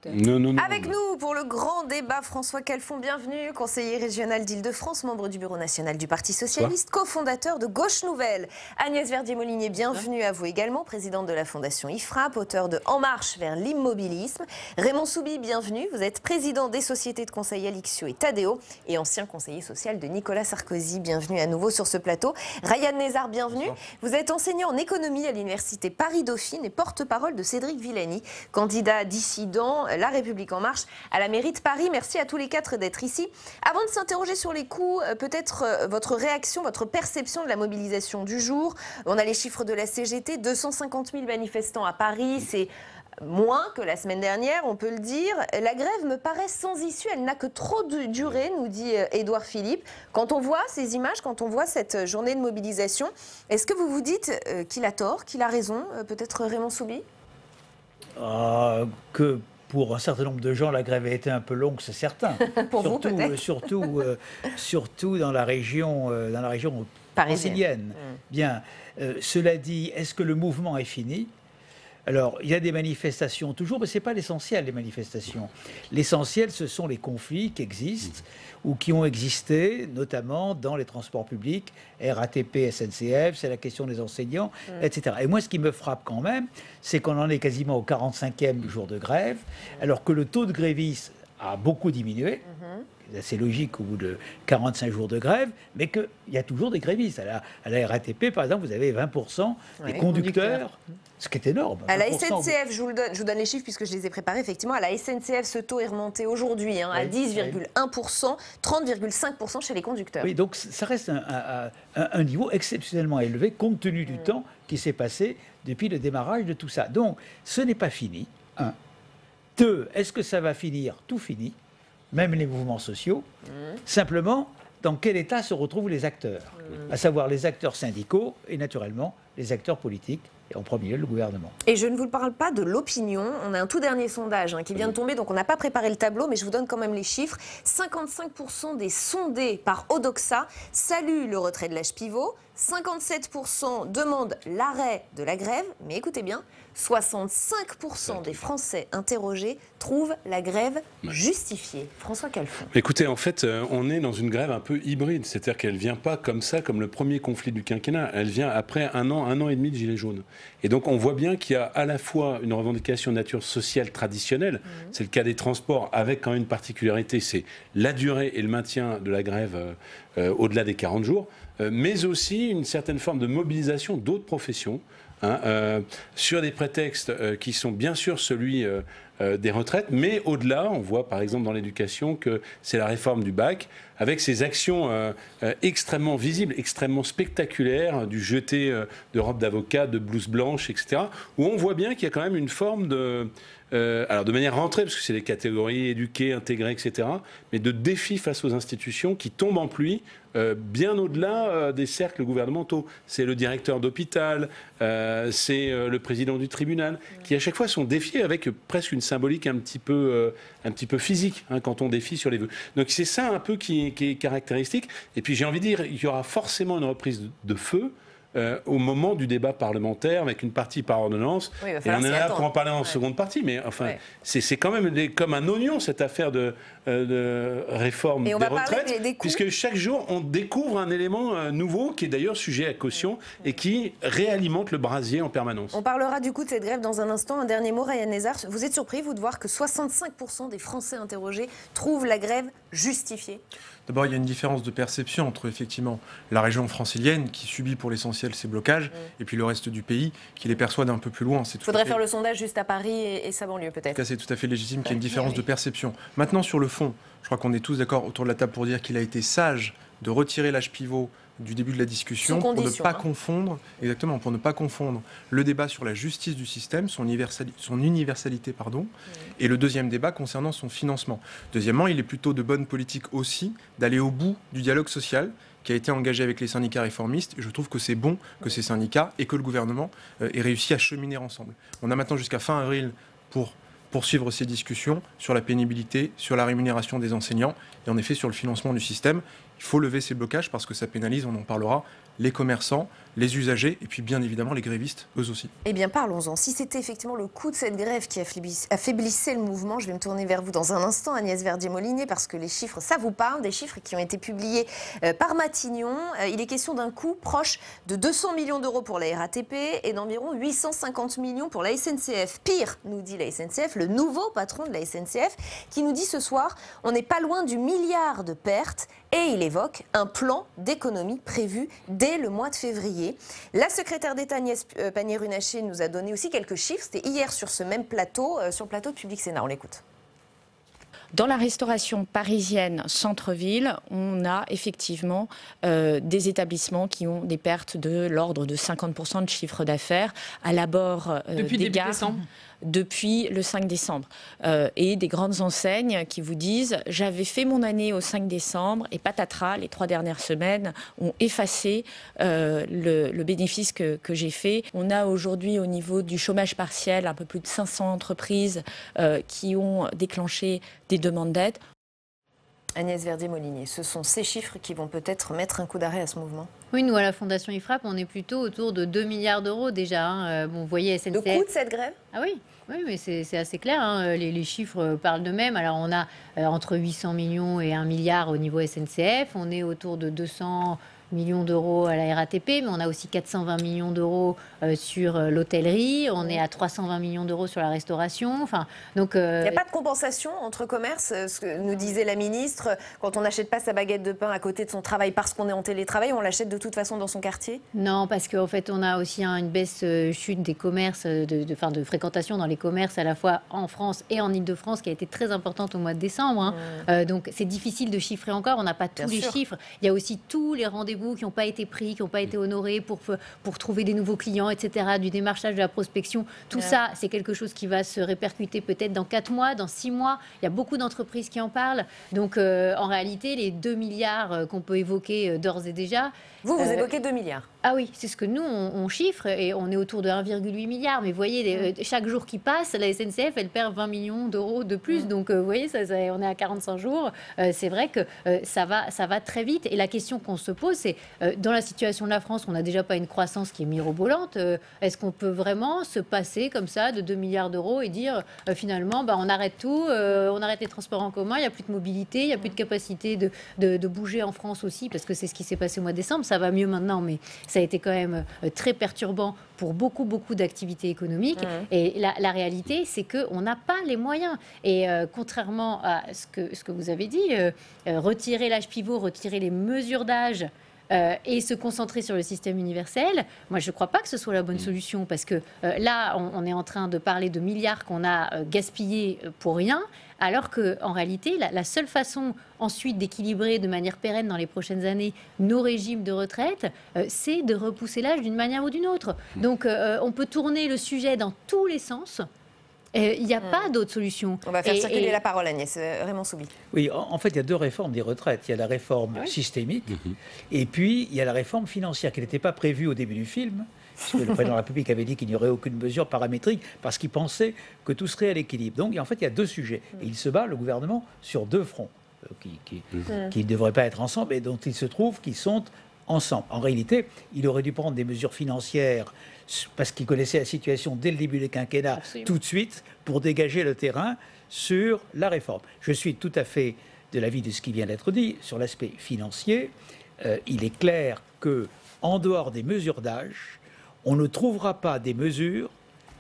Non. Avec nous pour le grand débat, François Calfon, bienvenue, conseiller régional d'Île-de-France, membre du bureau national du Parti socialiste, cofondateur de Gauche Nouvelle. Agnès Verdier-Molinier, bienvenue à vous également, présidente de la fondation IFRAP, auteur de En marche vers l'immobilisme. Raymond Soubi, bienvenue, vous êtes président des sociétés de conseil Alixio et Tadeo et ancien conseiller social de Nicolas Sarkozy. Bienvenue à nouveau sur ce plateau. Ryan Nézard, bienvenue. Bonsoir. Vous êtes enseignant en économie à l'université Paris-Dauphine et porte-parole de Cédric Villani, candidat dissident La République En Marche à la mairie de Paris. Merci à tous les 4 d'être ici. Avant de s'interroger sur les coûts, peut-être votre réaction, votre perception de la mobilisation du jour. On a les chiffres de la CGT, 250 000 manifestants à Paris, c'est moins que la semaine dernière, on peut le dire. La grève me paraît sans issue, elle n'a que trop duré, nous dit Édouard Philippe. Quand on voit ces images, quand on voit cette journée de mobilisation, est-ce que vous vous dites qu'il a tort, qu'il a raison, peut-être Raymond Soubi ? Que pour un certain nombre de gens, la grève a été un peu longue, c'est certain. Pour vous, peut-être. Surtout dans la région parisienne. Bien. Cela dit, est-ce que le mouvement est fini ? Alors, il y a des manifestations toujours, mais ce n'est pas l'essentiel, les manifestations. L'essentiel, ce sont les conflits qui existent ou qui ont existé, notamment dans les transports publics, RATP, SNCF, c'est la question des enseignants, etc. Et moi, ce qui me frappe quand même, c'est qu'on en est quasiment au 45e jour de grève, alors que le taux de grévistes a beaucoup diminué. C'est assez logique au bout de 45 jours de grève, mais qu'il y a toujours des grévistes. À la RATP, par exemple, vous avez 20% des conducteurs, ce qui est énorme. À la SNCF, je vous donne les chiffres puisque je les ai préparés, effectivement. À la SNCF, ce taux est remonté aujourd'hui à 10,1%, 30,5% chez les conducteurs. Oui, donc ça reste un niveau exceptionnellement élevé compte tenu du temps qui s'est passé depuis le démarrage de tout ça. Donc, ce n'est pas fini, 1. 2, est-ce que ça va finir ? Tout fini, même les mouvements sociaux. Simplement, dans quel état se retrouvent les acteurs ? À savoir les acteurs syndicaux et naturellement les acteurs politiques, et en premier lieu le gouvernement. Et je ne vous parle pas de l'opinion. On a un tout dernier sondage qui vient de tomber, donc on n'a pas préparé le tableau, mais je vous donne quand même les chiffres. 55% des sondés par Odoxa saluent le retrait de l'âge pivot. 57% demandent l'arrêt de la grève, mais écoutez bien, 65% des Français interrogés trouvent la grève justifiée. François Calfon. Écoutez, en fait, on est dans une grève un peu hybride, c'est-à-dire qu'elle ne vient pas comme ça, comme le premier conflit du quinquennat, elle vient après un an et demi de Gilets jaunes. Et donc on voit bien qu'il y a à la fois une revendication de nature sociale traditionnelle, c'est le cas des transports, avec quand même une particularité, c'est la durée et le maintien de la grève au-delà des 40 jours, mais aussi une certaine forme de mobilisation d'autres professions, sur des prétextes qui sont bien sûr celui des retraites, mais au-delà, on voit par exemple dans l'éducation que c'est la réforme du bac, avec ces actions extrêmement visibles, extrêmement spectaculaires, du jeté de robes d'avocat, de blouses blanches, etc., où on voit bien qu'il y a quand même une forme de... alors de manière rentrée, parce que c'est des catégories éduquées, intégrées, etc., mais de défis face aux institutions qui tombent en pluie bien au-delà des cercles gouvernementaux. C'est le directeur d'hôpital, c'est le président du tribunal, qui à chaque fois sont défiés avec presque une symbolique un petit peu physique, quand on défie sur les vœux. Donc c'est ça un peu qui est caractéristique. Et puis j'ai envie de dire, il y aura forcément une reprise de feu au moment du débat parlementaire avec une partie par ordonnance. Oui, et on est là pour en parler en seconde partie, mais enfin, c'est quand même comme un oignon cette affaire de réforme des retraites, puisque chaque jour on découvre un élément nouveau qui est d'ailleurs sujet à caution et qui réalimente le brasier en permanence. On parlera du coup de cette grève dans un instant. Un dernier mot, Ryan Nezar. Vous êtes surpris, vous, de voir que 65% des Français interrogés trouvent la grève justifiée? D'abord, il y a une différence de perception entre effectivement la région francilienne qui subit pour l'essentiel ces blocages et puis le reste du pays qui les perçoit d'un peu plus loin. Il faudrait faire le sondage juste à Paris et sa banlieue peut-être. C'est tout à fait légitime qu'il y ait une différence de perception. Maintenant, sur le fond, je crois qu'on est tous d'accord autour de la table pour dire qu'il a été sage de retirer l'âge pivot du début de la discussion pour ne pas confondre, exactement, pour ne pas confondre le débat sur la justice du système, son universalité, et le deuxième débat concernant son financement. Deuxièmement, il est plutôt de bonne politique aussi d'aller au bout du dialogue social qui a été engagé avec les syndicats réformistes. Et je trouve que c'est bon que ces syndicats et que le gouvernement aient réussi à cheminer ensemble. On a maintenant jusqu'à fin avril pour poursuivre ces discussions sur la pénibilité, sur la rémunération des enseignants et en effet sur le financement du système. Il faut lever ces blocages parce que ça pénalise, on en parlera, les commerçants, les usagers et puis bien évidemment les grévistes, eux aussi. Eh bien parlons-en. Si c'était effectivement le coût de cette grève qui affaiblissait le mouvement, je vais me tourner vers vous dans un instant, Agnès Verdier-Molinier, parce que les chiffres, ça vous parle, des chiffres qui ont été publiés par Matignon. Il est question d'un coût proche de 200 millions d'euros pour la RATP et d'environ 850 millions pour la SNCF. Pire, nous dit la SNCF, le nouveau patron de la SNCF, qui nous dit ce soir, on n'est pas loin du milliard de pertes et il évoque un plan d'économie prévu dès le mois de février. La secrétaire d'État Agnès Pannier-Runacher nous a donné aussi quelques chiffres. C'était hier sur ce même plateau, sur le plateau de Public Sénat. On l'écoute. Dans la restauration parisienne centre-ville, on a effectivement des établissements qui ont des pertes de l'ordre de 50% de chiffre d'affaires à l'abord des gares. Depuis le 5 décembre. Et des grandes enseignes qui vous disent « j'avais fait mon année au 5 décembre et patatras, les 3 dernières semaines ont effacé le bénéfice que j'ai fait ». On a aujourd'hui au niveau du chômage partiel un peu plus de 500 entreprises qui ont déclenché des demandes d'aide. Agnès Verdier-Molinier, ce sont ces chiffres qui vont peut-être mettre un coup d'arrêt à ce mouvement. Oui, nous, à la Fondation IFRAP, on est plutôt autour de 2 milliards d'euros déjà. Bon, vous voyez, SNCF... Le coût de cette grève ? Ah oui, mais c'est assez clair. Les chiffres parlent d'eux-mêmes. Alors, on a entre 800 millions et 1 milliard au niveau SNCF. On est autour de 200 millions d'euros à la RATP, mais on a aussi 420 millions d'euros sur l'hôtellerie, on est à 320 millions d'euros sur la restauration. Enfin, donc, il n'y a pas de compensation entre commerces, ce que nous disait la ministre, quand on n'achète pas sa baguette de pain à côté de son travail parce qu'on est en télétravail, on l'achète de toute façon dans son quartier? Non, parce qu'en fait, on a aussi une baisse chute des commerces, de fréquentation dans les commerces, à la fois en France et en Ile-de-France, qui a été très importante au mois de décembre. Donc, c'est difficile de chiffrer encore, on n'a pas tous les chiffres. Il y a aussi tous les rendez-vous qui n'ont pas été pris, qui n'ont pas été honorés pour trouver des nouveaux clients, etc., du démarchage, de la prospection. Tout ça, c'est quelque chose qui va se répercuter peut-être dans 4 mois, dans 6 mois. Il y a beaucoup d'entreprises qui en parlent. Donc, en réalité, les 2 milliards qu'on peut évoquer d'ores et déjà... Vous évoquez 2 milliards. Ah oui, c'est ce que nous, on chiffre, et on est autour de 1,8 milliard. Mais vous voyez, chaque jour qui passe, la SNCF, elle perd 20 millions d'euros de plus. Donc, vous voyez, on est à 45 jours. C'est vrai que ça va très vite. Et la question qu'on se pose, c'est c'est dans la situation de la France, on n'a déjà pas une croissance qui est mirobolante. Est-ce qu'on peut vraiment se passer comme ça de 2 milliards d'euros et dire finalement, on arrête tout, on arrête les transports en commun, il n'y a plus de mobilité, il n'y a plus de capacité de bouger en France aussi, parce que c'est ce qui s'est passé au mois de décembre. Ça va mieux maintenant, mais ça a été quand même très perturbant pour beaucoup d'activités économiques. Et la réalité, c'est qu'on n'a pas les moyens. Et contrairement à ce que vous avez dit, retirer l'âge pivot, retirer les mesures d'âge et se concentrer sur le système universel, moi je ne crois pas que ce soit la bonne solution, parce que là, on est en train de parler de milliards qu'on a gaspillés pour rien, alors qu'en réalité, la seule façon ensuite d'équilibrer de manière pérenne dans les prochaines années nos régimes de retraite, c'est de repousser l'âge d'une manière ou d'une autre. Donc on peut tourner le sujet dans tous les sens. Il n'y a pas d'autre solution. On va faire circuler la parole, Agnès. Raymond Soubi. Oui, en fait, il y a deux réformes des retraites. Il y a la réforme systémique et puis il y a la réforme financière qui n'était pas prévue au début du film, puisque le président de la République avait dit qu'il n'y aurait aucune mesure paramétrique parce qu'il pensait que tout serait à l'équilibre. Donc, en fait, il y a deux sujets. Et il se bat, le gouvernement, sur deux fronts qui ne devraient pas être ensemble et dont il se trouve qu'ils sont ensemble. En réalité, il aurait dû prendre des mesures financières parce qu'il connaissait la situation dès le début du quinquennat, tout de suite, pour dégager le terrain sur la réforme. Je suis tout à fait de l'avis de ce qui vient d'être dit sur l'aspect financier. Il est clair que, en dehors des mesures d'âge, on ne trouvera pas des mesures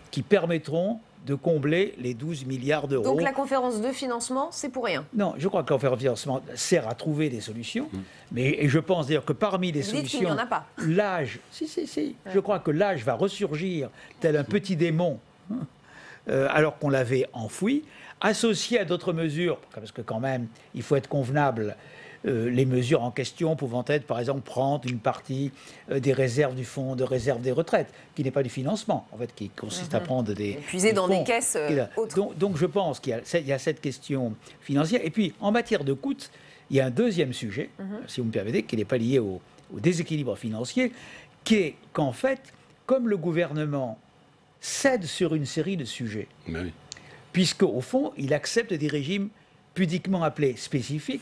qui permettront de combler les 12 milliards d'euros. Donc la conférence de financement, c'est pour rien? Non, je crois que la conférence de financement sert à trouver des solutions, et je pense d'ailleurs que parmi les solutions... Dites qu'il n'y en a pas. L'âge, si. Je crois que l'âge va ressurgir tel un petit démon, alors qu'on l'avait enfoui, associé à d'autres mesures, parce que quand même, il faut être convenable. Les mesures en question pouvant être, par exemple, prendre une partie des réserves du fonds de réserve des retraites, qui n'est pas du financement, en fait, qui consiste à prendre des... Puiser dans des caisses autres. Donc je pense qu'il y a cette question financière. Et puis, en matière de coûts, il y a un deuxième sujet, si vous me permettez, qui n'est pas lié au déséquilibre financier, qui est qu'en fait, comme le gouvernement cède sur une série de sujets, puisque au fond, il accepte des régimes pudiquement appelés spécifiques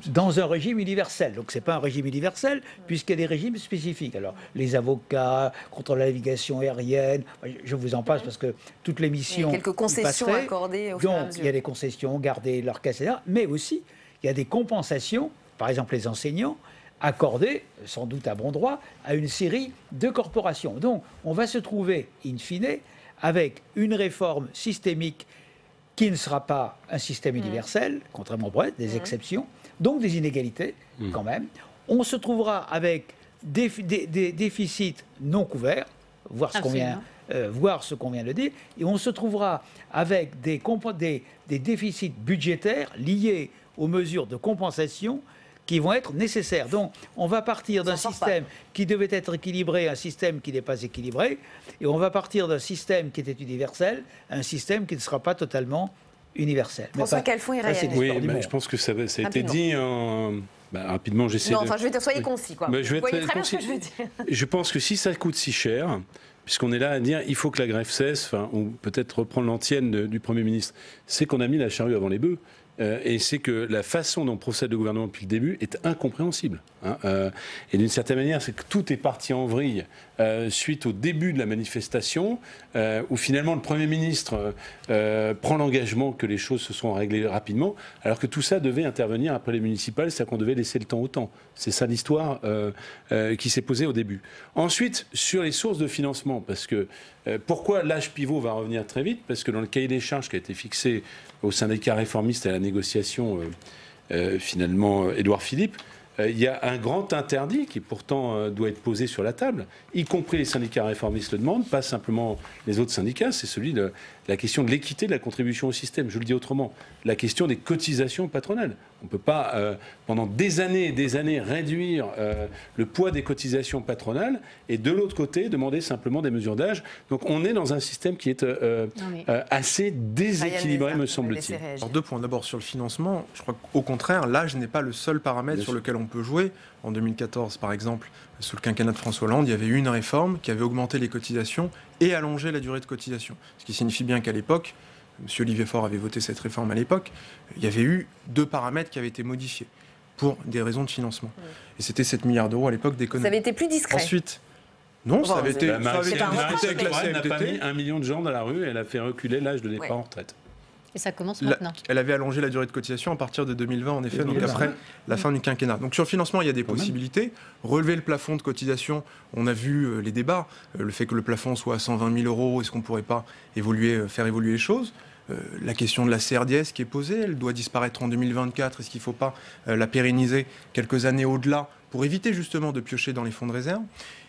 dans un régime universel. Donc ce n'est pas un régime universel puisqu'il y a des régimes spécifiques. Alors les avocats, contre la navigation aérienne, je vous en passe parce que toutes les missions... Il y a quelques concessions accordées au fur et à mesure. Donc il y a des concessions, garder leur caisse, etc. Mais aussi il y a des compensations, par exemple les enseignants, accordées, sans doute à bon droit, à une série de corporations. Donc on va se trouver, in fine, avec une réforme systémique qui ne sera pas un système universel, contrairement au Brexit, des exceptions, donc des inégalités quand même. On se trouvera avec des déficits non couverts, voir ce qu'on vient de dire, et on se trouvera avec des déficits budgétaires liés aux mesures de compensation qui vont être nécessaires. Donc, on va partir d'un système qui devait être équilibré à un système qui n'est pas équilibré, et on va partir d'un système qui était universel à un système qui ne sera pas totalement universel. François Calfon, il réagit. Oui, je pense que ça a été dit rapidement. J'essaie je veux dire, soyez concis, quoi. Je vais Vous voyez être très concis. bien ce que je veux dire. Je pense que si ça coûte si cher, puisqu'on est là à dire il faut que la grève cesse, ou peut-être reprendre l'antienne du Premier ministre, c'est qu'on a mis la charrue avant les bœufs. Et c'est que la façon dont procède le gouvernement depuis le début est incompréhensible. Et d'une certaine manière, c'est que tout est parti en vrille suite au début de la manifestation, où finalement le Premier ministre prend l'engagement que les choses se sont réglées rapidement, alors que tout ça devait intervenir après les municipales, c'est-à-dire qu'on devait laisser le temps au temps. C'est ça l'histoire qui s'est posée au début. Ensuite, sur les sources de financement, parce que pourquoi l'âge pivot va revenir très vite? Parce que dans le cahier des charges qui a été fixé au syndicat réformiste et à la négociation, finalement, Édouard Philippe, il y a un grand interdit qui pourtant doit être posé sur la table, y compris les syndicats réformistes le demandent, pas simplement les autres syndicats, c'est celui de la question de l'équité de la contribution au système. Je le dis autrement, la question des cotisations patronales. On ne peut pas, pendant des années et des années, réduire le poids des cotisations patronales et de l'autre côté, demander simplement des mesures d'âge. Donc on est dans un système qui est assez déséquilibré, me semble-t-il. Alors, 2 points. D'abord, sur le financement, je crois qu'au contraire, l'âge n'est pas le seul paramètre sur lequel on peut jouer. En 2014, par exemple, sous le quinquennat de François Hollande, il y avait eu une réforme qui avait augmenté les cotisations et allongé la durée de cotisation. Ce qui signifie bien qu'à l'époque, M. Olivier Faure avait voté cette réforme à l'époque, il y avait eu 2 paramètres qui avaient été modifiés. pour des raisons de financement. Et c'était 7 milliards d'euros à l'époque d'économie. Ça avait été plus discret. Ensuite, non, ça avait été discuté avec la Elle n'a pas mis CFDT. 1 million de gens dans la rue et elle a fait reculer l'âge de départ en retraite. Et ça commence maintenant. Elle avait allongé la durée de cotisation à partir de 2020, en effet, donc après la fin du quinquennat. Donc sur le financement, il y a des possibilités. Relever le plafond de cotisation, on a vu les débats. Le fait que le plafond soit à 120 000 euros, est-ce qu'on ne pourrait pas faire évoluer les choses ? La question de la CRDS qui est posée, elle doit disparaître en 2024. Est-ce qu'il ne faut pas la pérenniser quelques années au-delà pour éviter justement de piocher dans les fonds de réserve ?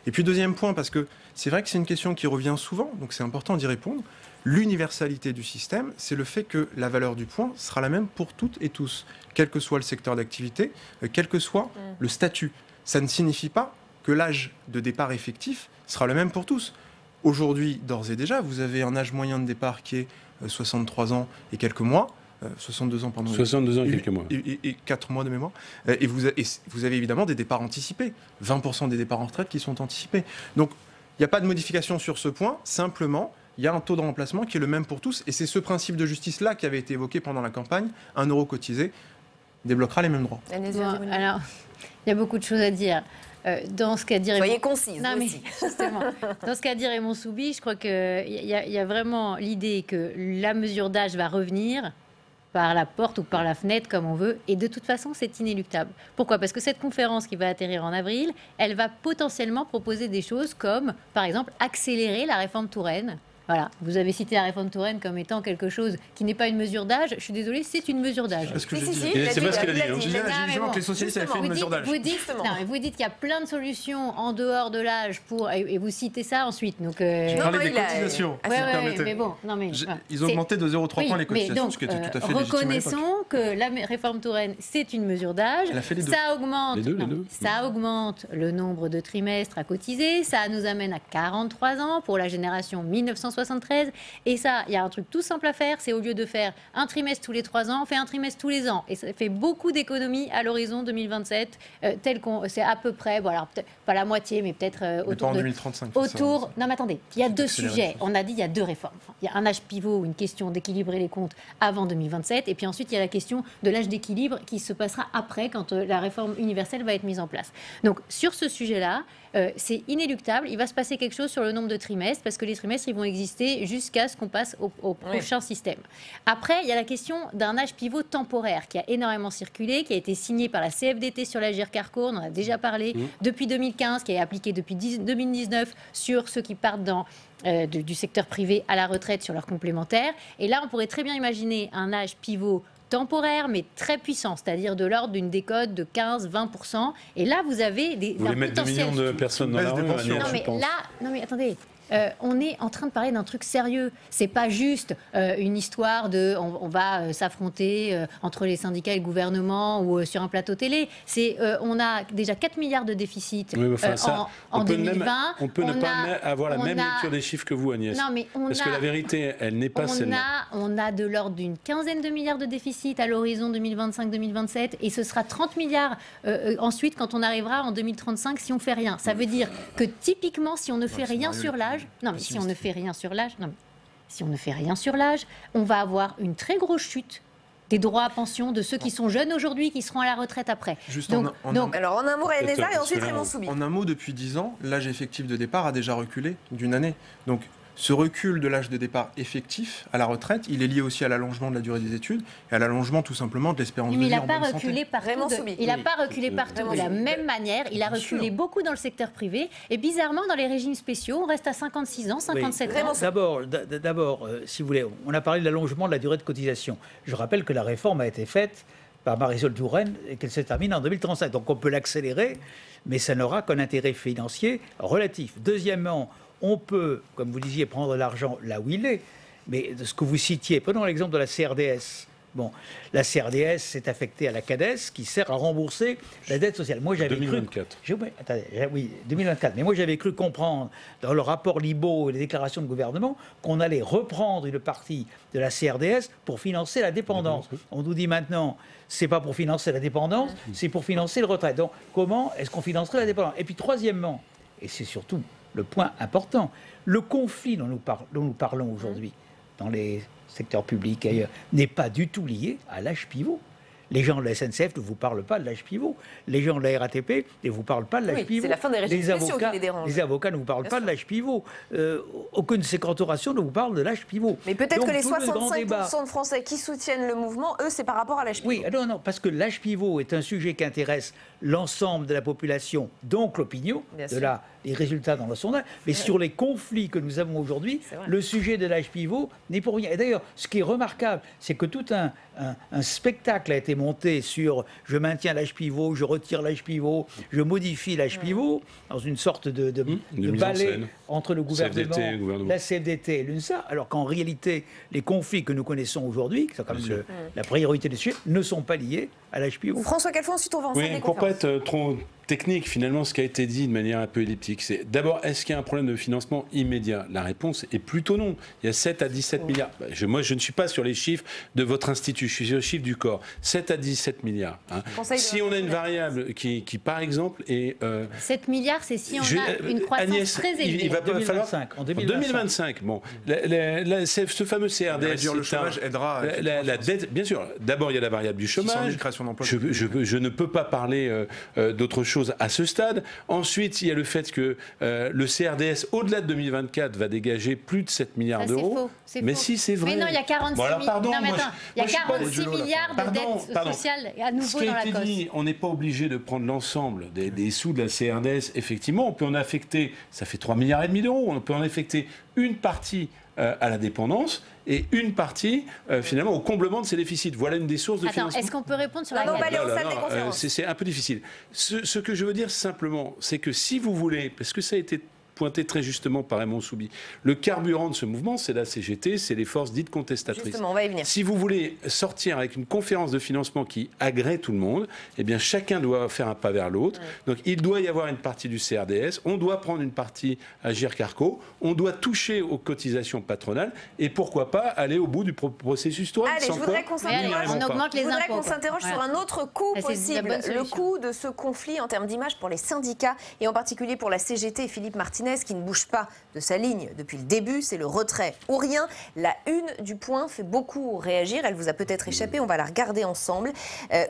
Et puis deuxième point, parce que c'est vrai que c'est une question qui revient souvent, donc c'est important d'y répondre. L'universalité du système, c'est le fait que la valeur du point sera la même pour toutes et tous, quel que soit le secteur d'activité, quel que soit le statut. Ça ne signifie pas que l'âge de départ effectif sera le même pour tous. Aujourd'hui, d'ores et déjà, vous avez un âge moyen de départ qui est 63 ans et quelques mois. 62 ans, pardon. 62 ans et quelques mois. Et 4 mois de mémoire. Et vous avez évidemment des départs anticipés. 20% des départs en retraite qui sont anticipés. Donc, il n'y a pas de modification sur ce point. Simplement, il y a un taux de remplacement qui est le même pour tous. Et c'est ce principe de justice-là qui avait été évoqué pendant la campagne. 1 euro cotisé débloquera les mêmes droits. Bon, alors, il y a beaucoup de choses à dire. Dans ce qu'a dit Soyez concise. Non, mais aussi. justement, dans ce qu'a dit Raymond Soubi, je crois qu'il y a vraiment l'idée que la mesure d'âge va revenir par la porte ou par la fenêtre, comme on veut. Et de toute façon, c'est inéluctable. Pourquoi ? Parce que cette conférence qui va atterrir en avril, elle va potentiellement proposer des choses comme, par exemple, accélérer la réforme Touraine. Voilà, vous avez cité la réforme Touraine comme étant quelque chose qui n'est pas une mesure d'âge. Je suis désolée, c'est une mesure d'âge. C'est ce que j'ai dit. C'est pas ce qu'elle a dit. J'ai dit justement que les socialistes avaient fait une mesure d'âge. Vous dites qu'il y a plein de solutions en dehors de l'âge et vous citez ça ensuite. Donc, je parlais des cotisations. Mais bon, non mais ils ont augmenté de 0,3 points les cotisations, ce qui était tout à fait légitime. Reconnaissons que la réforme Touraine, c'est une mesure d'âge. Ça augmente le nombre de trimestres à cotiser. Ça nous amène à 43 ans pour la génération 1973. Et ça, il y a un truc tout simple à faire, c'est au lieu de faire un trimestre tous les 3 ans, on fait un trimestre tous les ans. Et ça fait beaucoup d'économies à l'horizon 2027, c'est à peu près, bon alors peut-être pas la moitié, mais peut-être autour de 2035. Non mais attendez, il y a deux sujets. On a dit il y a deux réformes. Il y a un âge pivot, une question d'équilibrer les comptes avant 2027, et puis ensuite il y a la question de l'âge d'équilibre qui se passera après, quand la réforme universelle va être mise en place. Donc sur ce sujet-là, c'est inéluctable. Il va se passer quelque chose sur le nombre de trimestres, parce que les trimestres, ils vont exister jusqu'à ce qu'on passe au prochain système. Après, il y a la question d'un âge pivot temporaire qui a énormément circulé, qui a été signé par la CFDT sur l'Agir Carcourt, on en a déjà parlé, depuis 2015, qui est appliqué depuis 2019 sur ceux qui partent du secteur privé à la retraite sur leurs complémentaires. Et là, on pourrait très bien imaginer un âge pivot temporaire, mais très puissant, c'est-à-dire de l'ordre d'une décote de 15-20%. Et là, vous avez des... Vous voulez mettre 2 millions de personnes dans la rue, non mais attendez, on est en train de parler d'un truc sérieux. C'est pas juste une histoire de on va s'affronter entre les syndicats et le gouvernement ou sur un plateau télé. On a déjà 4 milliards de déficit en 2020. On peut ne pas avoir la même lecture des chiffres que vous, Agnès. Non, mais parce que la vérité, elle n'est pas celle-là. On a de l'ordre d'une quinzaine de milliards de déficit à l'horizon 2025-2027 et ce sera 30 milliards ensuite quand on arrivera en 2035 si on fait rien. Ça veut dire que typiquement, si on ne fait rien sur l'âge, si on ne fait rien sur l'âge, on va avoir une très grosse chute des droits à pension de ceux qui sont jeunes aujourd'hui, qui seront à la retraite après. Alors en un mot, Ryan Nézard et ensuite Raymond Soubi. En un mot, depuis 10 ans, l'âge effectif de départ a déjà reculé d'une année. Donc ce recul de l'âge de départ effectif à la retraite, il est lié aussi à l'allongement de la durée des études et à l'allongement tout simplement de l'espérance de vie en bonne santé. Il n'a pas reculé partout de la même manière. Il a reculé beaucoup dans le secteur privé. Et bizarrement, dans les régimes spéciaux, on reste à 56 ans, 57 ans. D'abord, si vous voulez, on a parlé de l'allongement de la durée de cotisation. Je rappelle que la réforme a été faite par Marisol Touraine et qu'elle se termine en 2035. Donc on peut l'accélérer, mais ça n'aura qu'un intérêt financier relatif. Deuxièmement, on peut, comme vous disiez, prendre l'argent là où il est, mais de ce que vous citiez, prenons l'exemple de la CRDS. Bon, la CRDS s'est affectée à la CADES qui sert à rembourser la dette sociale. Moi, j'avais 2024. Oui, 2024. Mais moi, j'avais cru comprendre dans le rapport Libaud et les déclarations de gouvernement qu'on allait reprendre une partie de la CRDS pour financer la dépendance. On nous dit maintenant, c'est pas pour financer la dépendance, c'est pour financer le retraite. Donc, comment est-ce qu'on financerait la dépendance? Et puis, troisièmement, et c'est surtout le point important, le conflit dont nous parlons aujourd'hui dans les secteurs publics ailleurs n'est pas du tout lié à l'âge pivot. Les gens de la SNCF ne vous parlent pas de l'âge pivot. Les gens de la RATP ne vous parlent pas de l'âge pivot. C'est la fin des régimes spéciaux qui les dérange. Les avocats ne vous parlent pas de l'âge pivot. Aucune séquentoration ne vous parle de l'âge pivot. Mais peut-être que les 65% de Français qui soutiennent le mouvement, eux, c'est par rapport à l'âge pivot. Oui, non, parce que l'âge pivot est un sujet qui intéresse l'ensemble de la population, donc l'opinion, de là les résultats dans le sondage. Mais sur les conflits que nous avons aujourd'hui, le sujet de l'âge pivot n'est pour rien. Et d'ailleurs, ce qui est remarquable, c'est que tout un spectacle a été monté sur je maintiens l'âge pivot, je retire l'âge pivot, je modifie l'âge pivot, dans une sorte de balai entre le gouvernement, la CFDT et l'UNSA, alors qu'en réalité, les conflits que nous connaissons aujourd'hui, qui sont quand même la priorité du sujet, ne sont pas liés à l'âge pivot. François Calfon, ensuite on va en salle des pour pas conférences. être trop technique, finalement, ce qui a été dit de manière un peu elliptique, c'est d'abord, est-ce qu'il y a un problème de financement immédiat? La réponse est plutôt non. Il y a 7 à 17 milliards. Moi, je ne suis pas sur les chiffres de votre institut, je suis sur les chiffres du corps. 7 à 17 milliards. Hein. Si on a une variable qui par exemple, est... 7 milliards, c'est si on a une croissance Agnès, très élevée. Il va pas falloir... En 2025. Bon, ce fameux CRDS... Le chômage aidera... La dette, bien sûr. D'abord, il y a la variable du chômage. Je ne peux pas parler d'autre chose à ce stade. Ensuite, il y a le fait que le CRDS, au-delà de 2024, va dégager plus de 7 milliards d'euros. Mais faux. si, c'est vrai. Mais non, il y a 46 milliards de dettes sociales à nouveau dans la cosse. On n'est pas obligé de prendre l'ensemble des sous de la CRDS. Effectivement, on peut en affecter, ça fait 3,5 milliards d'euros, on peut en affecter une partie à la dépendance et une partie, finalement, au comblement de ces déficits. Voilà une des sources de financement. Est-ce qu'on peut répondre sur la c'est un peu difficile. Ce que je veux dire simplement, c'est que si vous voulez, parce que ça a été pointé très justement par Raymond Soubi, le carburant de ce mouvement, c'est la CGT, c'est les forces dites contestatrices. Justement, on va y venir. Si vous voulez sortir avec une conférence de financement qui agrée tout le monde, eh bien chacun doit faire un pas vers l'autre. Donc il doit y avoir une partie du CRDS, on doit prendre une partie à Agirc-Arrco, on doit toucher aux cotisations patronales et pourquoi pas aller au bout du processus toile. Allez, je voudrais qu'on s'interroge sur un autre coût possible, le coût de ce conflit en termes d'image pour les syndicats et en particulier pour la CGT et Philippe Martinez qui ne bouge pas de sa ligne depuis le début, c'est le retrait ou rien. La une du Point fait beaucoup réagir, elle vous a peut-être échappé, on va la regarder ensemble.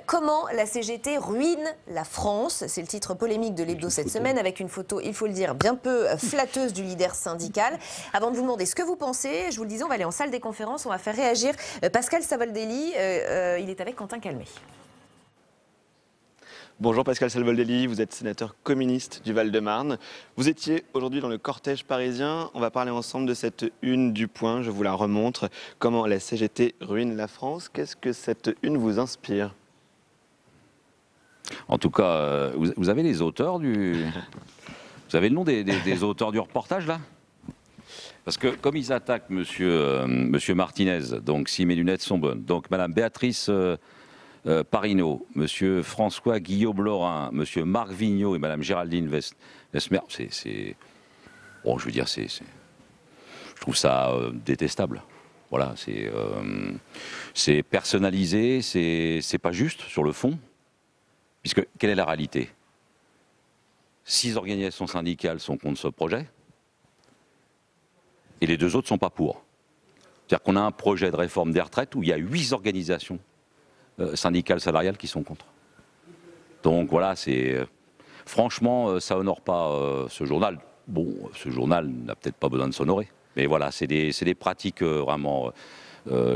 Comment la CGT ruine la France? C'est le titre polémique de l'Hebdo cette semaine avec une photo, il faut le dire, bien peu flatteuse du leader syndical. Avant de vous demander ce que vous pensez, je vous le disais, on va aller en salle des conférences, on va faire réagir Pascal Savoldelli, il est avec Quentin Calmet. Bonjour Pascal Savoldelli, vous êtes sénateur communiste du Val-de-Marne. Vous étiez aujourd'hui dans le cortège parisien. On va parler ensemble de cette une du Point, je vous la remontre. Comment la CGT ruine la France. Qu'est-ce que cette une vous inspire? En tout cas, vous avez les auteurs du... Vous avez le nom des auteurs du reportage là? Parce que comme ils attaquent monsieur Martinez, donc si mes lunettes sont bonnes, donc madame Béatrice... Parino, monsieur François Guillaume-Laurin, monsieur Marc Vigneault et madame Géraldine Vesmer, bon, je veux dire, je trouve ça détestable. Voilà, c'est personnalisé, c'est pas juste sur le fond, puisque quelle est la réalité? 6 organisations syndicales sont contre ce projet, et les 2 autres sont pas pour. C'est-à-dire qu'on a un projet de réforme des retraites où il y a 8 organisations syndicales salariales qui sont contre. Donc voilà, franchement, ça honore pas ce journal. Bon, ce journal n'a peut-être pas besoin de s'honorer, mais voilà, c'est des pratiques vraiment...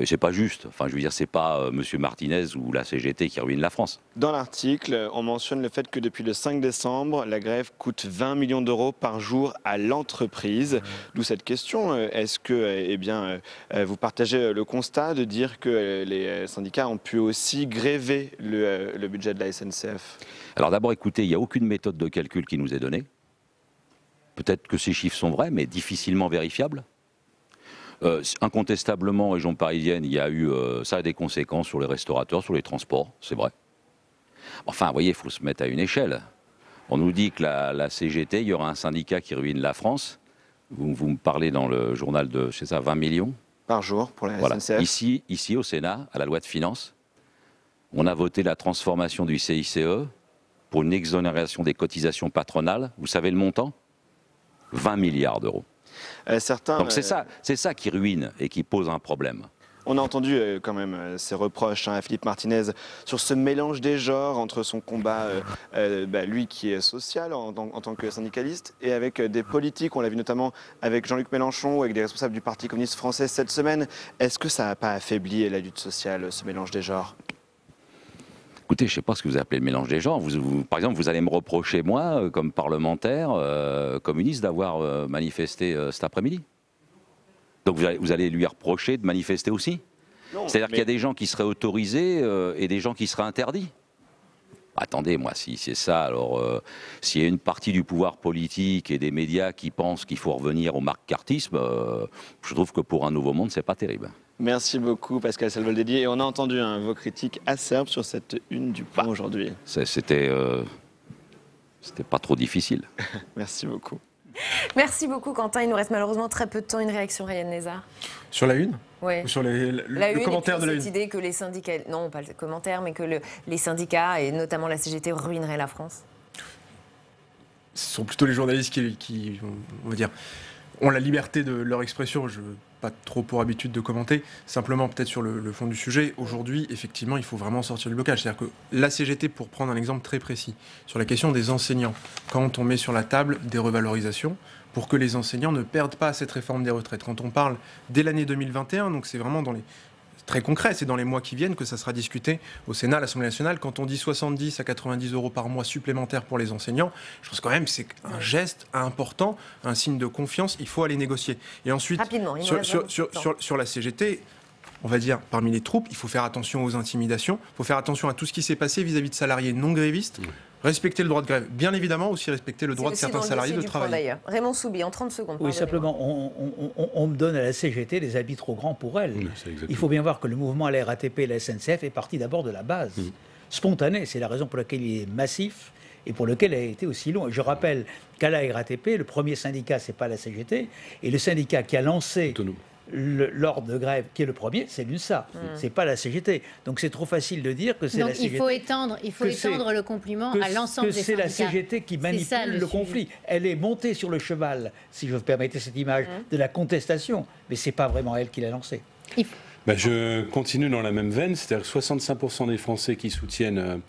c'est pas juste. Enfin, je veux dire, c'est pas monsieur Martinez ou la CGT qui ruine la France. Dans l'article, on mentionne le fait que depuis le 5 décembre, la grève coûte 20 millions d'euros par jour à l'entreprise. D'où cette question. Est-ce que vous partagez le constat de dire que les syndicats ont pu aussi gréver le budget de la SNCF? Alors d'abord, écoutez, il n'y a aucune méthode de calcul qui nous est donnée. Peut-être que ces chiffres sont vrais, mais difficilement vérifiables. Incontestablement, région parisienne, il y a eu ça a des conséquences sur les restaurateurs, sur les transports, c'est vrai. Enfin, vous voyez, il faut se mettre à une échelle. On nous dit que la CGT, il y aura un syndicat qui ruine la France. Vous me parlez dans le journal de, c'est ça, 20 millions par jour pour la SNCF. Ici, au Sénat, à la loi de finances, on a voté la transformation du CICE pour une exonération des cotisations patronales. Vous savez le montant? 20 milliards d'euros. Donc c'est ça qui ruine et qui pose un problème. On a entendu quand même ces reproches à Philippe Martinez sur ce mélange des genres entre son combat, lui qui est social en tant que syndicaliste, et avec des politiques. On l'a vu notamment avec Jean-Luc Mélenchon ou avec des responsables du Parti communiste français cette semaine. Est-ce que ça n'a pas affaibli la lutte sociale, ce mélange des genres ? Écoutez, je ne sais pas ce que vous appelez le mélange des genres. Par exemple, vous allez me reprocher, moi, comme parlementaire communiste, d'avoir manifesté cet après-midi. Donc vous allez lui reprocher de manifester aussi ? C'est-à-dire qu'il y a des gens qui seraient autorisés et des gens qui seraient interdits. Attendez, moi, si c'est ça, alors s'il y a une partie du pouvoir politique et des médias qui pensent qu'il faut revenir au marc-cartisme, je trouve que pour un nouveau monde, c'est pas terrible. Merci beaucoup Pascal Savoldelli. Et on a entendu vos critiques acerbes sur cette une du Point aujourd'hui. C'était pas trop difficile. Merci beaucoup. Merci beaucoup Quentin. Il nous reste malheureusement très peu de temps. Une réaction, Ryan Nézard? Sur la une? Oui. Ou sur le commentaire de la une? Cette idée que les syndicats, non pas le commentaire, mais que les syndicats et notamment la CGT ruineraient la France. Ce sont plutôt les journalistes qui on va dire, ont la liberté de leur expression. Je n'ai pas trop pour habitude de commenter. Simplement, peut-être sur le fond du sujet, aujourd'hui, effectivement, il faut vraiment sortir du blocage. C'est-à-dire que la CGT, pour prendre un exemple très précis, sur la question des enseignants, quand on met sur la table des revalorisations, pour que les enseignants ne perdent pas cette réforme des retraites. Quand on parle dès l'année 2021, donc c'est vraiment très concret, c'est dans les mois qui viennent que ça sera discuté au Sénat, à l'Assemblée nationale. Quand on dit 70 à 90 euros par mois supplémentaires pour les enseignants, je pense quand même que c'est un geste important, un signe de confiance, il faut aller négocier. Et ensuite, sur la CGT, on va dire, parmi les troupes, il faut faire attention aux intimidations, il faut faire attention à tout ce qui s'est passé vis-à-vis de salariés non grévistes. Respecter le droit de grève, bien évidemment, aussi respecter le droit de certains salariés de travailler. Raymond Soubi, en 30 secondes. Oui, simplement, on me donne à la CGT des habits trop grands pour elle. Il faut bien voir que le mouvement à la RATP et la SNCF est parti d'abord de la base. Spontané, c'est la raison pour laquelle il est massif et pour lequel il a été aussi long. Et je rappelle qu'à la RATP, le premier syndicat, c'est pas la CGT, et le syndicat qui a lancé l'ordre de grève, qui est le premier, c'est l'UNSA, c'est pas la CGT. Donc c'est trop facile de dire que c'est la CGT. Il faut étendre le compliment à l'ensemble des syndicats. C'est la CGT qui manipule le conflit. Elle est montée sur le cheval, si je vous permettez cette image, de la contestation, mais c'est pas vraiment elle qui l'a lancé. Je continue dans la même veine, c'est-à-dire que 65% des Français qui soutiennent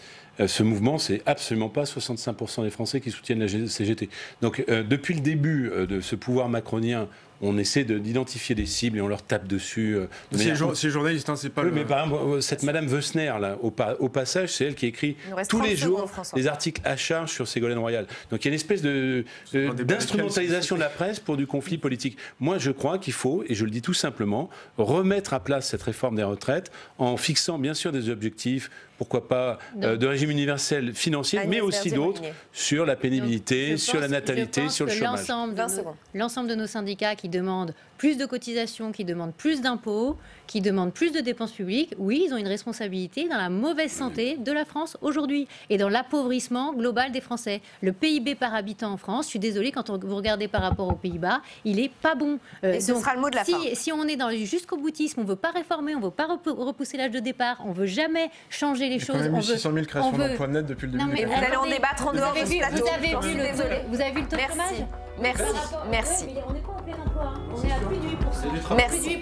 ce mouvement, c'est absolument pas 65% des Français qui soutiennent la CGT. Donc depuis le début de ce pouvoir macronien, on essaie d'identifier des cibles et on leur tape dessus. C'est journaliste, c'est pas oui, mais par exemple, cette Madame Wessner, là, au passage, c'est elle qui écrit tous les jours des articles à charge sur Ségolène Royal. Donc il y a une espèce d'instrumentalisation de la presse pour du conflit politique. Moi, je crois qu'il faut, et je le dis tout simplement, remettre à place cette réforme des retraites en fixant bien sûr des objectifs, pourquoi pas de régime universel financier, mais aussi d'autres sur la pénibilité, sur la natalité, sur le chômage. L'ensemble de nos syndicats qui demandent plus de cotisations, qui demandent plus d'impôts, qui demandent plus de dépenses publiques, oui, ils ont une responsabilité dans la mauvaise santé de la France aujourd'hui et dans l'appauvrissement global des Français. Le PIB par habitant en France, je suis désolée, quand vous regardez par rapport aux Pays-Bas, il est pas bon. Et ce sera le mot de la fin. Si on est dans le jusqu'au boutisme, on veut pas réformer, on veut pas repousser l'âge de départ, on veut jamais changer les choses. Il y a quand même 600 000 créations d'emplois nets depuis le début. Mais vous allez en débattre en dehors de ce plateau. Vous avez vu le taux de chômage ? Merci. On n'est pas en plein emploi. On est à plus de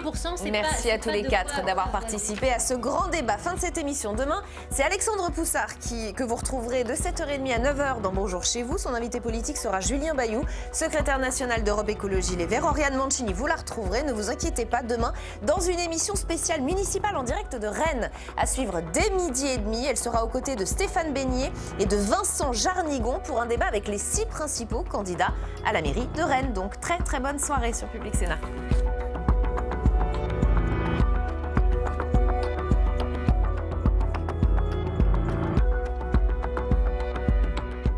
8%. Merci à tous les quatre d'avoir participé à ce grand débat. Fin de cette émission. Demain, c'est Alexandre Poussard que vous retrouverez de 7h30 à 9h dans Bonjour chez vous. Son invité politique sera Julien Bayou, secrétaire national d'Europe Écologie Les Verts. Oriane Mancini, vous la retrouverez. Ne vous inquiétez pas, demain, dans une émission spéciale municipale en direct de Rennes. À suivre dès 12h30. Elle sera aux côtés de Stéphane Beignet et de Vincent Jarnigon pour un débat avec les 6 principaux candidats à la mairie de Rennes. Donc très très bonne soirée sur Public Sénat.